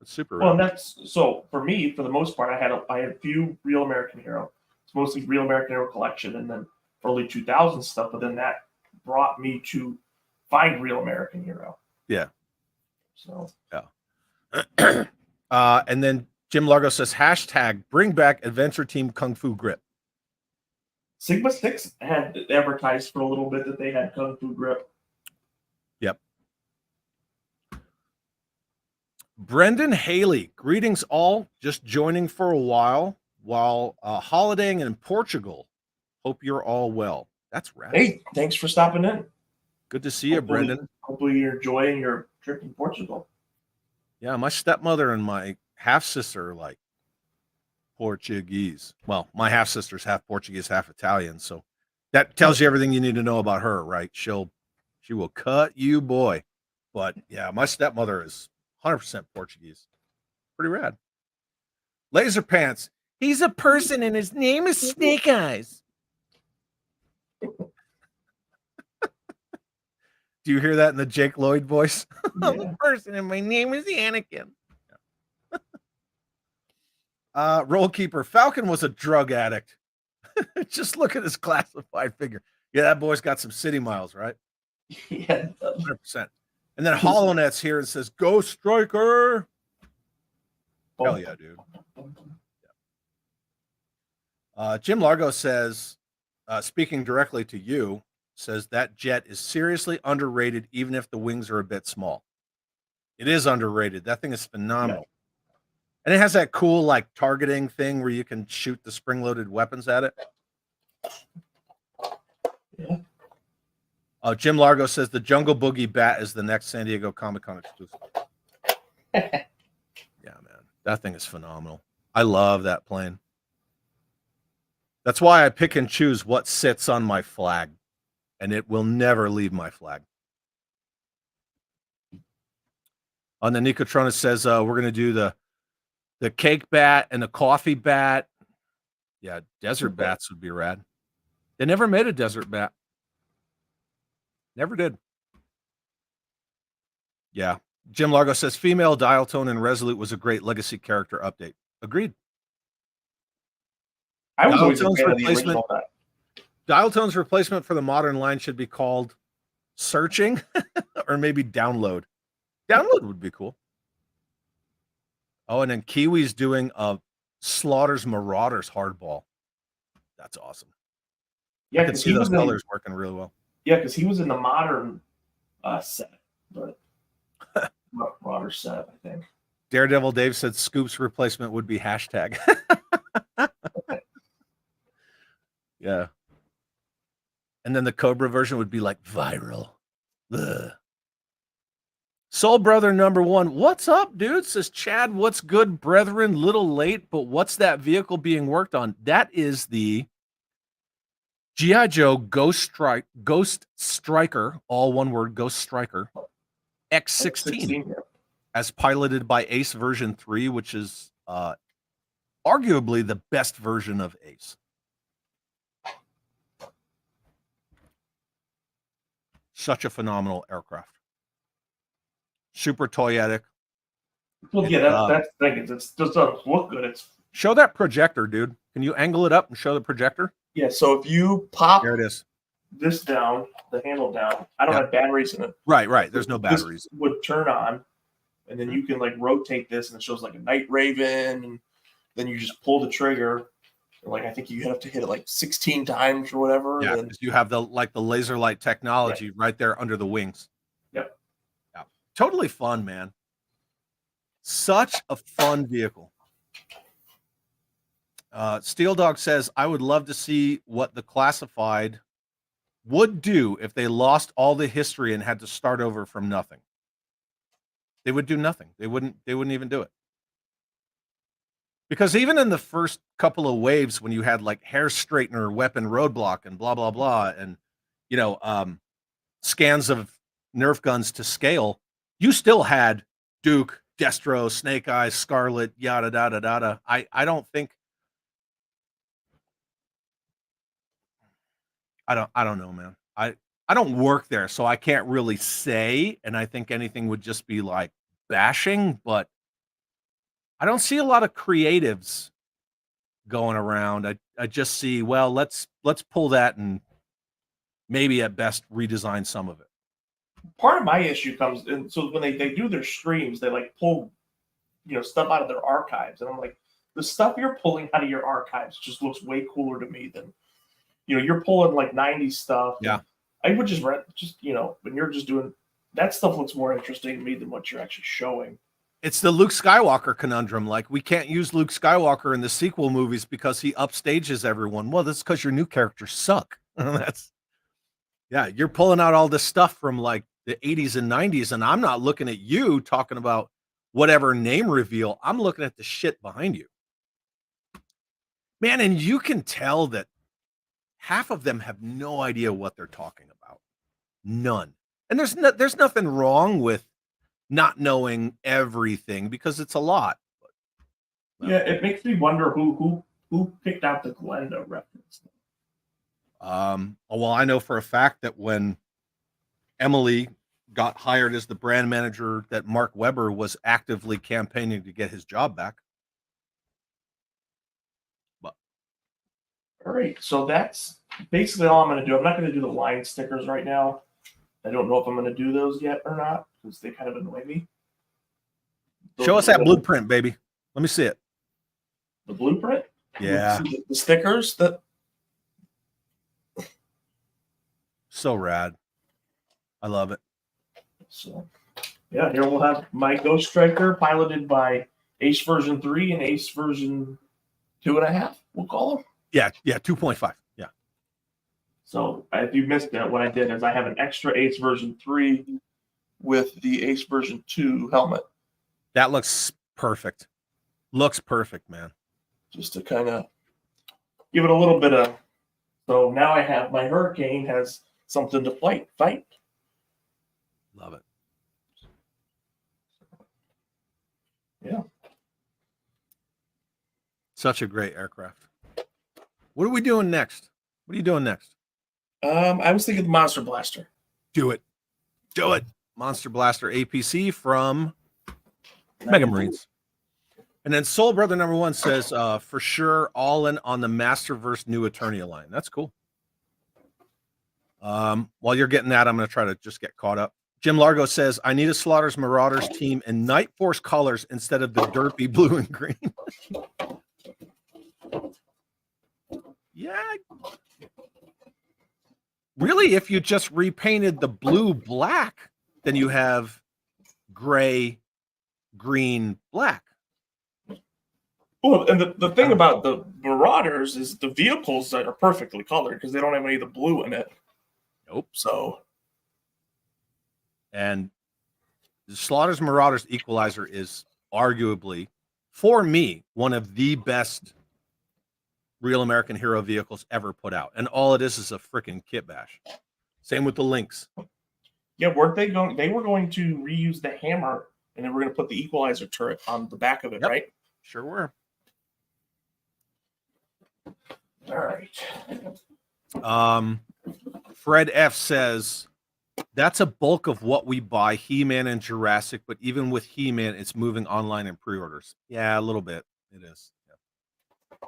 It's super rad. Well, and that's so for me, for the most part, I had a few Real American Hero. It's mostly Real American Hero collection and then early 2000s stuff, but then that brought me to find Real American Hero. Yeah. So yeah. And then Jim Largo says, hashtag bring back Adventure Team Kung Fu Grip. Sigma Sticks had advertised for a little bit that they had Kung Fu Grip. Yep. Brendan Haley, greetings all. Just joining for a while holidaying in Portugal. Hope you're all well. That's rad. Hey, thanks for stopping in. Good to see you, Brendan. Hopefully you're enjoying your trip in Portugal. Yeah, my stepmother and my half-sister are like Portuguese. Well, my half-sister's half Portuguese, half Italian, so that tells you everything you need to know about her, right? She will cut you, boy. But yeah, my stepmother is 100% Portuguese. Pretty rad. Laser Pants. He's a person and his name is Snake Eyes. Do you hear that in the Jake Lloyd voice? Yeah. I'm a person and my name is Anakin. Roll Keeper. Falcon was a drug addict. Just look at his classified figure. Yeah, that boy's got some city miles, right? Yeah. 100%. And then HoloNet's here and says, Ghost Striker. Hell yeah, dude. Yeah. Jim Largo says, speaking directly to you, says that jet is seriously underrated, even if the wings are a bit small. It is underrated. That thing is phenomenal. Yeah. And it has that cool, like, targeting thing where you can shoot the spring-loaded weapons at it. Yeah. Jim Largo says the Jungle Boogie Bat is the next San Diego Comic-Con exclusive. Yeah, man. That thing is phenomenal. I love that plane. That's why I pick and choose what sits on my flag, and it will never leave my flag. On the Nicotrona says we're going to do the cake bat and the coffee bat. Yeah, desert bats would be rad. They never made a desert bat. Never did. Yeah. Jim Largo says female dial tone and Resolute was a great legacy character update. Agreed. I was always a fan of the original. Dial tone's replacement for the modern line should be called searching or maybe download. Download would be cool. Oh, and then Kiwi's doing a Slaughter's Marauders hardball. That's awesome. Yeah, I can see those colors working really well. Yeah, because he was in the modern set, but Marauders set, I think. Daredevil Dave said Scoop's replacement would be hashtag. Yeah. And then the Cobra version would be like viral. Ugh. Soul Brother number 1. What's up, dude? Says Chad, what's good, brethren? Little late, but what's that vehicle being worked on? That is the G.I. Joe Ghost Striker, all one word, Ghost Striker, X16, as piloted by Ace version 3, which is arguably the best version of Ace. Such a phenomenal aircraft. Super toyetic. Well, yeah, that's the thing. It just doesn't look good. Show that projector, dude. Can you angle it up and show the projector? Yeah, so if you pop there it is. This down, the handle down, I don't have batteries in it. Right. There's no batteries. This would turn on, and then you can like rotate this, and it shows like a Night Raven, and then you just pull the trigger. Like I think you have to hit it like 16 times or whatever. Yeah, because you have the laser light technology right there under the wings. Yep. Yeah. Totally fun, man. Such a fun vehicle. Steel Dog says, I would love to see what the classified would do if they lost all the history and had to start over from nothing. They would do nothing. They wouldn't even do it. Because even in the first couple of waves, when you had like hair straightener, weapon roadblock, and blah, blah, blah, and, scans of Nerf guns to scale, you still had Duke, Destro, Snake Eyes, Scarlet, yada, yada, yada. I don't think, I don't know, man. I don't work there, so I can't really say, and I think anything would just be like bashing, but I don't see a lot of creatives going around. I just see, well, let's pull that and maybe at best redesign some of it. Part of my issue comes in, so when they do their streams, they like pull stuff out of their archives, and I'm like, the stuff you're pulling out of your archives just looks way cooler to me than you're pulling like 90s stuff. Yeah, I would just when you're just doing that stuff looks more interesting to me than what you're actually showing. It's the Luke Skywalker conundrum. Like, we can't use Luke Skywalker in the sequel movies because he upstages everyone. Well, that's because your new characters suck. You're pulling out all this stuff from like the 80s and 90s, and I'm not looking at you talking about whatever name reveal. I'm looking at the shit behind you. Man, and you can tell that half of them have no idea what they're talking about. None. And there's nothing wrong with not knowing everything because it's a lot. Yeah, it makes me wonder who picked out the Glenda reference. Well, I know for a fact that when Emily got hired as the brand manager, that Mark Webber was actively campaigning to get his job back. But all right, so that's basically all I'm going to do. I'm not going to do the line stickers right now. I don't know if I'm going to do those yet or not because they kind of annoy me. Show us that blueprint, baby. Let me see it. The blueprint? Yeah. The stickers that. So rad. I love it. So, yeah, here we'll have my Ghost Striker piloted by Ace version 3 and Ace version 2.5, we'll call them. Yeah, 2.5. Yeah. So if you missed it, what I did is I have an extra Ace version 3 with the Ace version 2 helmet. That looks perfect. Looks perfect, man. Just to kind of give it a little bit of. So now I have my Hurricane has something to fight. Love it. Yeah. Such a great aircraft. What are we doing next? What are you doing next? I was thinking the Monster Blaster. Do it. Do it. Monster Blaster APC from Mega Marines. And then Soul Brother number 1 says, for sure, all in on the Masterverse New Eternia line. That's cool. While you're getting that, I'm going to try to just get caught up. Jim Largo says, I need a Slaughter's Marauders team in Night Force colors instead of the derpy blue and green. Yeah. Really, if you just repainted the blue black, then you have gray, green, black. Well, and the thing about the Marauders is the vehicles that are perfectly colored because they don't have any of the blue in it. Nope. So. And the Slaughter's Marauders Equalizer is arguably, for me, one of the best Real American Hero vehicles ever put out. And all it is a freaking kit bash. Same with the Lynx. Yeah, weren't they going? They were going to reuse the hammer, and they were going to put the Equalizer turret on the back of it, right? Sure were. All right. Fred F says, that's a bulk of what we buy, He-Man and Jurassic, but even with He-Man, it's moving online in pre-orders. Yeah, a little bit. It is. Yeah.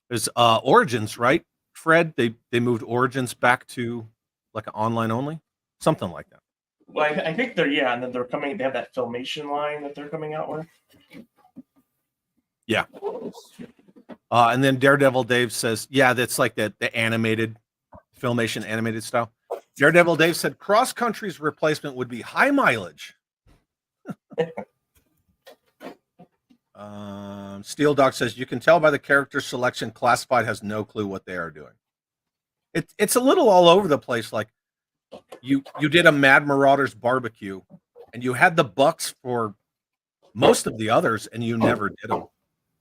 There's Origins, right? Fred, they moved Origins back to like an online only, something like that. Well, I think they're and then they're coming. They have that Filmation line that they're coming out with. Yeah. And then Daredevil Dave says, yeah, that's like the animated Filmation animated style. Daredevil Dave said Cross Country's replacement would be high mileage. Steel Dog says you can tell by the character selection Classified has no clue what they are doing. It's a little all over the place. Like you did a Mad Marauders barbecue and you had the bucks for most of the others and you never did them.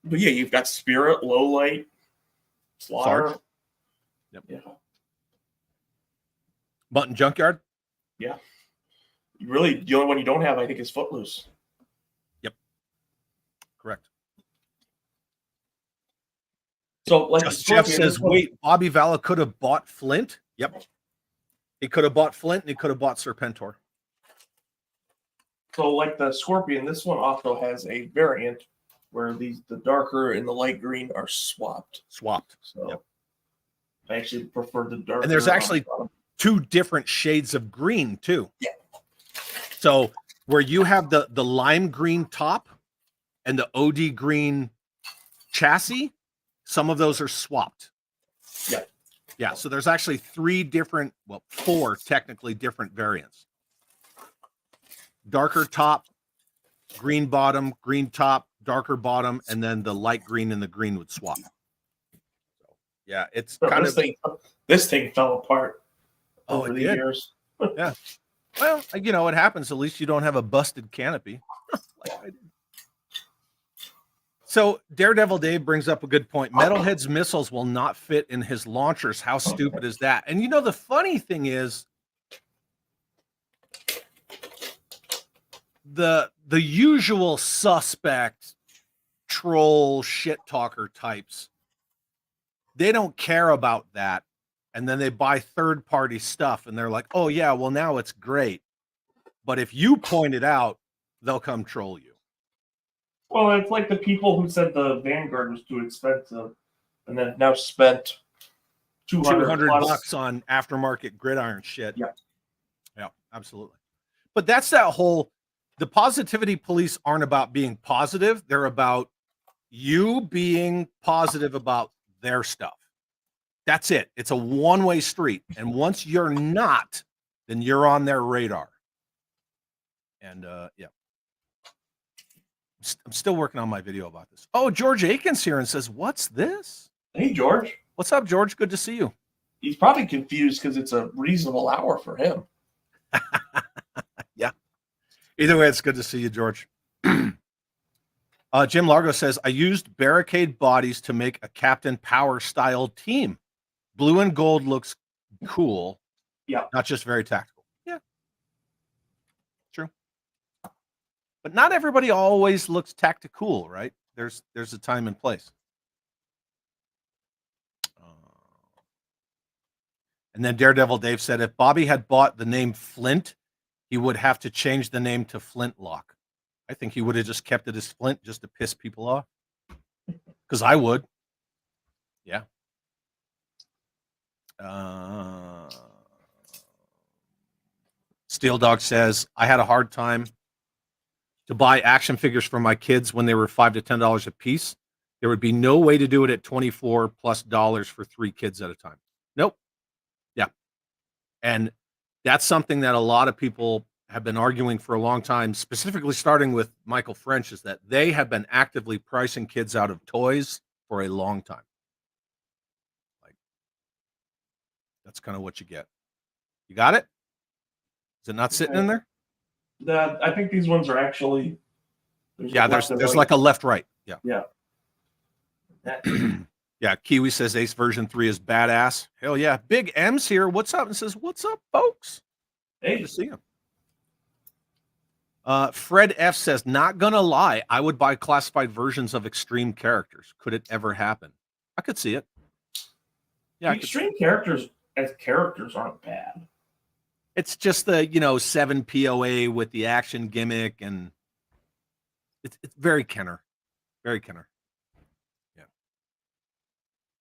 But yeah, you've got Spirit, Lowlight, Slaughter. Yep. Yeah. Mutton Junkyard. Yeah. Really, the only one you don't have, I think, is Footloose. Yep. Correct. So, like, Jeff says, wait, Bobby Valla could have bought Flint. Yep. He could have bought Flint and he could have bought Serpentor. So, like the Scorpion, this one also has a variant where the darker and the light green are swapped. So, yep. I actually prefer the darker. And there's actually two different shades of green too. Yeah. So where you have the lime green top and the OD green chassis, some of those are swapped. Yeah. Yeah. So there's actually four technically different variants. Darker top, green bottom, green top, darker bottom, and then the light green and the green would swap. So, yeah, it's kind of this thing fell apart over the years. Yeah. Well, it happens. At least you don't have a busted canopy. Like I did. So Daredevil Dave brings up a good point. Metalhead's missiles will not fit in his launchers. How stupid is that? And the funny thing is the usual suspect troll shit talker types, they don't care about that. And then they buy third-party stuff and they're like, oh, yeah, well, now it's great. But if you point it out, they'll come troll you. Well, it's like the people who said the Vanguard was too expensive and then now spent $200 on aftermarket gridiron shit. Yeah. Yeah, absolutely. But that's that whole, the positivity police aren't about being positive. They're about you being positive about their stuff. That's it. It's a one-way street. And once you're not, then you're on their radar. And yeah. I'm still working on my video about this. Oh, George Aikens here and says, what's this? Hey, George. What's up, George? Good to see you. He's probably confused because it's a reasonable hour for him. Yeah. Either way, it's good to see you, George. Jim Largo says, I used barricade bodies to make a Captain Power style team. Blue and gold looks cool. Yeah. Not just very tactical. Yeah. True. But not everybody always looks tactical, right? There's a time and place. And then Daredevil Dave said, if Bobby had bought the name Flint, he would have to change the name to Flintlock. I think he would have just kept it as Flint just to piss people off. Because I would. Yeah. Steel Dog says, I had a hard time to buy action figures for my kids when they were $5 to $10 a piece. There would be no way to do it at $24+ for 3 kids at a time. Nope. Yeah. And that's something that a lot of people have been arguing for a long time, specifically starting with Michael French, is that they have been actively pricing kids out of toys for a long time. Like, that's kind of what you get. You got it? Is it not sitting in there? I think these ones are actually. There's like a left-right. Yeah. Yeah. Yeah, Kiwi says Ace version 3 is badass. Hell yeah. Big M's here. What's up? And says, what's up, folks? Hey. Good to see him. Fred F says, not gonna lie, I would buy classified versions of extreme characters. Could it ever happen? I could see it. Yeah, extreme characters as characters aren't bad. It's just the 7 POA with the action gimmick, and it's very Kenner. Very Kenner. Yeah.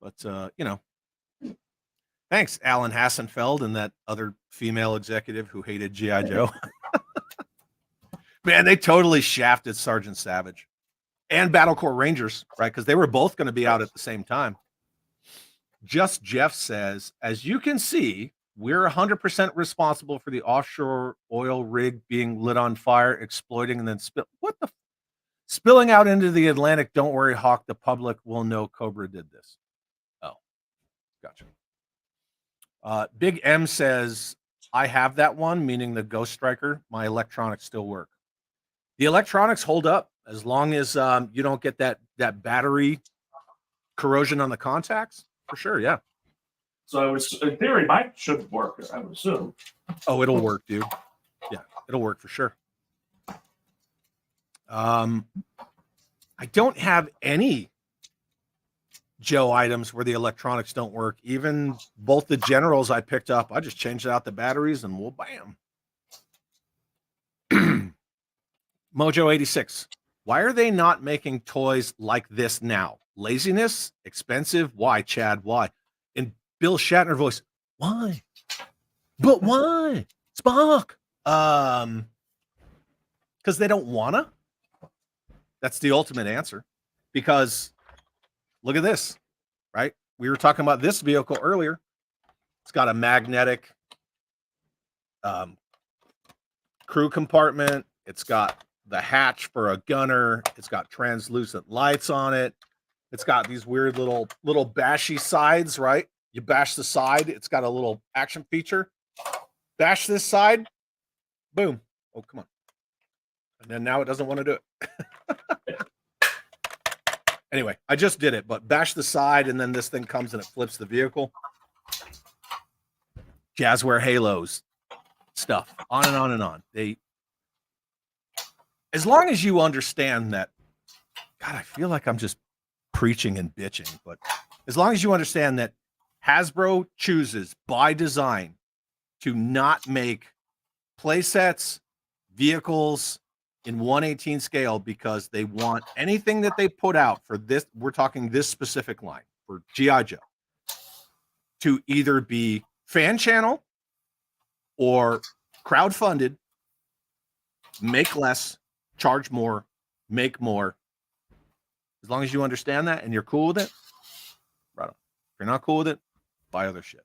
But thanks, Alan Hassenfeld and that other female executive who hated G.I. Joe. Man, they totally shafted Sergeant Savage and Battle Corps Rangers, right? Because they were both going to be out at the same time. Just Jeff says, as you can see, we're 100% responsible for the offshore oil rig being lit on fire, exploding, and then spilling out into the Atlantic. Don't worry, Hawk. The public will know Cobra did this. Oh, gotcha. Big M says, I have that one, meaning the Ghost Striker. My electronics still work. The electronics hold up as long as you don't get that battery corrosion on the contacts. For sure, yeah. So in theory, mine should work, I would assume. Oh, it'll work, dude. Yeah, it'll work for sure. I don't have any Joe items where the electronics don't work. Even both the generals I picked up, I just changed out the batteries and well, bam. Mojo86. Why are they not making toys like this now? Laziness? Expensive? Why, Chad? Why? In Bill Shatner voice, why? But why? Spock. Because they don't wanna. That's the ultimate answer. Because look at this, right? We were talking about this vehicle earlier. It's got a magnetic crew compartment. It's got the hatch for a gunner. It's got translucent lights on it. It's got these weird little bashy sides, right? You bash the side. It's got a little action feature. Bash this side. Boom. Oh, come on. And then now it doesn't want to do it. Anyway, I just did it, but bash the side, and then this thing comes and it flips the vehicle. Jazzware Halos stuff. On and on and on. As long as you understand that, God, I feel like I'm just preaching and bitching, but as long as you understand that Hasbro chooses by design to not make play sets, vehicles in 1/18 scale because they want anything that they put out for this, we're talking this specific line for G.I. Joe, to either be fan channel or crowdfunded, make less, charge more, make more. As long as you understand that and you're cool with it, right on. If you're not cool with it, buy other shit.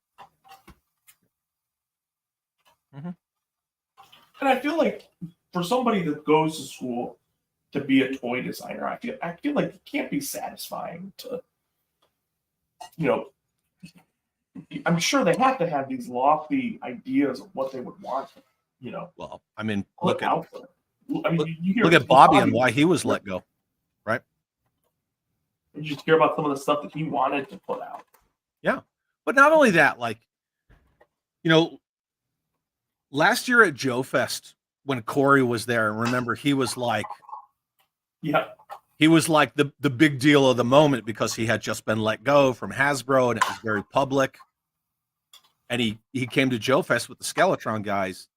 Mm-hmm. And I feel like for somebody that goes to school to be a toy designer, I feel like it can't be satisfying to, I'm sure they have to have these lofty ideas of what they would want, Well, I mean, look at you hear Bobby and why he was let go, right? You just hear about some of the stuff that he wanted to put out. Yeah. But not only that, like, you know, last year at Joe Fest, when Corey was there, remember, he was like, Yeah. he was like the big deal of the moment because he had just been let go from Hasbro and it was very public. And he came to Joe Fest with the Skeletron guys.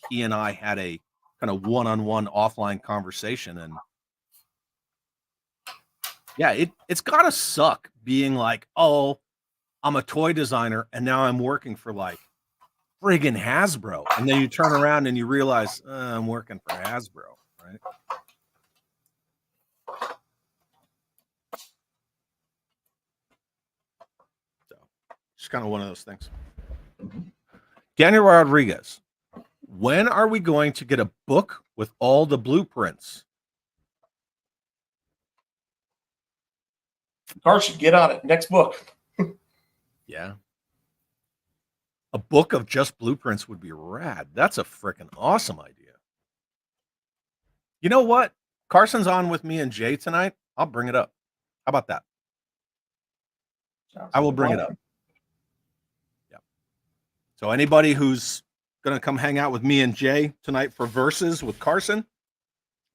He and I had a kind of one-on-one offline conversation. And yeah, it's gotta suck being like, oh, I'm a toy designer and now I'm working for like friggin' Hasbro. And then you turn around and you realize I'm working for Hasbro, right? So just kind of one of those things. Daniel Rodriguez, when are we going to get a book with all the blueprints? Carson, get on it. Next book. Yeah. A book of just blueprints would be rad. That's a freaking awesome idea. You know what? Carson's on with me and Jay tonight. I'll bring it up. How about that? I will bring it up. Yeah. So anybody who's going to come hang out with me and Jay tonight for Versus with Carson,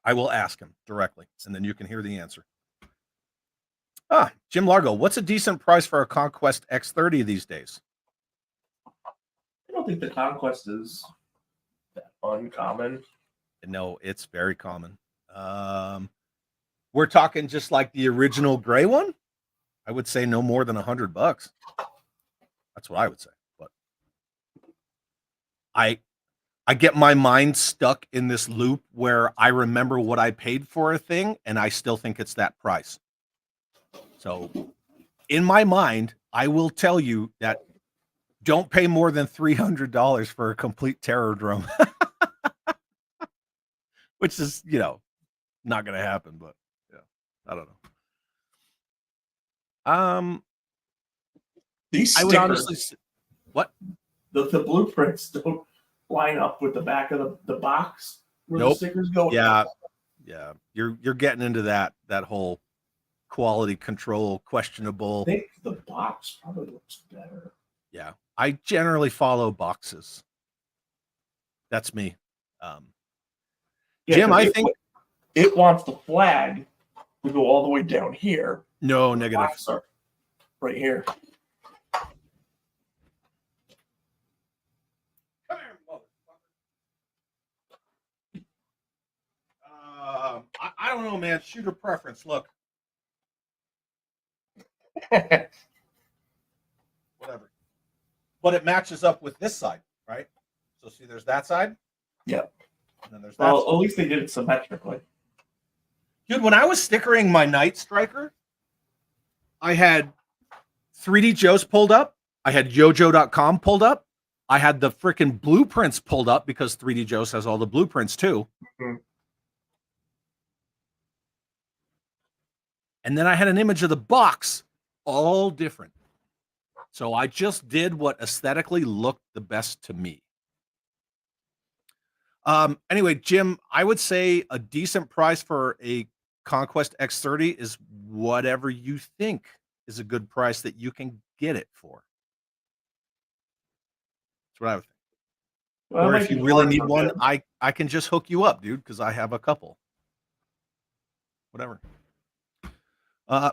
I will ask him directly, and then you can hear the answer. Jim Largo, what's a decent price for a Conquest X30 these days? I don't think the Conquest is that uncommon. No, it's very common. We're talking just like the original gray one. I would say no more than $100. That's what I would say. But I get my mind stuck in this loop where I remember what I paid for a thing and I still think it's that price. So in my mind, I will tell you that don't pay more than $300 for a complete terror drone. Which is, not going to happen, but yeah, I don't know. These I stickers, would honestly what? The blueprints don't line up with the back of the box where the stickers go. Yeah. Yeah. You're getting into that whole quality control questionable. I think the box probably looks better. Yeah. I generally follow boxes. That's me. Jim, I think it wants the flag to go all the way down here. No, negative. Right here. Come here, motherfucker. I don't know, man. Shooter preference. Look. Whatever. But it matches up with this side, right? So see, there's that side. Yep. And then there's that side. At least they did it symmetrically. Dude, when I was stickering my Night Striker, I had 3D Joe's pulled up. I had yojo.com pulled up. I had the freaking blueprints pulled up because 3D Joe's has all the blueprints too. Mm-hmm. And then I had an image of the box, all different. So I just did what aesthetically looked the best to me. Anyway, Jim, I would say a decent price for a Conquest X30 is whatever you think is a good price that you can get it for. That's what I would think. Well, or if you really need one, I can just hook you up, dude, because I have a couple. Whatever.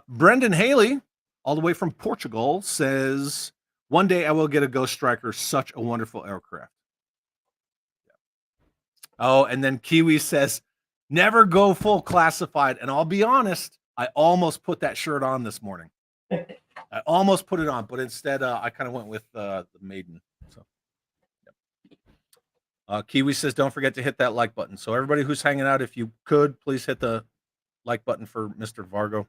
Brendan Haley, all the way from Portugal, says, one day I will get a Ghost Striker, such a wonderful aircraft. Yeah. Oh, and then Kiwi says, never go full classified. And I'll be honest, I almost put that shirt on this morning. I almost put it on, but instead I kind of went with the Maiden. So, yeah. Kiwi says, don't forget to hit that like button. So everybody who's hanging out, if you could, please hit the like button for Mr. Vargo.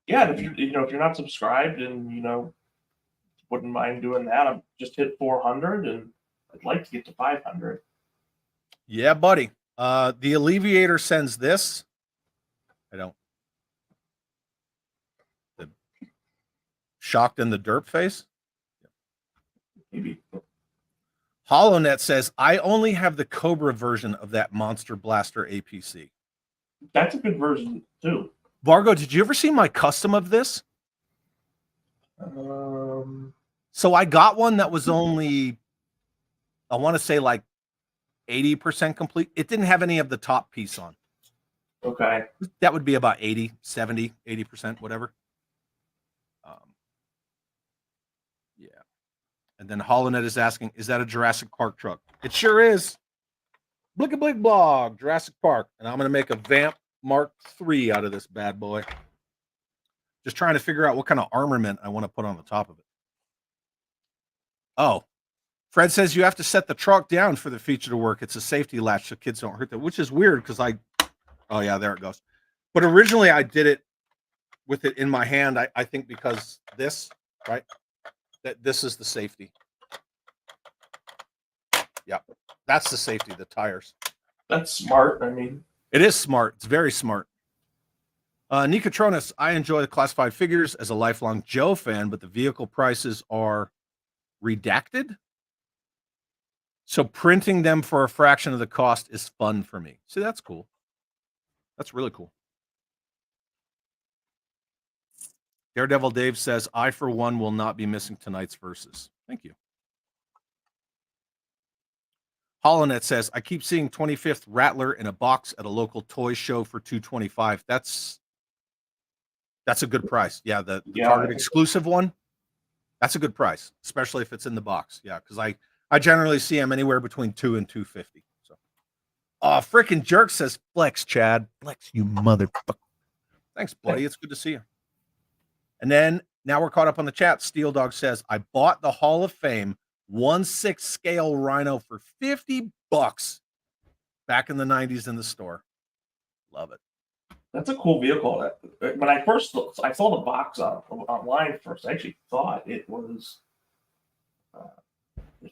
Yeah, and if you're not subscribed and wouldn't mind doing that, I'm just hit 400 and I'd like to get to 500. Yeah, buddy. The Alleviator sends this. I don't. The shocked in the derp face. Maybe. HoloNet says, I only have the Cobra version of that Monster Blaster APC. That's a good version too. Vargo, did you ever see my custom of this? So I got one that was only, I want to say like 80% complete. It didn't have any of the top piece on. Okay. That would be about 80, 70, 80%, whatever. Yeah. And then Holonet is asking, is that a Jurassic Park truck? It sure is. Blick blog, Jurassic Park. And I'm going to make a Vamp Mark III out of this bad boy. Just trying to figure out what kind of armament I want to put on the top of it. Oh, Fred says you have to set the truck down for the feature to work. It's a safety latch so kids don't hurt them, which is weird because oh yeah, there it goes. But originally I did it with it in my hand. I think because this, right? That this is the safety. Yeah, that's the safety, the tires. That's smart. I mean, it is smart. It's very smart. Nicotronis, I enjoy the classified figures as a lifelong Joe fan, but the vehicle prices are redacted. So printing them for a fraction of the cost is fun for me. See, that's cool. That's really cool. Daredevil Dave says, I, for one, will not be missing tonight's verses. Thank you. Holonet says, I keep seeing 25th Rattler in a box at a local toy show for $225. That's a good price. Yeah, the Target exclusive one, that's a good price, especially if it's in the box. Yeah, because I generally see them anywhere between $2 and $250. So, freaking Jerk says, flex, Chad. Flex, you motherfucker. Thanks, buddy. It's good to see you. And then now we're caught up on the chat. Steel Dog says, I bought the Hall of Fame 1/6 scale Rhino for $50 back in the 90s in the store. Love it. That's a cool vehicle. When I first I saw the box online first, I actually thought it was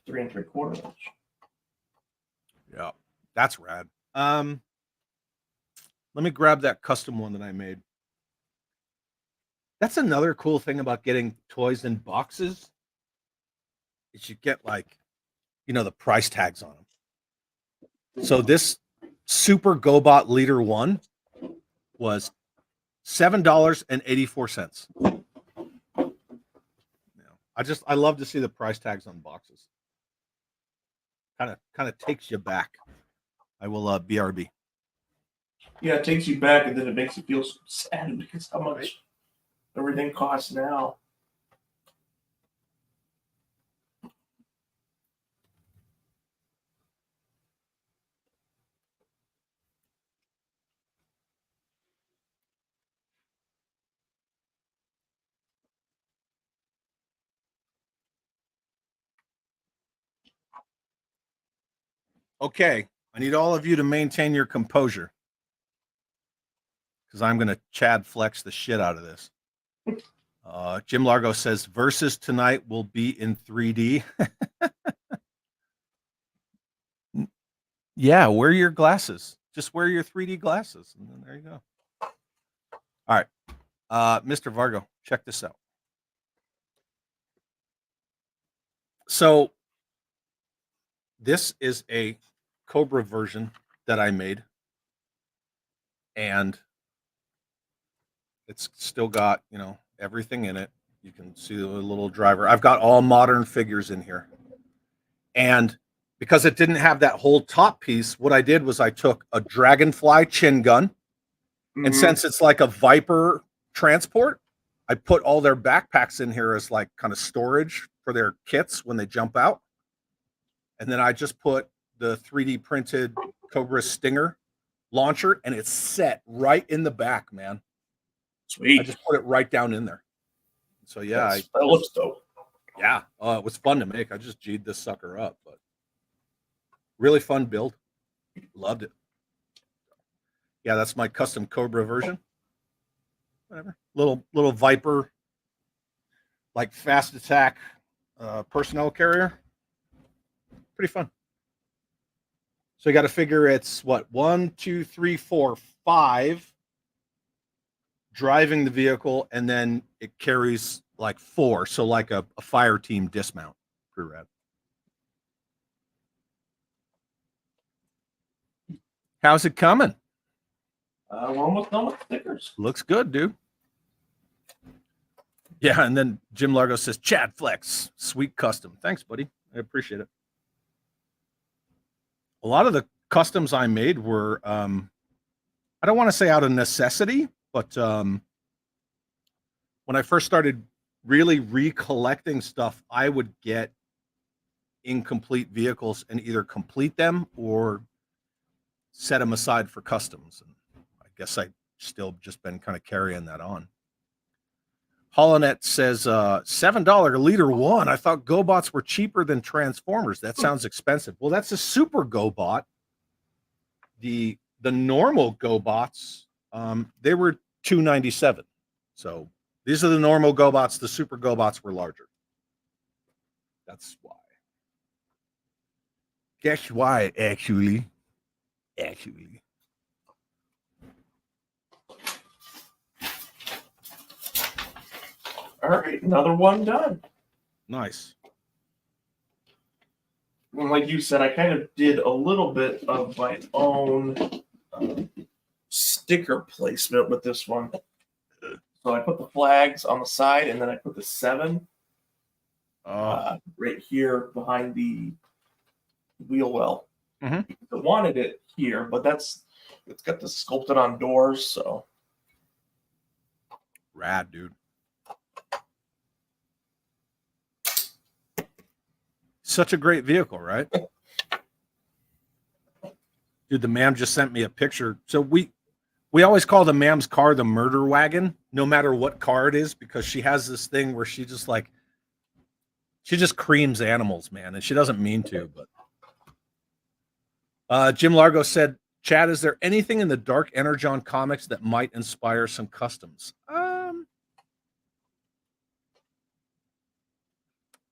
3 3/4 inch. Yeah, that's rad. Let me grab that custom one that I made. That's another cool thing about getting toys in boxes is you get the price tags on them. So this Super GoBot Leader 1 was $7.84. I love to see the price tags on boxes. Kind of takes you back. I will BRB. Yeah, it takes you back, and then it makes you feel so sad because how much everything costs now. Okay, I need all of you to maintain your composure because I'm going to Chad flex the shit out of this. Jim Largo says, Versus tonight will be in 3D. Yeah, wear your glasses. Just wear your 3D glasses, and then there you go. All right, Mr. Vargo, check this out. So this is a Cobra version that I made, and it's still got, everything in it. You can see the little driver. I've got all modern figures in here. And because it didn't have that whole top piece, what I did was I took a Dragonfly chin gun, and since it's like a Viper transport, I put all their backpacks in here as like kind of storage for their kits when they jump out. And then I just put the 3D printed Cobra Stinger launcher, and it's set right in the back, man. Sweet. I just put it right down in there. So yeah, that looks dope. Yeah, it was fun to make. I just G'd this sucker up, but really fun build. Loved it. Yeah, that's my custom Cobra version. Whatever. Little Viper, like fast attack personnel carrier. Pretty fun. So you got to figure it's what, 1, 2, 3, 4, 5 driving the vehicle, and then it carries like 4. So like a fire team dismount. Pretty rad. How's it coming? We're almost done with stickers. Looks good, dude. Yeah, and then Jim Largo says, Chad Flex, sweet custom. Thanks, buddy. I appreciate it. A lot of the customs I made were, I don't want to say out of necessity, but when I first started really recollecting stuff, I would get incomplete vehicles and either complete them or set them aside for customs. And I guess I still just been kind of carrying that on. Holonet says $7 a liter one. I thought GoBots were cheaper than Transformers. That sounds expensive. Well, that's a super GoBot. The normal GoBots, they were $297. So these are the normal GoBots. The super GoBots were larger. That's why. Guess why, actually. All right, another one done. Nice. And like you said, I kind of did a little bit of my own sticker placement with this one. So I put the flags on the side, and then I put the 7 right here behind the wheel well. I wanted it here, but it's got the sculpted on doors, so rad, dude. Such a great vehicle, right? Dude, the ma'am just sent me a picture. So we always call the ma'am's car the murder wagon, no matter what car it is, because she has this thing where she just creams animals, man, and she doesn't mean to. But Jim Largo said, Chad, is there anything in the Dark Energon comics that might inspire some customs?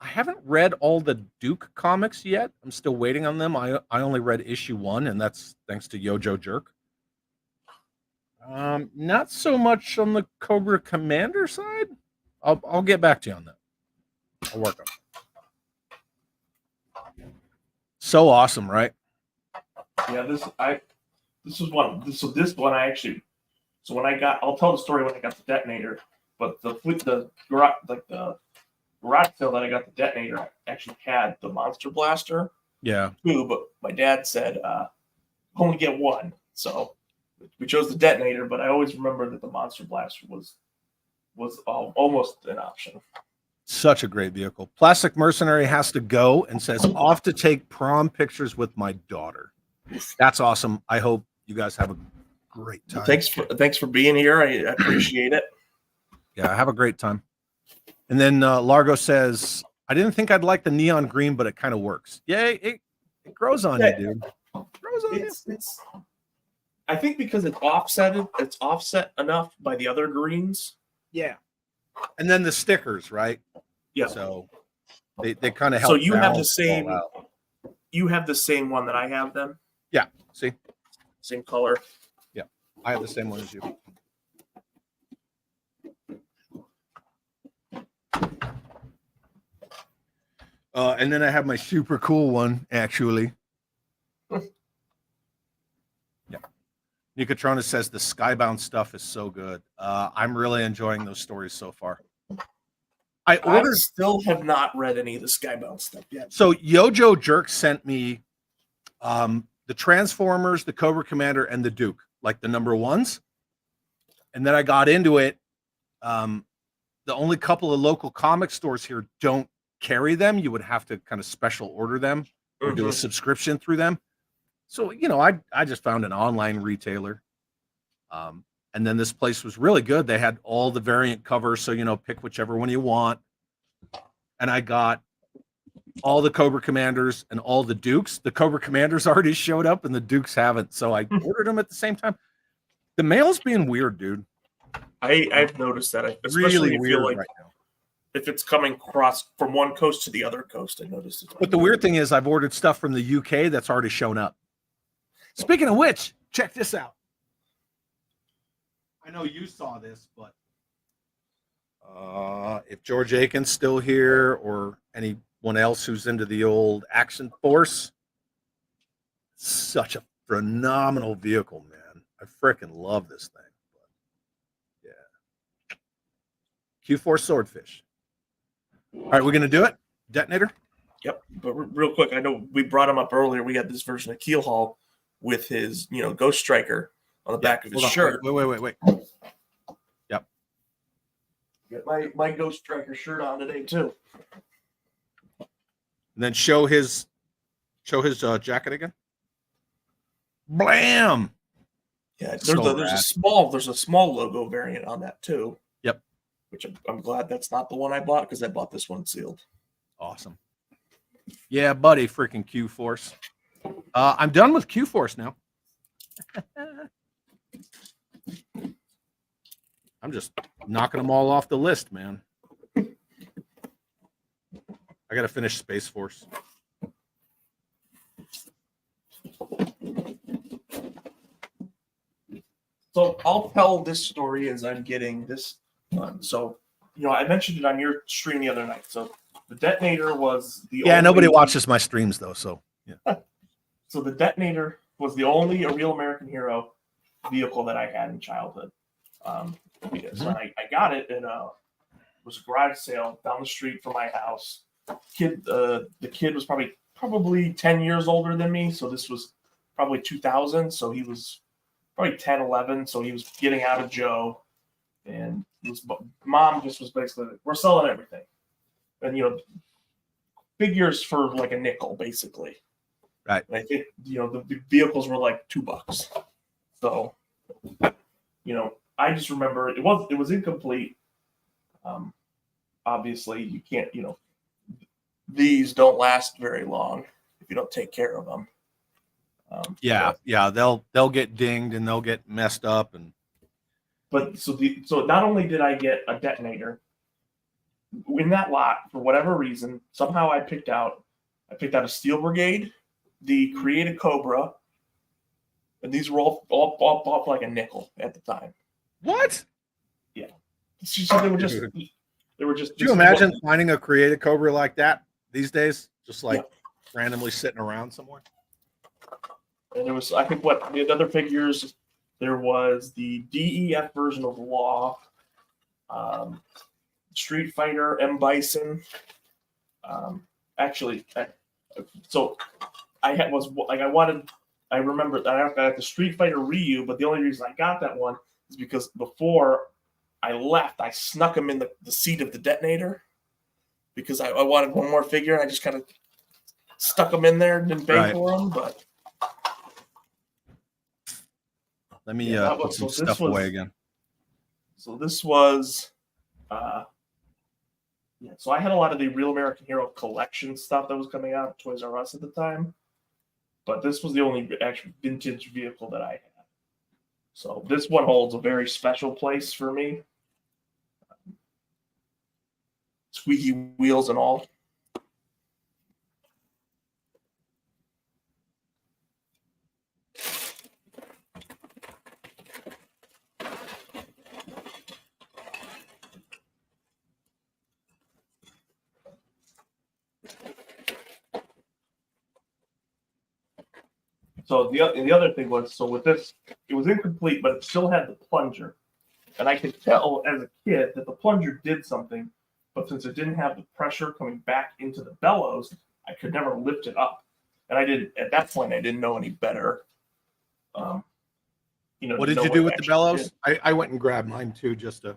I haven't read all the Duke comics yet. I'm still waiting on them. I only read issue 1, and that's thanks to Yojo Jerk. Not so much on the Cobra Commander side. I'll get back to you on that. I'll work on it. So awesome, right? Yeah, this one I actually. So when I'll tell the story when I got the detonator, but the garage sale that I got the detonator, I actually had the monster blaster. Yeah. Too, but my dad said only get one, so we chose the detonator. But I always remember that the monster blaster was almost an option. Such a great vehicle. Plastic Mercenary has to go and says off to take prom pictures with my daughter. That's awesome. I hope you guys have a great time. Thanks for being here. I appreciate it. Yeah, have a great time. And then Largo says, I didn't think I'd like the neon green, but it kind of works. Yeah, it grows on you, dude. It grows on you. I think because it's offset enough by the other greens. Yeah. And then the stickers, right? Yeah. So they kind of help. So you have the same. You have the same one that I have, then. Yeah. See. Same color. Yeah, I have the same one as you. And then I have my super cool one, actually. Yeah. Nicotrona says the Skybound stuff is so good. I'm really enjoying those stories so far. I still have not read any of the Skybound stuff yet. So Yojo Jerk sent me the Transformers, the Cobra Commander, and the Duke, like the number ones. And then I got into it. The only couple of local comic stores here don't carry them. You would have to kind of special order them or do a subscription through them. So, I just found an online retailer. And then this place was really good. They had all the variant covers. So, pick whichever one you want. And I got all the Cobra Commanders and all the Dukes. The Cobra Commanders already showed up and the Dukes haven't. So I ordered them at the same time. The mail's being weird, dude. I've noticed that. Especially really weird right now. If it's coming across from one coast to the other coast, I noticed it. But the weird thing is I've ordered stuff from the UK that's already shown up. Speaking of which, check this out. I know you saw this, but if George Aiken's still here or anyone else who's into the old Action Force, such a phenomenal vehicle, man. I freaking love this thing. Yeah. Q4 Swordfish. All right, we're going to do it? Detonator? Yep. But real quick, I know we brought him up earlier. We got this version of Keelhaul with his, Ghost Striker on the back of his shirt. Wait. Yep. Got my Ghost Striker shirt on today, too. And then show his jacket again. Blam! Yeah, So there's a small logo variant on that too. Yep. Which I'm glad that's not the one I bought, because I bought this one sealed. Awesome. Yeah, buddy, freaking Q Force. I'm done with Q Force now. I'm just knocking them all off the list, man. I got to finish Space Force. So I'll tell this story as I'm getting this done. So, I mentioned it on your stream the other night. So the Detonator was the only... nobody watches my streams though, so yeah. So the Detonator was the only A Real American Hero vehicle that I had in childhood. Because when I got it, it was a garage sale down the street from my house. The kid was probably 10 years older than me, so this was probably 2000. So he was probably 10, 11. So he was getting out of Joe, and his mom just was basically like, we're selling everything. And, figures for like a nickel, basically. Right. And I think, the vehicles were like $2. So, I just remember it was incomplete. Obviously you can't, these don't last very long if you don't take care of them. Yeah, they'll get dinged and they'll get messed up But so not only did I get a Detonator in that lot, for whatever reason, somehow I picked out a Steel Brigade, the Created Cobra, and these were all like a nickel at the time. What? Yeah, so they were just. Could you imagine finding a Created Cobra like that these days, just like randomly sitting around somewhere? And there was, I think, the other figures. There was the DEF version of Law, Street Fighter, M. Bison. So I remember that I got the Street Fighter Ryu, but the only reason I got that one is because before I left, I snuck him in the seat of the Detonator because I wanted one more figure, and I just kind of stuck him in there and didn't pay for him. But let me put some stuff away again. So this was, so I had a lot of the Real American Hero collection stuff that was coming out at Toys R Us at the time, but this was the only actual vintage vehicle that I had. So this one holds a very special place for me. Squeaky wheels and all. So the other thing was, so with this, it was incomplete, but it still had the plunger. And I could tell as a kid that the plunger did something, but since it didn't have the pressure coming back into the bellows, I could never lift it up. And at that point, I didn't know any better. What did you do with the bellows? I went and grabbed mine too, just to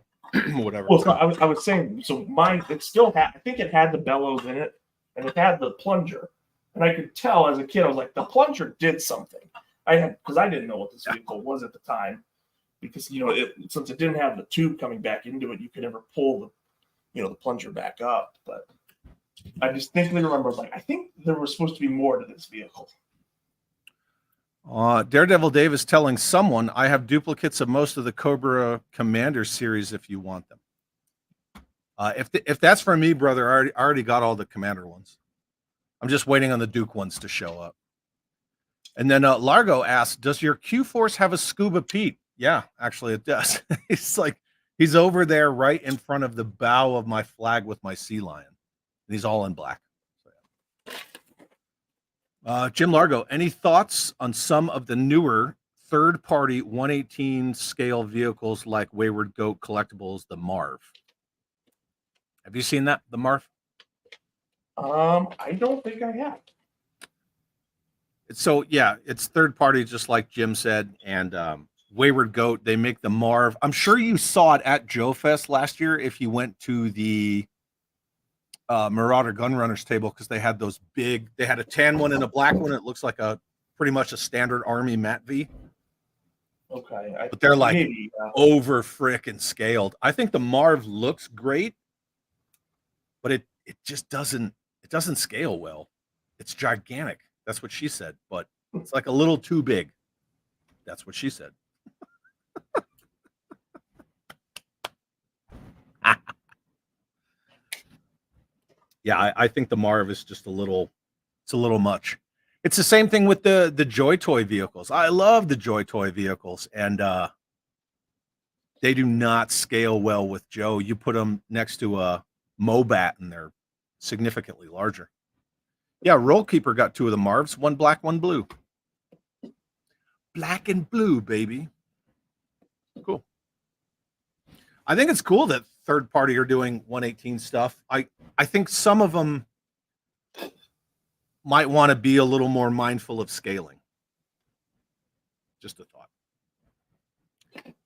whatever. Well, so I was saying, so mine, it still had, I think it had the bellows in it, and it had the plunger. And I could tell as a kid, I was like, the plunger did something. Because I didn't know what this vehicle was at the time. Because, since it didn't have the tube coming back into it, you could never pull the plunger back up. But I distinctly remember, I think there was supposed to be more to this vehicle. Daredevil Dave is telling someone, I have duplicates of most of the Cobra Commander series if you want them. If that's for me, brother, I already got all the Commander ones. I'm just waiting on the Duke ones to show up. And then Largo asks, does your Q-Force have a Scuba Pete? Yeah, actually it does. He's over there right in front of the bow of my flag with my sea lion. And he's all in black. So, yeah. Jim Largo, any thoughts on some of the newer third-party 118 scale vehicles like Wayward Goat Collectibles, the Marv. Have you seen that, the Marv? I don't think I have. So yeah, it's third-party, just like Jim said, and Wayward Goat. They make the Marv. I'm sure you saw it at Joe Fest last year if you went to the Marauder Gunrunners table, because they had those big. They had a tan one and a black one. It looks like a pretty much a standard Army Mat V. Okay, But they're like maybe, over frickin' scaled. I think the Marv looks great, but it just doesn't scale well. It's gigantic. That's what she said, but it's like a little too big. That's what she said. Yeah, I think the Marv is just a little much. It's the same thing with the Joy Toy vehicles. I love the Joy Toy vehicles, and they do not scale well with Joe. You put them next to a Mobat, and they're significantly larger. Yeah, Roll Keeper got 2 of the Marvs, one black, one blue. Black and blue, baby. Cool. I think it's cool that third party are doing 118 stuff. I think some of them might want to be a little more mindful of scaling. Just a thought.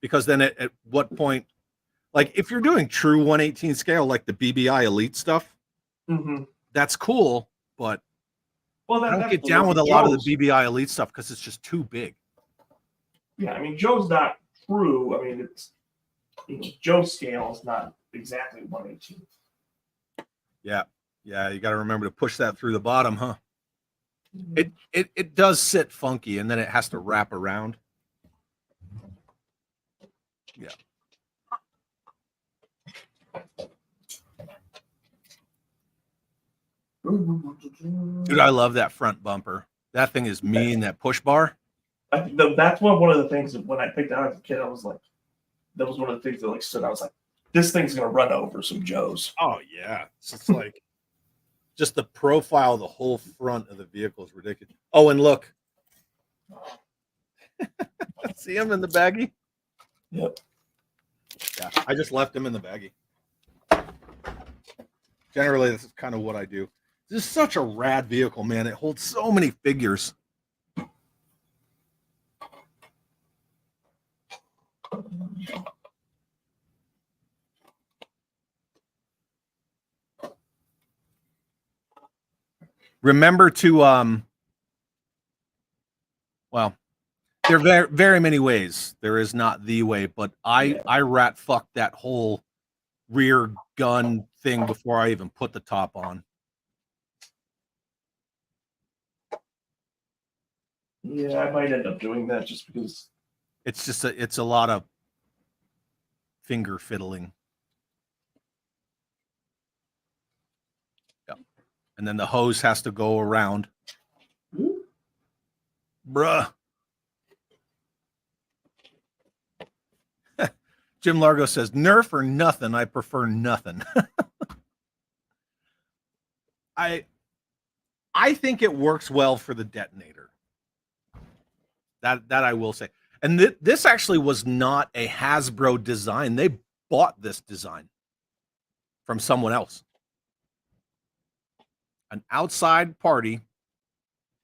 Because then at what point, like if you're doing true 118 scale, like the BBI Elite stuff, that's cool, but I don't get down with a lot of the BBI Elite stuff because it's just too big. Yeah, I mean, Joe's not true. I mean, it's Joe's scale is not exactly 118. Yeah, you got to remember to push that through the bottom, huh? It does sit funky, and then it has to wrap around. Yeah. Dude, I love that front bumper. That thing is mean. That push bar. That's one of the things that when I picked it out as a kid, I was like, that was one of the things that like stood out. I was like, this thing's gonna run over some Joes. Oh yeah, it's like just the profile, the whole front of the vehicle is ridiculous. Oh, and look, see him in the baggie. Yep. Yeah, I just left him in the baggie. Generally, this is kind of what I do. This is such a rad vehicle, man. It holds so many figures. Remember to well, there are very, very many ways. There is not the way, but I rat fucked that whole rear gun thing before I even put the top on. Yeah, I might end up doing that just because it's a lot of finger fiddling. Yeah. And then the hose has to go around. Bruh. Jim Largo says, Nerf or nothing. I prefer nothing. I think it works well for the detonator. That I will say. And this actually was not a Hasbro design. They bought this design from someone else. An outside party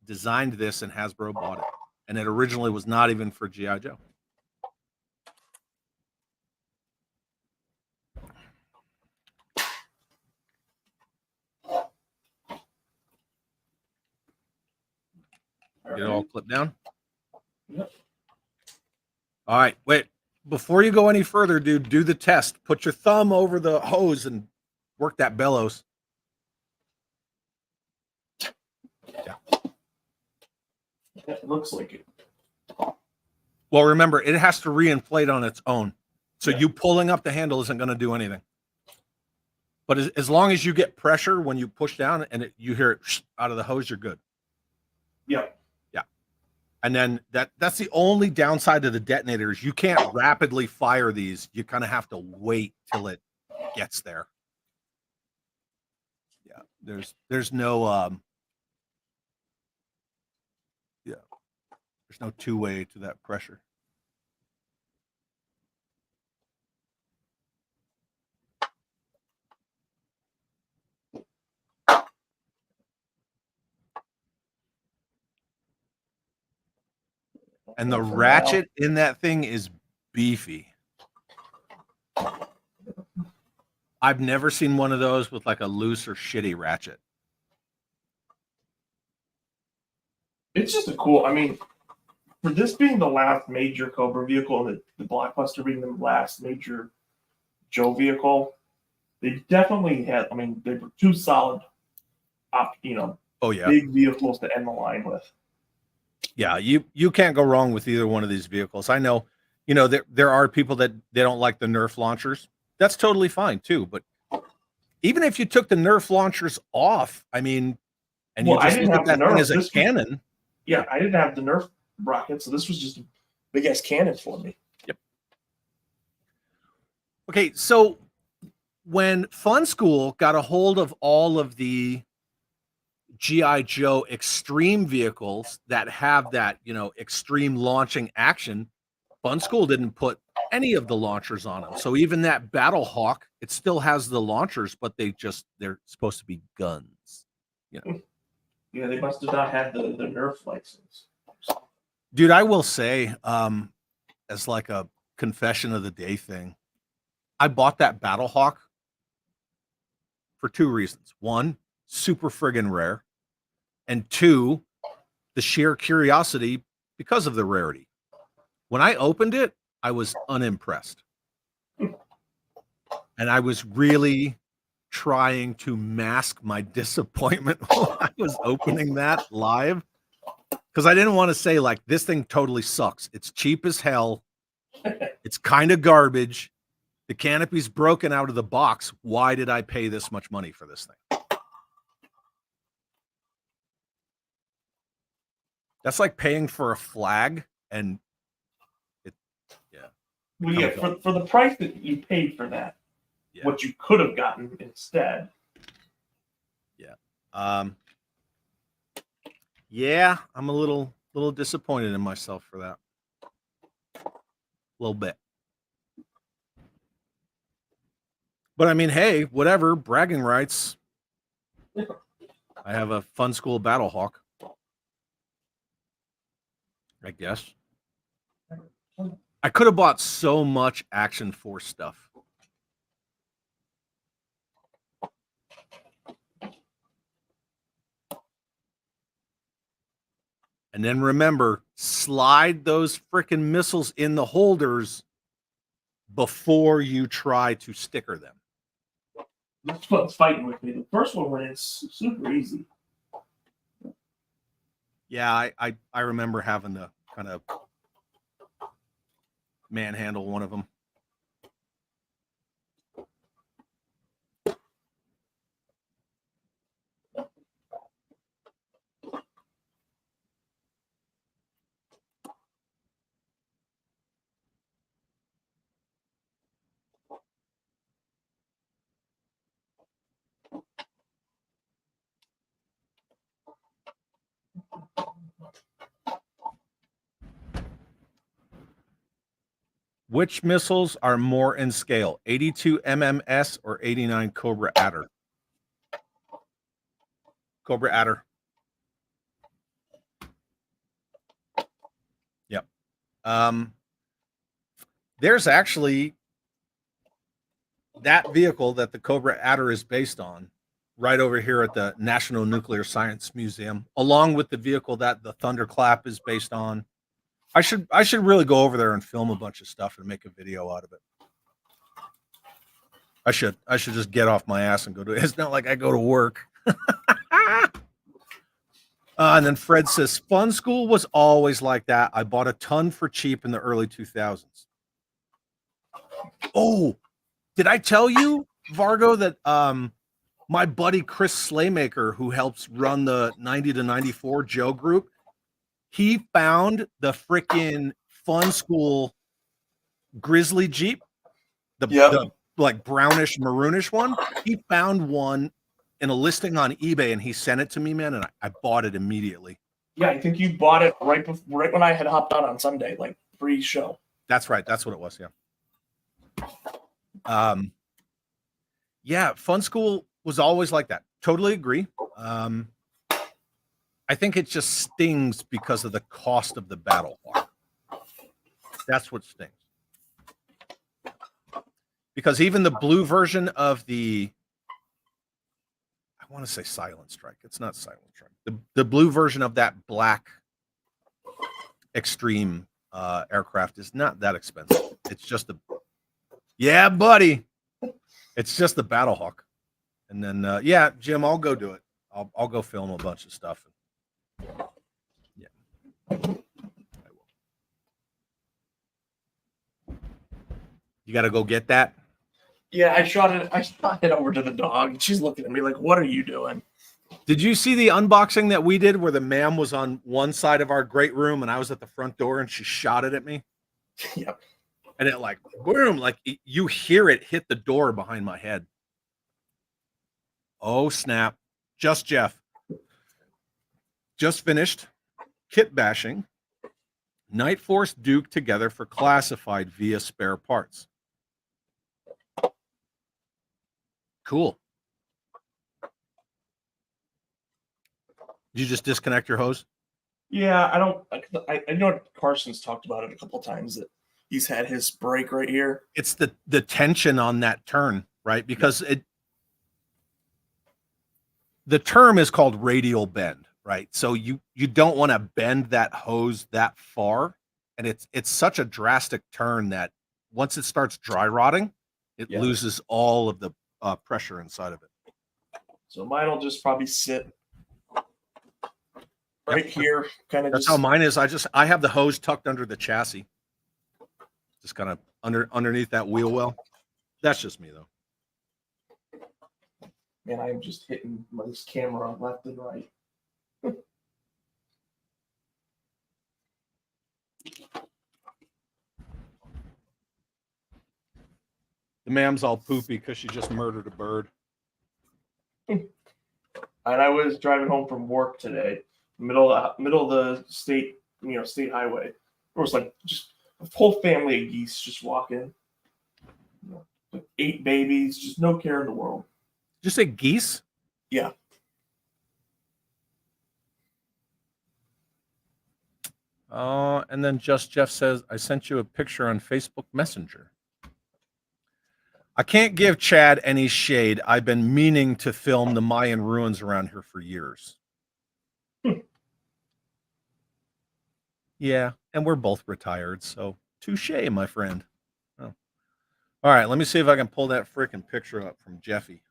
designed this and Hasbro bought it. And it originally was not even for G.I. Joe. Get it all clipped down? Yep. All right, wait. Before you go any further, dude, do the test. Put your thumb over the hose and work that bellows. Yeah. It looks like it. Well, remember, it has to reinflate on its own. So you pulling up the handle isn't going to do anything. But as long as you get pressure when you push down and you hear it out of the hose, you're good. Yeah. Yeah. And then that's the only downside to the detonators. You can't rapidly fire these. You kind of have to wait till it gets there. Yeah. There's no There's no two-way to that pressure. And the ratchet in that thing is beefy. I've never seen one of those with like a loose or shitty ratchet. It's just a cool, I mean, for this being the last major Cobra vehicle and the Blockbuster being the last major Joe vehicle, they definitely had, I mean, they were two solid, Oh yeah, big vehicles to end the line with. Yeah, you can't go wrong with either one of these vehicles. I know, there are people that they don't like the Nerf launchers. That's totally fine too. But even if you took the Nerf launchers off, I mean, and you just look at that thing as a cannon. Yeah, I didn't have the Nerf rocket, so this was just a big ass cannon for me. Yep. Okay, so when Fun School got a hold of all of the G.I. Joe extreme vehicles that have that, extreme launching action, Fun School didn't put any of the launchers on them. So even that Battle Hawk, it still has the launchers, but they're supposed to be guns. Yeah, they must have not had the Nerf license. Dude, I will say, as like a confession of the day thing, I bought that Battle Hawk for two reasons. One, super friggin' rare. And two, the sheer curiosity because of the rarity. When I opened it, I was unimpressed. And I was really trying to mask my disappointment while I was opening that live. Because I didn't want to say, like, this thing totally sucks. It's cheap as hell. It's kind of garbage. The canopy's broken out of the box. Why did I pay this much money for this thing? That's like paying for a flag, and Well, yeah, for the price that you paid for that, what you could have gotten instead. Yeah. I'm a little disappointed in myself for that. A little bit. But I mean, hey, whatever, bragging rights. I have a Fun School Battle Hawk, I guess. I could have bought so much Action Force stuff. And then remember, slide those freaking missiles in the holders before you try to sticker them. That's what's fighting with me. The first one went in super easy. Yeah, I remember having to kind of manhandle one of them. Which missiles are more in scale, 82 MMS or 89 Cobra Adder? Cobra Adder. Yep. There's actually that vehicle that the Cobra Adder is based on right over here at the National Nuclear Science Museum, along with the vehicle that the Thunderclap is based on. I should really go over there and film a bunch of stuff and make a video out of it. I should just get off my ass and go to it. It's not like I go to work. And then Fred says, Fun School was always like that. I bought a ton for cheap in the early 2000s. Oh, did I tell you, Vargo, that my buddy Chris Slaymaker, who helps run the 90 to 94 Joe group, he found the freaking Fun School Grizzly Jeep, the like brownish maroonish one. He found one in a listing on eBay and he sent it to me, man, and I bought it immediately. Yeah, I think you bought it right when I had hopped on Sunday, like pre-show. That's right. That's what it was. Yeah. Yeah. Fun School was always like that. Totally agree. I think it just stings because of the cost of the Battle Hawk. That's what stings. Because even the blue version of I want to say Silent Strike. It's not Silent Strike. The blue version of that black Extreme aircraft is not that expensive. It's just yeah, buddy. It's just the Battle Hawk. And then yeah, Jim, I'll go do it. I'll go film a bunch of stuff. Yeah, I will. You got to go get that. Yeah, I shot it over to the dog, and she's looking at me like, "What are you doing?" Did you see the unboxing that we did where the ma'am was on one side of our great room and I was at the front door and she shot it at me? Yep. And it like boom, like you hear it hit the door behind my head. Oh snap! Just Jeff. Just finished kit bashing. Night Force Duke together for classified via spare parts. Cool. Did you just disconnect your hose? Yeah, I don't. I know Carson's talked about it a couple of times that he's had his break right here. It's the tension on that turn, right? Because the term is called radial bend, right? So you don't want to bend that hose that far, and it's such a drastic turn that once it starts dry rotting, it loses all of the pressure inside of it. So mine will just probably sit right here, kind of. That's how mine is. I have the hose tucked under the chassis, just kind of underneath that wheel well. That's just me though. Man, I'm just hitting this camera left and right. The ma'am's all poopy because she just murdered a bird. And I was driving home from work today, middle of the state highway. There was like just a whole family of geese just walking. Like 8 babies, just no care in the world. Did you say geese? Yeah. And then Just Jeff says, I sent you a picture on Facebook Messenger. I can't give Chad any shade. I've been meaning to film the Mayan ruins around here for years. Yeah, and we're both retired, so touche, my friend. Oh. All right, let me see if I can pull that freaking picture up from Jeffy.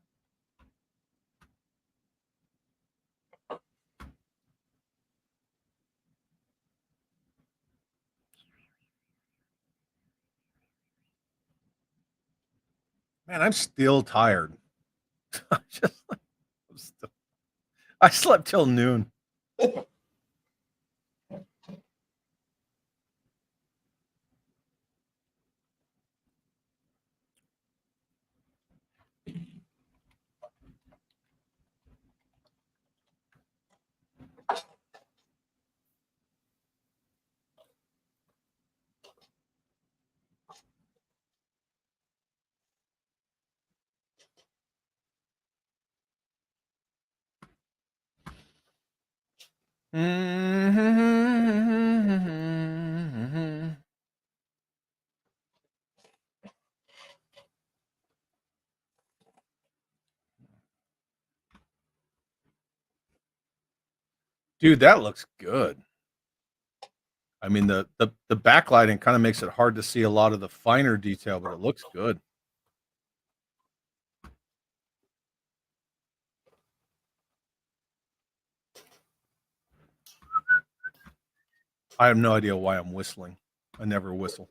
Man, I'm still tired. I slept till noon. Dude, that looks good. I mean, the backlighting kind of makes it hard to see a lot of the finer detail, but it looks good. I have no idea why I'm whistling. I never whistle.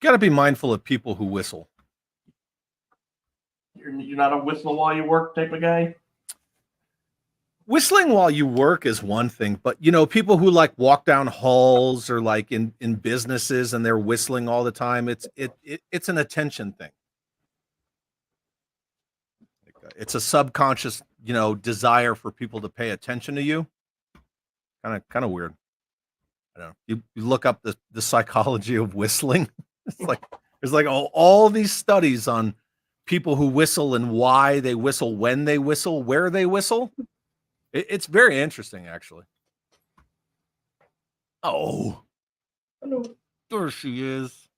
Got to be mindful of people who whistle. You're not a whistle while you work type of guy? Whistling while you work is one thing, but people who like walk down halls or like in businesses and they're whistling all the time, it's an attention thing. That guy it's a subconscious, desire for people to pay attention to you. Kind of weird. I don't know. You look up the psychology of whistling. It's like there's like all these studies on people who whistle and why they whistle, when they whistle, where they whistle. It's very interesting, actually. Oh, Hello. there she is.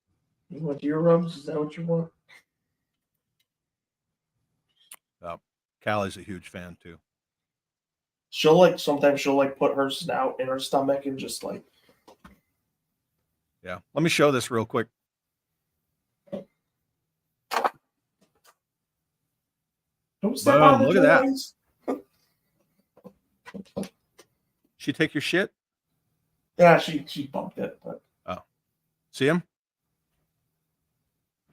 You want ear rubs? Is that what you want? Callie's a huge fan too. Sometimes she'll put her snout in her stomach and just Yeah. Let me show this real quick. don't step on the Look at toys. that. She take your shit? Yeah, she bumped it, but See him?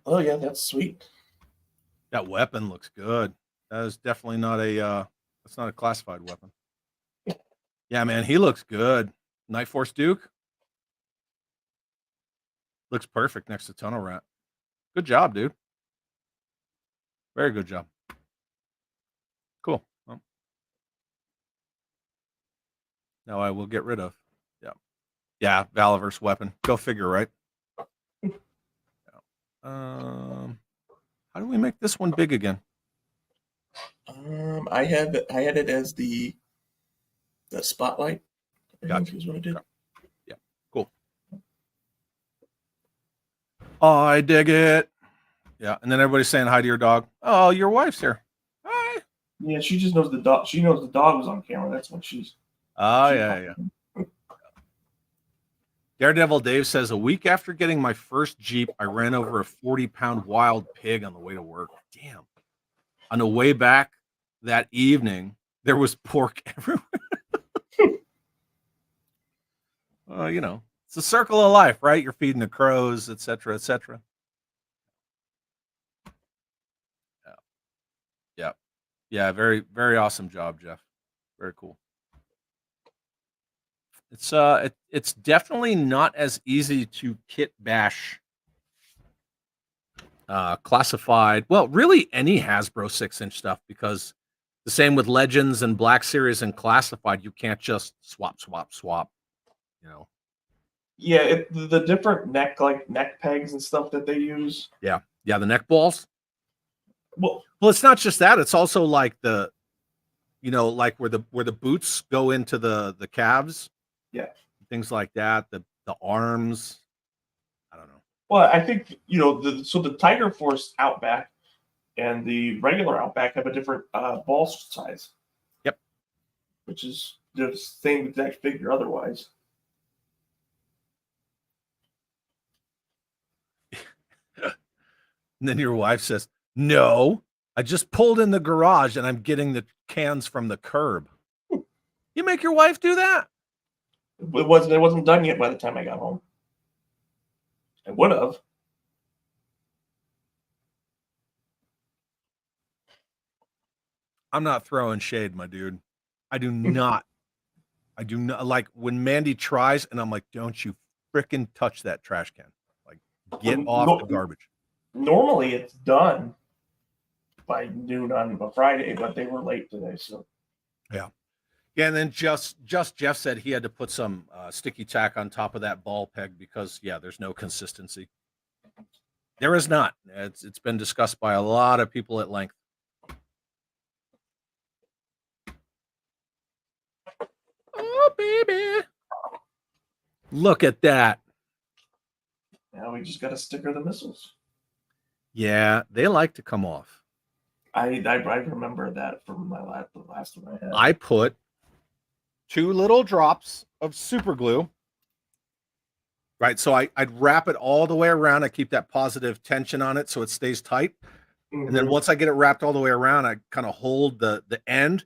oh yeah, that's sweet. That weapon looks good. That is definitely not that's not a classified weapon. Yeah, man, he looks good. Night Force Duke looks perfect next to Tunnel Rat. Good job, dude. Very good job. Cool. Well, now I will get rid of. Yeah, Valaverse weapon. Go figure, right? How do we make this one big again? I had it as the spotlight. Gotcha. Is what I did. Yeah, cool. I dig it. Yeah, and then everybody's saying hi to your dog. Oh, your wife's here. Hi. Yeah, she just knows the dog. She knows the dog was on camera. That's what she's. Oh, yeah. Daredevil Dave says, a week after getting my first Jeep, I ran over a 40-pound wild pig on the way to work. Damn. On the way back that evening, there was pork everywhere. It's the circle of life, right? You're feeding the crows, et cetera, et cetera. Yeah. Very, very awesome job, Jeff. Very cool. It's definitely not as easy to kit bash classified. Well, really any Hasbro 6-inch stuff, because the same with Legends and Black Series and classified, you can't just swap. Yeah, the different neck pegs and stuff that they use. Yeah, the neck balls. Well, it's not just that. It's also like the, like where the boots go into the calves. Yeah, things like that. The arms. I don't know. Well, I think the Tiger Force Outback and the regular Outback have a different ball size. Yep. Which is the same exact figure otherwise. And then your wife says, "No, I just pulled in the garage and I'm getting the cans from the curb." You make your wife do that? It wasn't done yet by the time I got home. I would have. I'm not throwing shade, my dude. I do not like when Mandy tries, and I'm like, "Don't you fricking touch that trash can! Like, get off the garbage." Normally, it's done by noon on a Friday, but they were late today, so. Yeah, and then just Jeff said he had to put some sticky tack on top of that ball peg because there's no consistency. There is not. It's been discussed by a lot of people at length. Oh, baby. Look at that. Now we just got to sticker the missiles. Yeah, they like to come off. I remember that from the last one I had. I put 2 little drops of super glue. Right, so I'd wrap it all the way around. I keep that positive tension on it so it stays tight. Mm-hmm. And then once I get it wrapped all the way around, I kind of hold the end,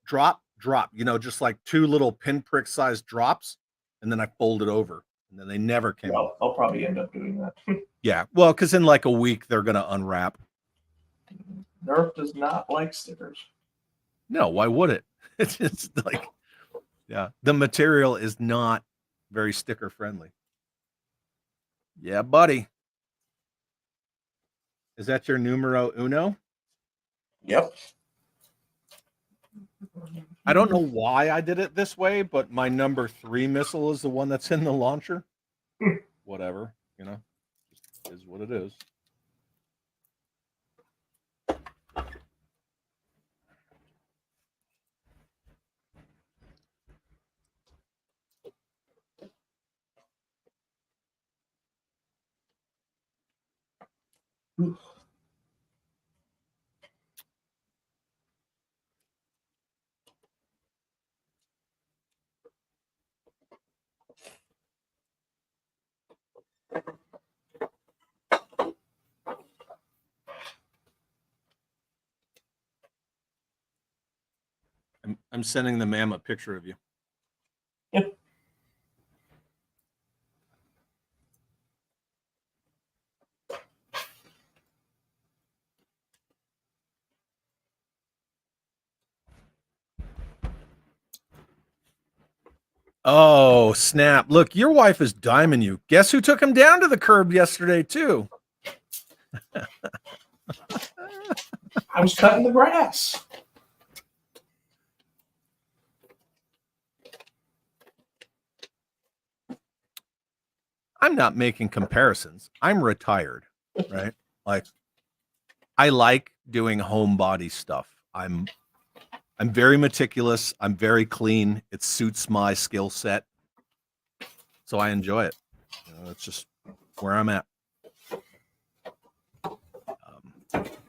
drop, just like 2 little pinprick sized drops, and then I fold it over. And then they never came off. I'll probably end up doing that. Yeah, well, because in like a week, they're going to unwrap. Nerf does not like stickers. No, why would it? It's just like, the material is not very sticker friendly. Yeah, buddy. Is that your numero uno? Yep. I don't know why I did it this way, but my number 3 missile is the one that's in the launcher. Whatever, you know, just is what it is. I'm sending the ma'am a picture of you. Yep. Oh, snap. Look, your wife is diming you. Guess who took him down to the curb yesterday, too? I was cutting the grass. I'm not making comparisons. I'm retired, right? Like, I like doing homebody stuff. I'm very meticulous. I'm very clean. It suits my skill set. So I enjoy it. You know, it's just where I'm at.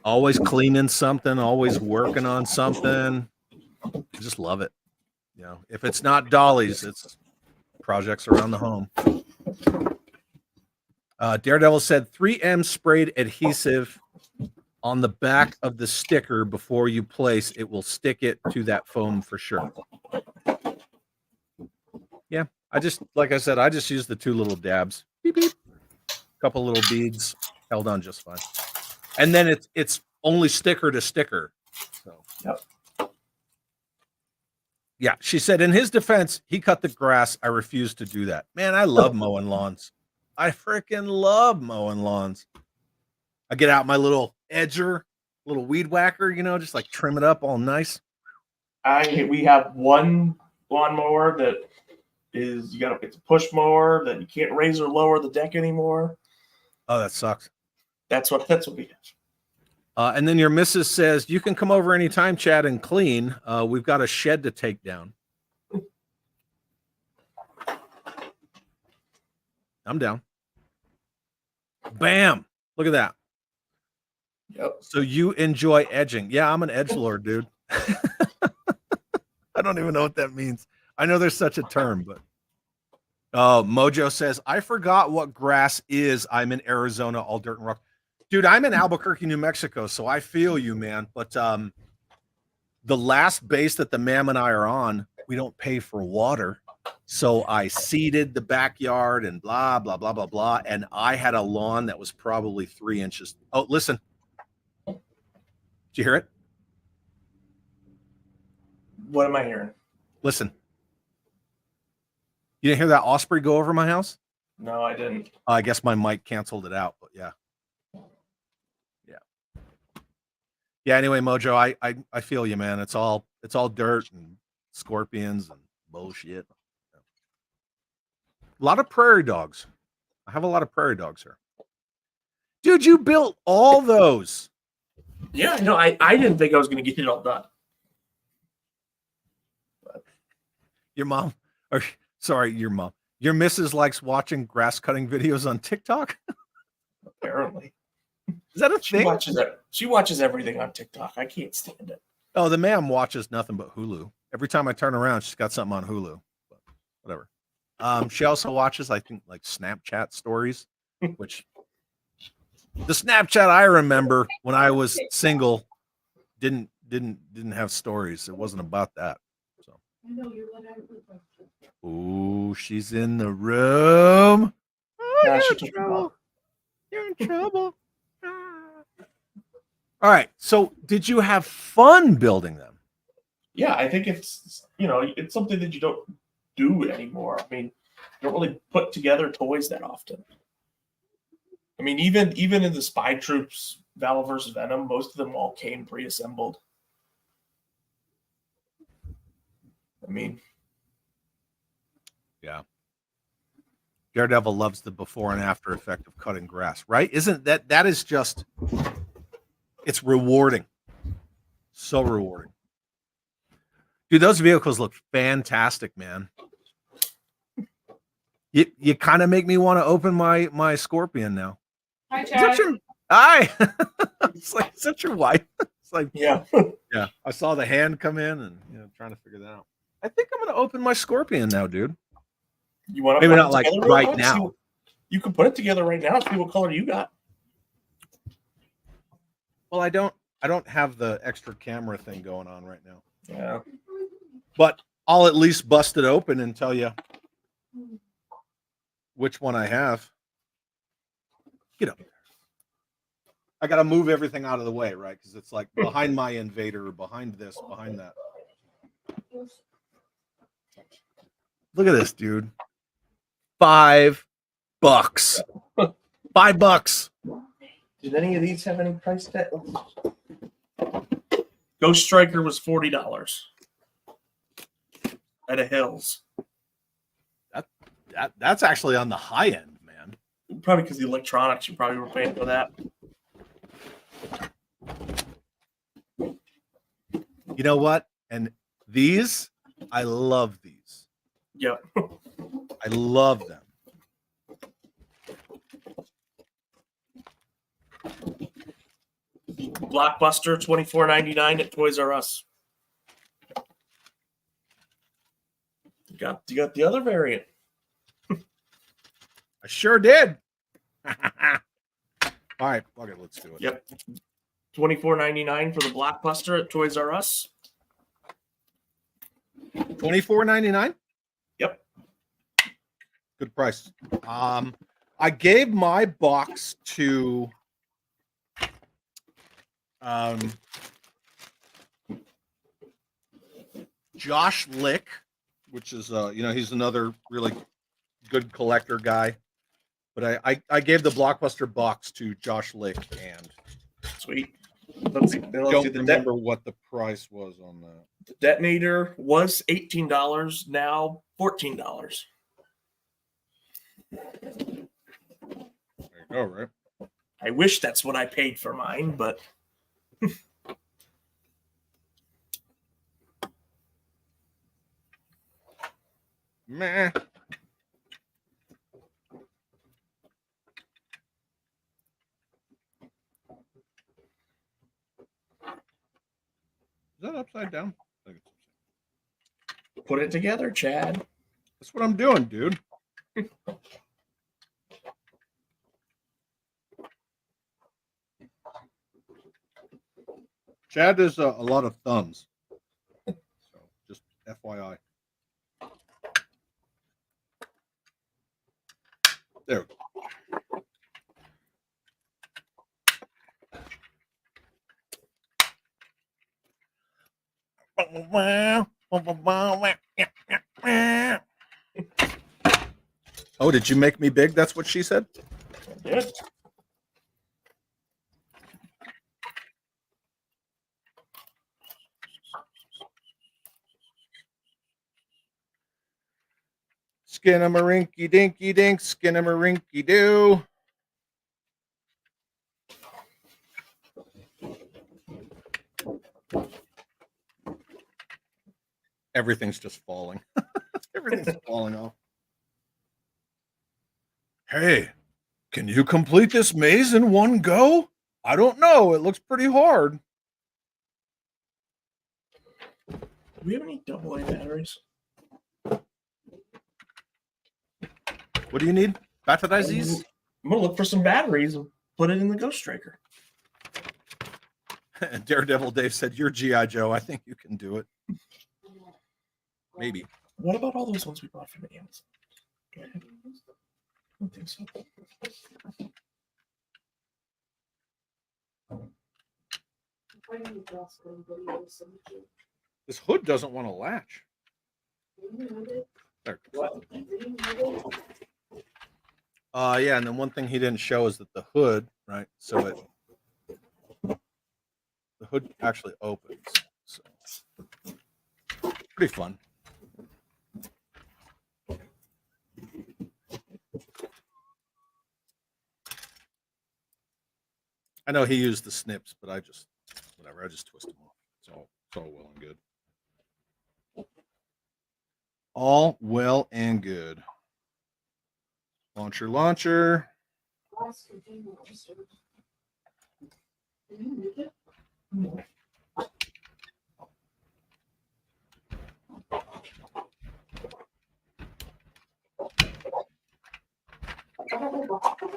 Always cleaning something, always working on something. I just love it. You know, if it's not dollies, it's projects around the home. Daredevil said 3M sprayed adhesive on the back of the sticker before you place. It will stick it to that foam for sure. Yeah, like I said, I just use the 2 little dabs. Beep, beep. Couple little beads, held on just fine. And then it's only sticker to sticker. So Yep. Yeah, she said in his defense, he cut the grass. I refuse to do that. Man, I love mowing lawns. I freaking love mowing lawns. I get out my little edger, little weed whacker, you know, just like trim it up all nice. We have one lawnmower that is it's a push mower that you can't raise or lower the deck anymore. Oh, that sucks. That's what we have. And then your missus says you can come over anytime, Chad, and clean. We've got a shed to take down. I'm down. Bam! Look at that. Yep. So you enjoy edging? Yeah, I'm an edgelord, dude. I don't even know what that means. I know there's such a term, but Mojo says I forgot what grass is. I'm in Arizona, all dirt and rock. Dude, I'm in Albuquerque, New Mexico, so I feel you, man. But the last base that the ma'am and I are on, we don't pay for water. So I seeded the backyard and blah, blah, blah, blah, blah. And I had a lawn that was probably 3 inches. Oh, listen. Did you hear it? What am I hearing? Listen. You didn't hear that osprey go over my house? No, I didn't. I guess my mic canceled it out, but yeah. Yeah, anyway, Mojo, I feel you, man. It's all dirt and scorpions and bullshit. A lot of prairie dogs. I have a lot of prairie dogs here. Dude, you built all those. Yeah, no, I didn't think I was going to get it all done. But your mom. Your missus likes watching grass cutting videos on TikTok? Apparently. Is that a thing? She watches everything on TikTok. I can't stand it. Oh, the ma'am watches nothing but Hulu. Every time I turn around, she's got something on Hulu. But whatever. She also watches, I think, like Snapchat stories, which the Snapchat I remember when I was single didn't have stories. It wasn't about that. So. Oh, she's in the room. Oh, you're in trouble. You're in trouble. All right. So, did you have fun building them? Yeah, I think it's something that you don't do anymore. I mean, you don't really put together toys that often. I mean, even in the Spy Troops Valor vs. Venom, most of them all came pre-assembled. I mean, yeah. Daredevil loves the before and after effect of cutting grass, right? Isn't that is just, it's rewarding. So rewarding. Dude, those vehicles look fantastic, man. You kind of make me want to open my Scorpion now. Hi, Chad. Hi. It's like, is that your wife? It's like, yeah. yeah. I saw the hand come in and trying to figure that out. I think I'm gonna open my Scorpion now, dude. You want to maybe not like right now. You can put it together right now. See what color you got. Well, I don't have the extra camera thing going on right now. Yeah. But I'll at least bust it open and tell you which one I have. Get up there. I got to move everything out of the way, right? Because it's like behind my Invader, behind this, behind that. Look at this, dude. $5. $5. Did any of these have any price tag? Ghost Striker was $40 at a Hills. That's actually on the high end, man. Probably because the electronics, you probably were paying for that. You know what? And these, I love these. Yeah. I love them. Blockbuster, $24.99 at Toys R Us. You got the other variant. I sure did. All right, okay, let's do it. Yep. $24.99 for the Blockbuster at Toys R Us. $24.99. Yep. Good price. I gave my box to Josh Lick, which is he's another really good collector guy. But I gave the Blockbuster box to Josh Lick, and Sweet. Let's see. Don't remember what the price was on that. The Detonator was $18, now $14. There you go, right? I wish that's what I paid for mine, but Meh. Is that upside down? I think it's upside. put it together, Chad. That's what I'm doing, dude. Chad is a lot of thumbs. So just FYI. There we go. Oh, did you make me big? That's what she said? Yes. Skin-a-marinky dinky dink, skin-a-marinky doo. Everything's just falling. Everything's falling off. Hey, can you complete this maze in one go? I don't know. It looks pretty hard. Do we have any AA batteries? What do you need? Batterize these? I'm gonna look for some batteries and put it in the Ghost Striker. Daredevil Dave said, "You're G.I. Joe. I think you can do it." Maybe. What about all those ones we bought from Amazon? I don't think so. This hood doesn't want to latch. There. Yeah, and then one thing he didn't show is that the hood, right? So hood actually opens. So pretty fun. I know he used the snips, but I just twist them off. It's all well and good. All well and good. Launcher.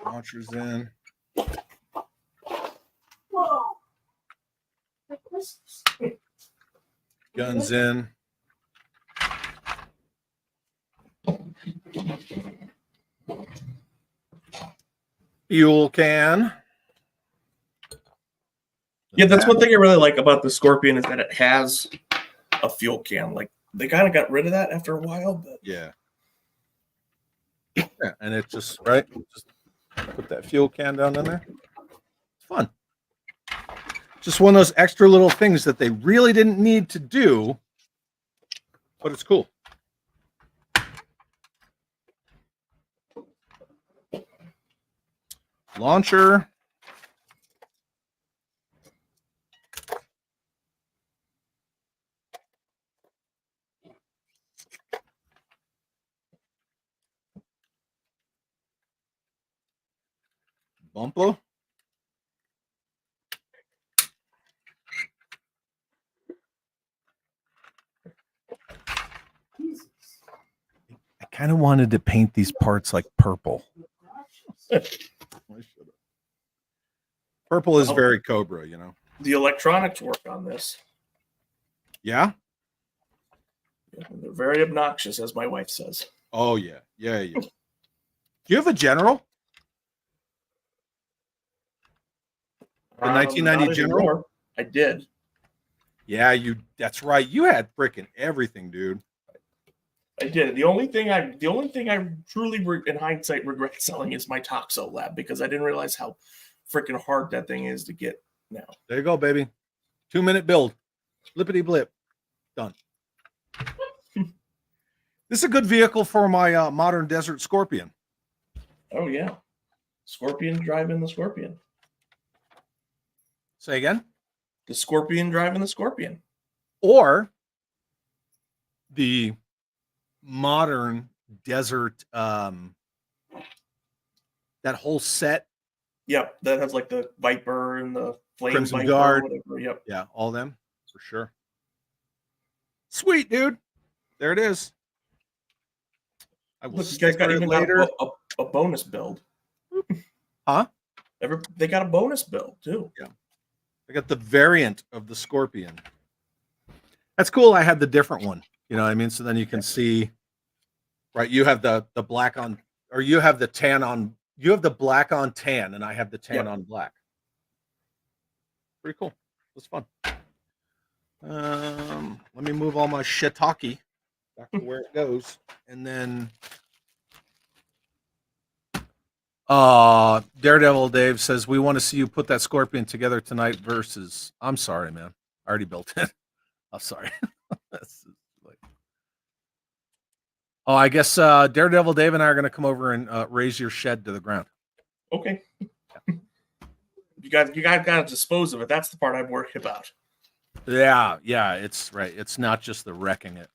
Launcher's in. Guns in. Fuel can. Yeah, that's one thing I really like about the Scorpion is that it has a fuel can. Like they kind of got rid of that after a while, but Yeah, and it just just put that fuel can down in there. It's fun. Just one of those extra little things that they really didn't need to do, but it's cool. Launcher. Bumper. I kind of wanted to paint these parts like purple. Purple is very Cobra, you know. The electronics work on this. Yeah? They're very obnoxious, as my wife says. Oh, yeah. Yeah. Do you have a General? A 1990 General? Anymore. I did. Yeah, that's right. You had freaking everything, dude. I did. The only thing I truly, in hindsight, regret selling is my Toxo Lab because I didn't realize how freaking hard that thing is to get now. There you go, baby. 2-minute build. Flippity blip. Done. This is a good vehicle for my modern desert Scorpion. Oh, yeah. Scorpion driving the Scorpion. Say again? The Scorpion driving the Scorpion. Or the modern desert, that whole set. Yep, that has like the Viper and the Flame Crimson Viper Guard. or whatever. Yep. Yeah, all them for sure. Sweet, dude. There it is. I will. Look, you guys got later. A bonus build. Huh? They got a bonus build too. Yeah. I got the variant of the Scorpion. That's cool. I had the different one. You know what I mean? So then you can see, right? You have the black on, or you have the tan on. You have the black on tan, and I have the tan on black. Pretty cool. It was fun. Let me move all my shiitake back to where it goes, and then Daredevil Dave says we want to see you put that Scorpion together tonight versus. I'm sorry, man. I already built it. I'm sorry. I guess Daredevil Dave and I are going to come over and raise your shed to the ground. Okay. You guys got to dispose of it. That's the part I'm worried about. Yeah, it's right. It's not just the wrecking it.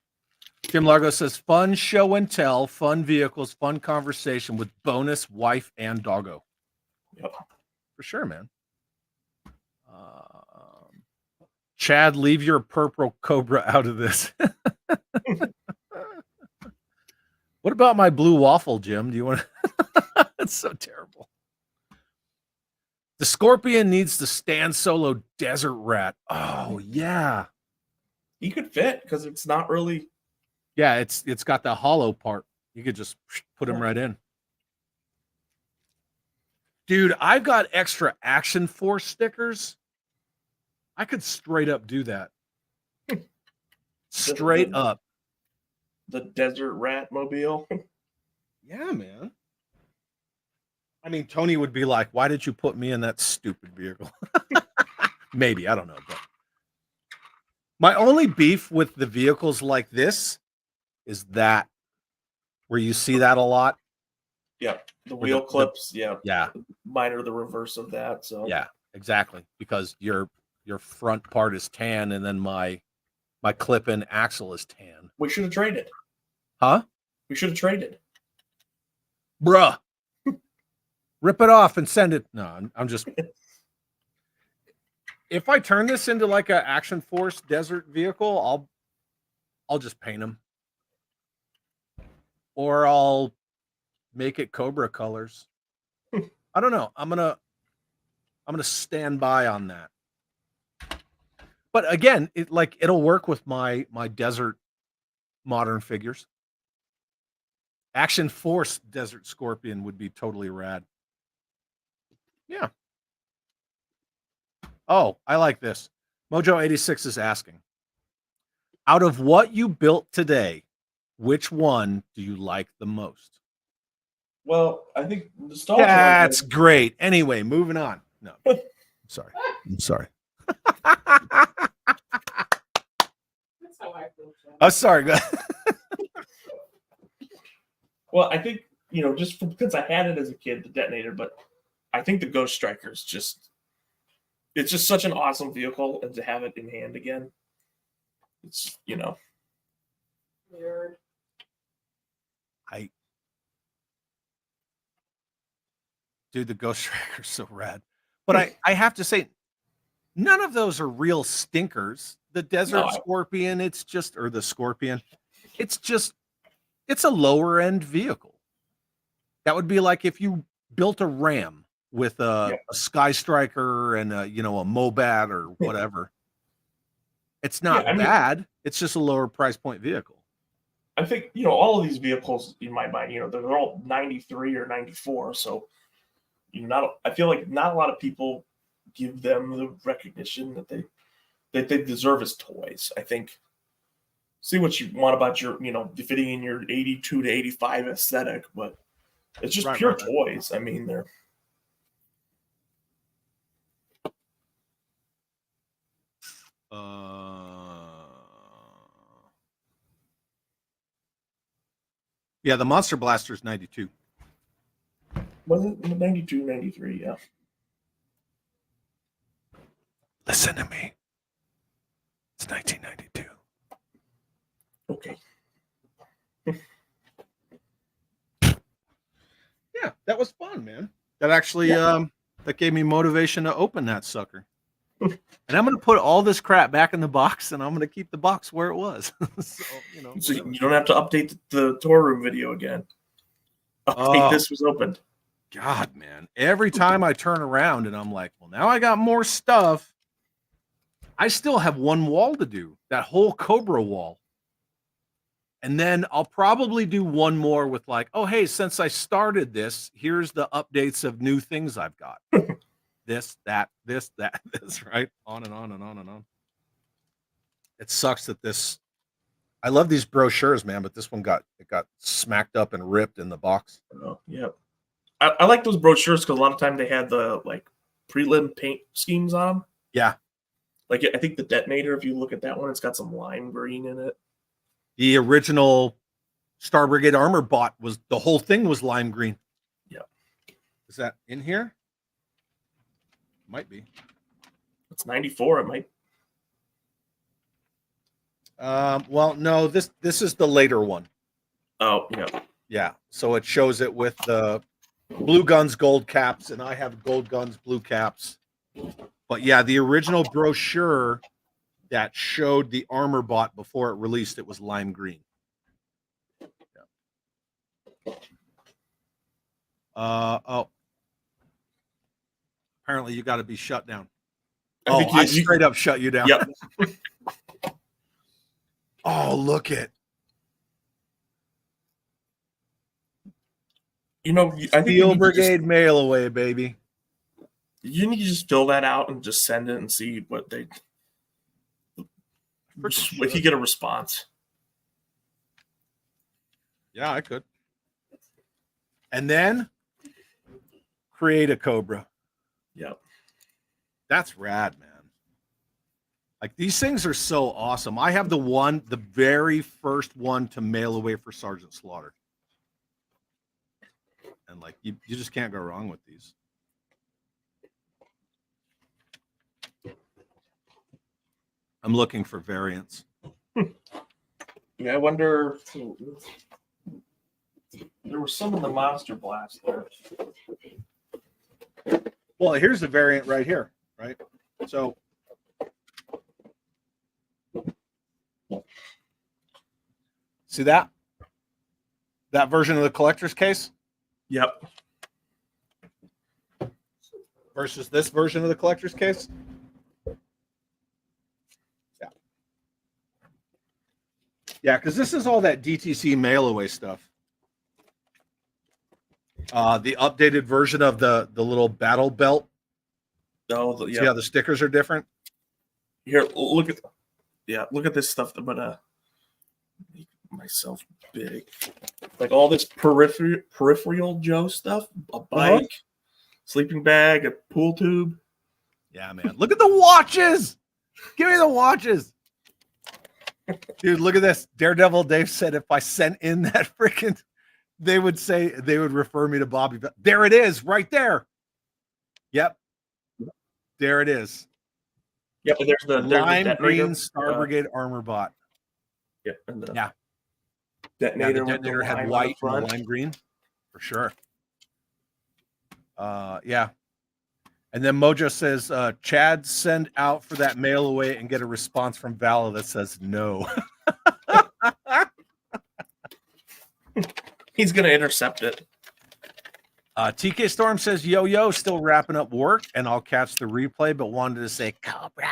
Tim Largo says, fun show and tell, fun vehicles, fun conversation with bonus wife and doggo. Yep. For sure, man. Chad, leave your purple Cobra out of this. What about my blue waffle, Jim? Do you want to? It's so terrible. The Scorpion needs to stand solo desert rat. Oh, yeah. He could fit because it's not really. Yeah, it's got the hollow part. You could just put him right in. Dude, I've got extra Action Force stickers. I could straight up do that. Straight up. The Desert Rat Mobile. Yeah, man. I mean, Tony would be like, why did you put me in that stupid vehicle? Maybe. I don't know. But My only beef with the vehicles like this is that where you see that a lot. Yeah, the Where wheel clips. Yeah, yeah, mine are the reverse of that. So yeah, exactly. Because your front part is tan, and then my clip-in axle is tan. we should have traded. Huh? We should have traded. Bruh. Rip it off and send it. No, I'm just. If I turn this into like a Action Force desert vehicle, I'll just paint them, or I'll make it Cobra colors. I don't know. I'm gonna stand by on that. But again, it'll work with my desert modern figures. Action Force Desert Scorpion would be totally rad. Yeah. Oh, I like this. Mojo86 is asking, out of what you built today, which one do you like the most? Well, I think nostalgia. That's great. Anyway, moving on. No, I'm sorry. I'm sorry. That's how I feel. I'm sorry. Well, I think just because I had it as a kid, the Detonator, but I think the Ghost Striker is it's just such an awesome vehicle, and to have it in hand again, it's Weird. Dude, the Ghost Striker is so rad. But I have to say, none of those are real stinkers. The Desert Scorpion, or the Scorpion, it's a lower end vehicle. That would be like if you built a Ram with a Sky Striker and a Mobat or whatever. It's not bad. It's just a lower price point vehicle. I think all of these vehicles in my mind, they're all 93 or 94, so I feel like not a lot of people give them the recognition that they deserve as toys. I think see what you want about your fitting in your 82 to 85 aesthetic, but it's just pure toys. I mean, they're yeah, the Monster Blaster is 92. wasn't 92, 93, yeah. Listen to me. It's 1992. Okay. Yeah, that was fun, man. That actually that gave me motivation to open that sucker. And I'm going to put all this crap back in the box, and I'm going to keep the box where it was. So you don't have to update the tour room video again. Update this was opened. God, man. Every time I turn around and I'm like, well, now I got more stuff. I still have one wall to do, that whole Cobra wall. And then I'll probably do one more with like, oh, hey, since I started this, here's the updates of new things I've got. This, that, this, right? On and on and on and on. It sucks that I love these brochures, man, but this one got smacked up and ripped in the box. Oh, yeah. I like those brochures because a lot of time they had the prelim paint schemes on them. Yeah. Like I think the Detonator, if you look at that one, it's got some lime green in it. The original Star Brigade armor bot the whole thing was lime green. Yeah. Is that in here? Might be. It's 94. It might. Well, no, this is the later one. Oh, yeah. Yeah. So it shows it with the blue guns, gold caps, and I have gold guns, blue caps. But yeah, the original brochure that showed the armor bot before it released, it was lime green. Yeah. Oh. Apparently you got to be shut down. I straight up shut you down. Yep. Oh, look it. I think Steel Brigade mail away, baby. You need to just fill that out and just send it and see what if you get a response. Yeah, I could. And then create a Cobra. Yep. That's rad, man. Like these things are so awesome. I have the very first one to mail away for Sergeant Slaughter. And like you just can't go wrong with these. I'm looking for variants. Yeah, I wonder. There was some in the Monster Blast there. Well, here's the variant right here, right? So see that version of the collector's case Yep. versus this version of the collector's case. Yeah, because this is all that DTC mail away stuff. The updated version of the little battle belt. Oh, See how the stickers are different? Here, look at this stuff. I'm gonna make myself big. Like all this peripheral Joe stuff, a bike, sleeping bag, a pool tube. Yeah, man. Look at the watches. Give me the watches. Dude, look at this. Daredevil Dave said if I sent in that freaking, they would refer me to Bobby. There it is, right there. Yep. There it is. Yep, and there's the lime green Star Brigade armor bot. Yep, and the yeah. Detonator, the Detonator had white and lime green for sure. Yeah. And then Mojo says, Chad, send out for that mail away and get a response from Vala that says no. He's going to intercept it. TK Storm says, yo, still wrapping up work, and I'll catch the replay, but wanted to say, Cobra.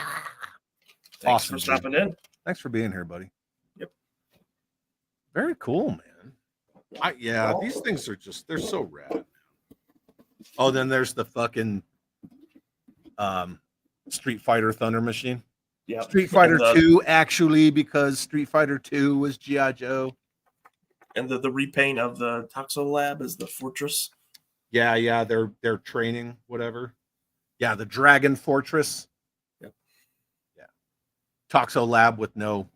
Thanks for stopping in. Thanks for being here, buddy. Yep. Very cool, man. These things are they're so rad. Oh, then there's the fucking Street Fighter Thunder Machine. Yeah. Street Fighter 2, actually, because Street Fighter 2 was G.I. Joe. And the repaint of the Toxo Lab is the Fortress. Yeah, they're training, whatever. Yeah, the Dragon Fortress. Yep. Yeah. Toxo Lab with no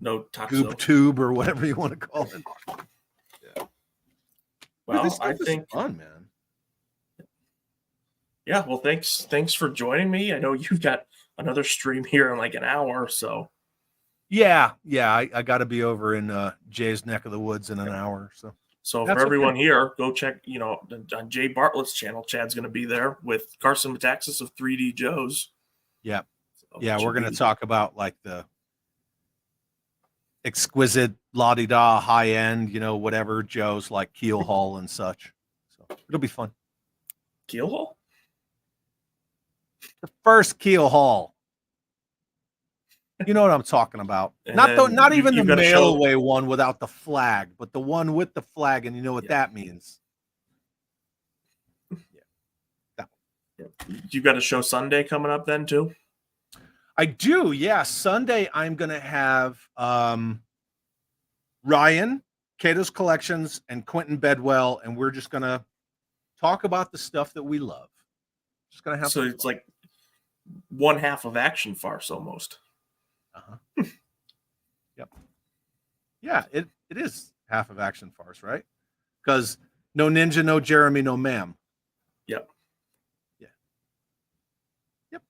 Toxo goop tube or whatever you want to call it. Yeah. Well, I think fun, man. Yeah, well, thanks for joining me. I know you've got another stream here in like an hour, so. Yeah, I got to be over in Jay's neck of the woods in an hour, so. So for everyone here, go check, on Jay Bartlett's channel. Chad's going to be there with Carson Metaxas of 3D Joes. Yep. So we're going to talk about like the exquisite la-di-da high-end, whatever Joes like Keel Hall and such. So it'll be fun. Keel Hall? The first Keel Hall. You know what I'm talking about. Not even the mail away one without the flag, but the one with the flag, and you know what that means. Yeah. You got a show Sunday coming up then too? I do, yeah. Sunday I'm gonna have Ryan, Cato's Collections, and Quentin Bedwell, and we're just gonna talk about the stuff that we love. Just gonna have it's like one half of Action Farce almost. Yep. Yeah, it is half of Action Farce, right? Because no Ninja, no Jeremy, no ma'am. Yep. Yeah. Yep.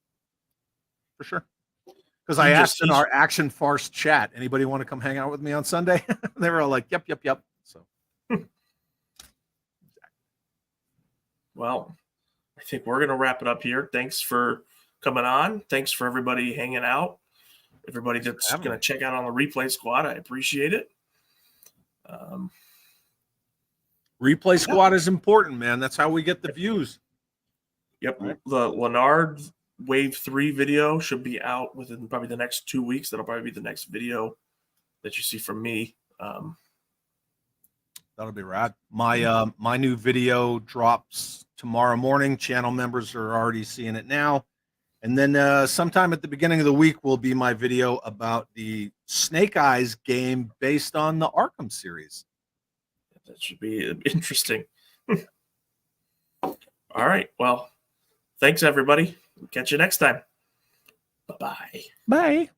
For sure. Because I asked in our Action Farce chat, anybody want to come hang out with me on Sunday? They were all like, yep. So. Well, I think we're going to wrap it up here. Thanks for coming on. Thanks for everybody hanging out. Everybody that's going to check out on the Replay Squad, I appreciate it. Replay Squad is important, man. That's how we get the views. Yep. Right. The Leonard Wave 3 video should be out within probably the next 2 weeks. That'll probably be the next video that you see from me. That'll be rad. My new video drops tomorrow morning. Channel members are already seeing it now. And then sometime at the beginning of the week will be my video about the Snake Eyes game based on the Arkham series. That should be interesting. All right. Well, thanks, everybody. Catch you next time. Bye-bye. Bye.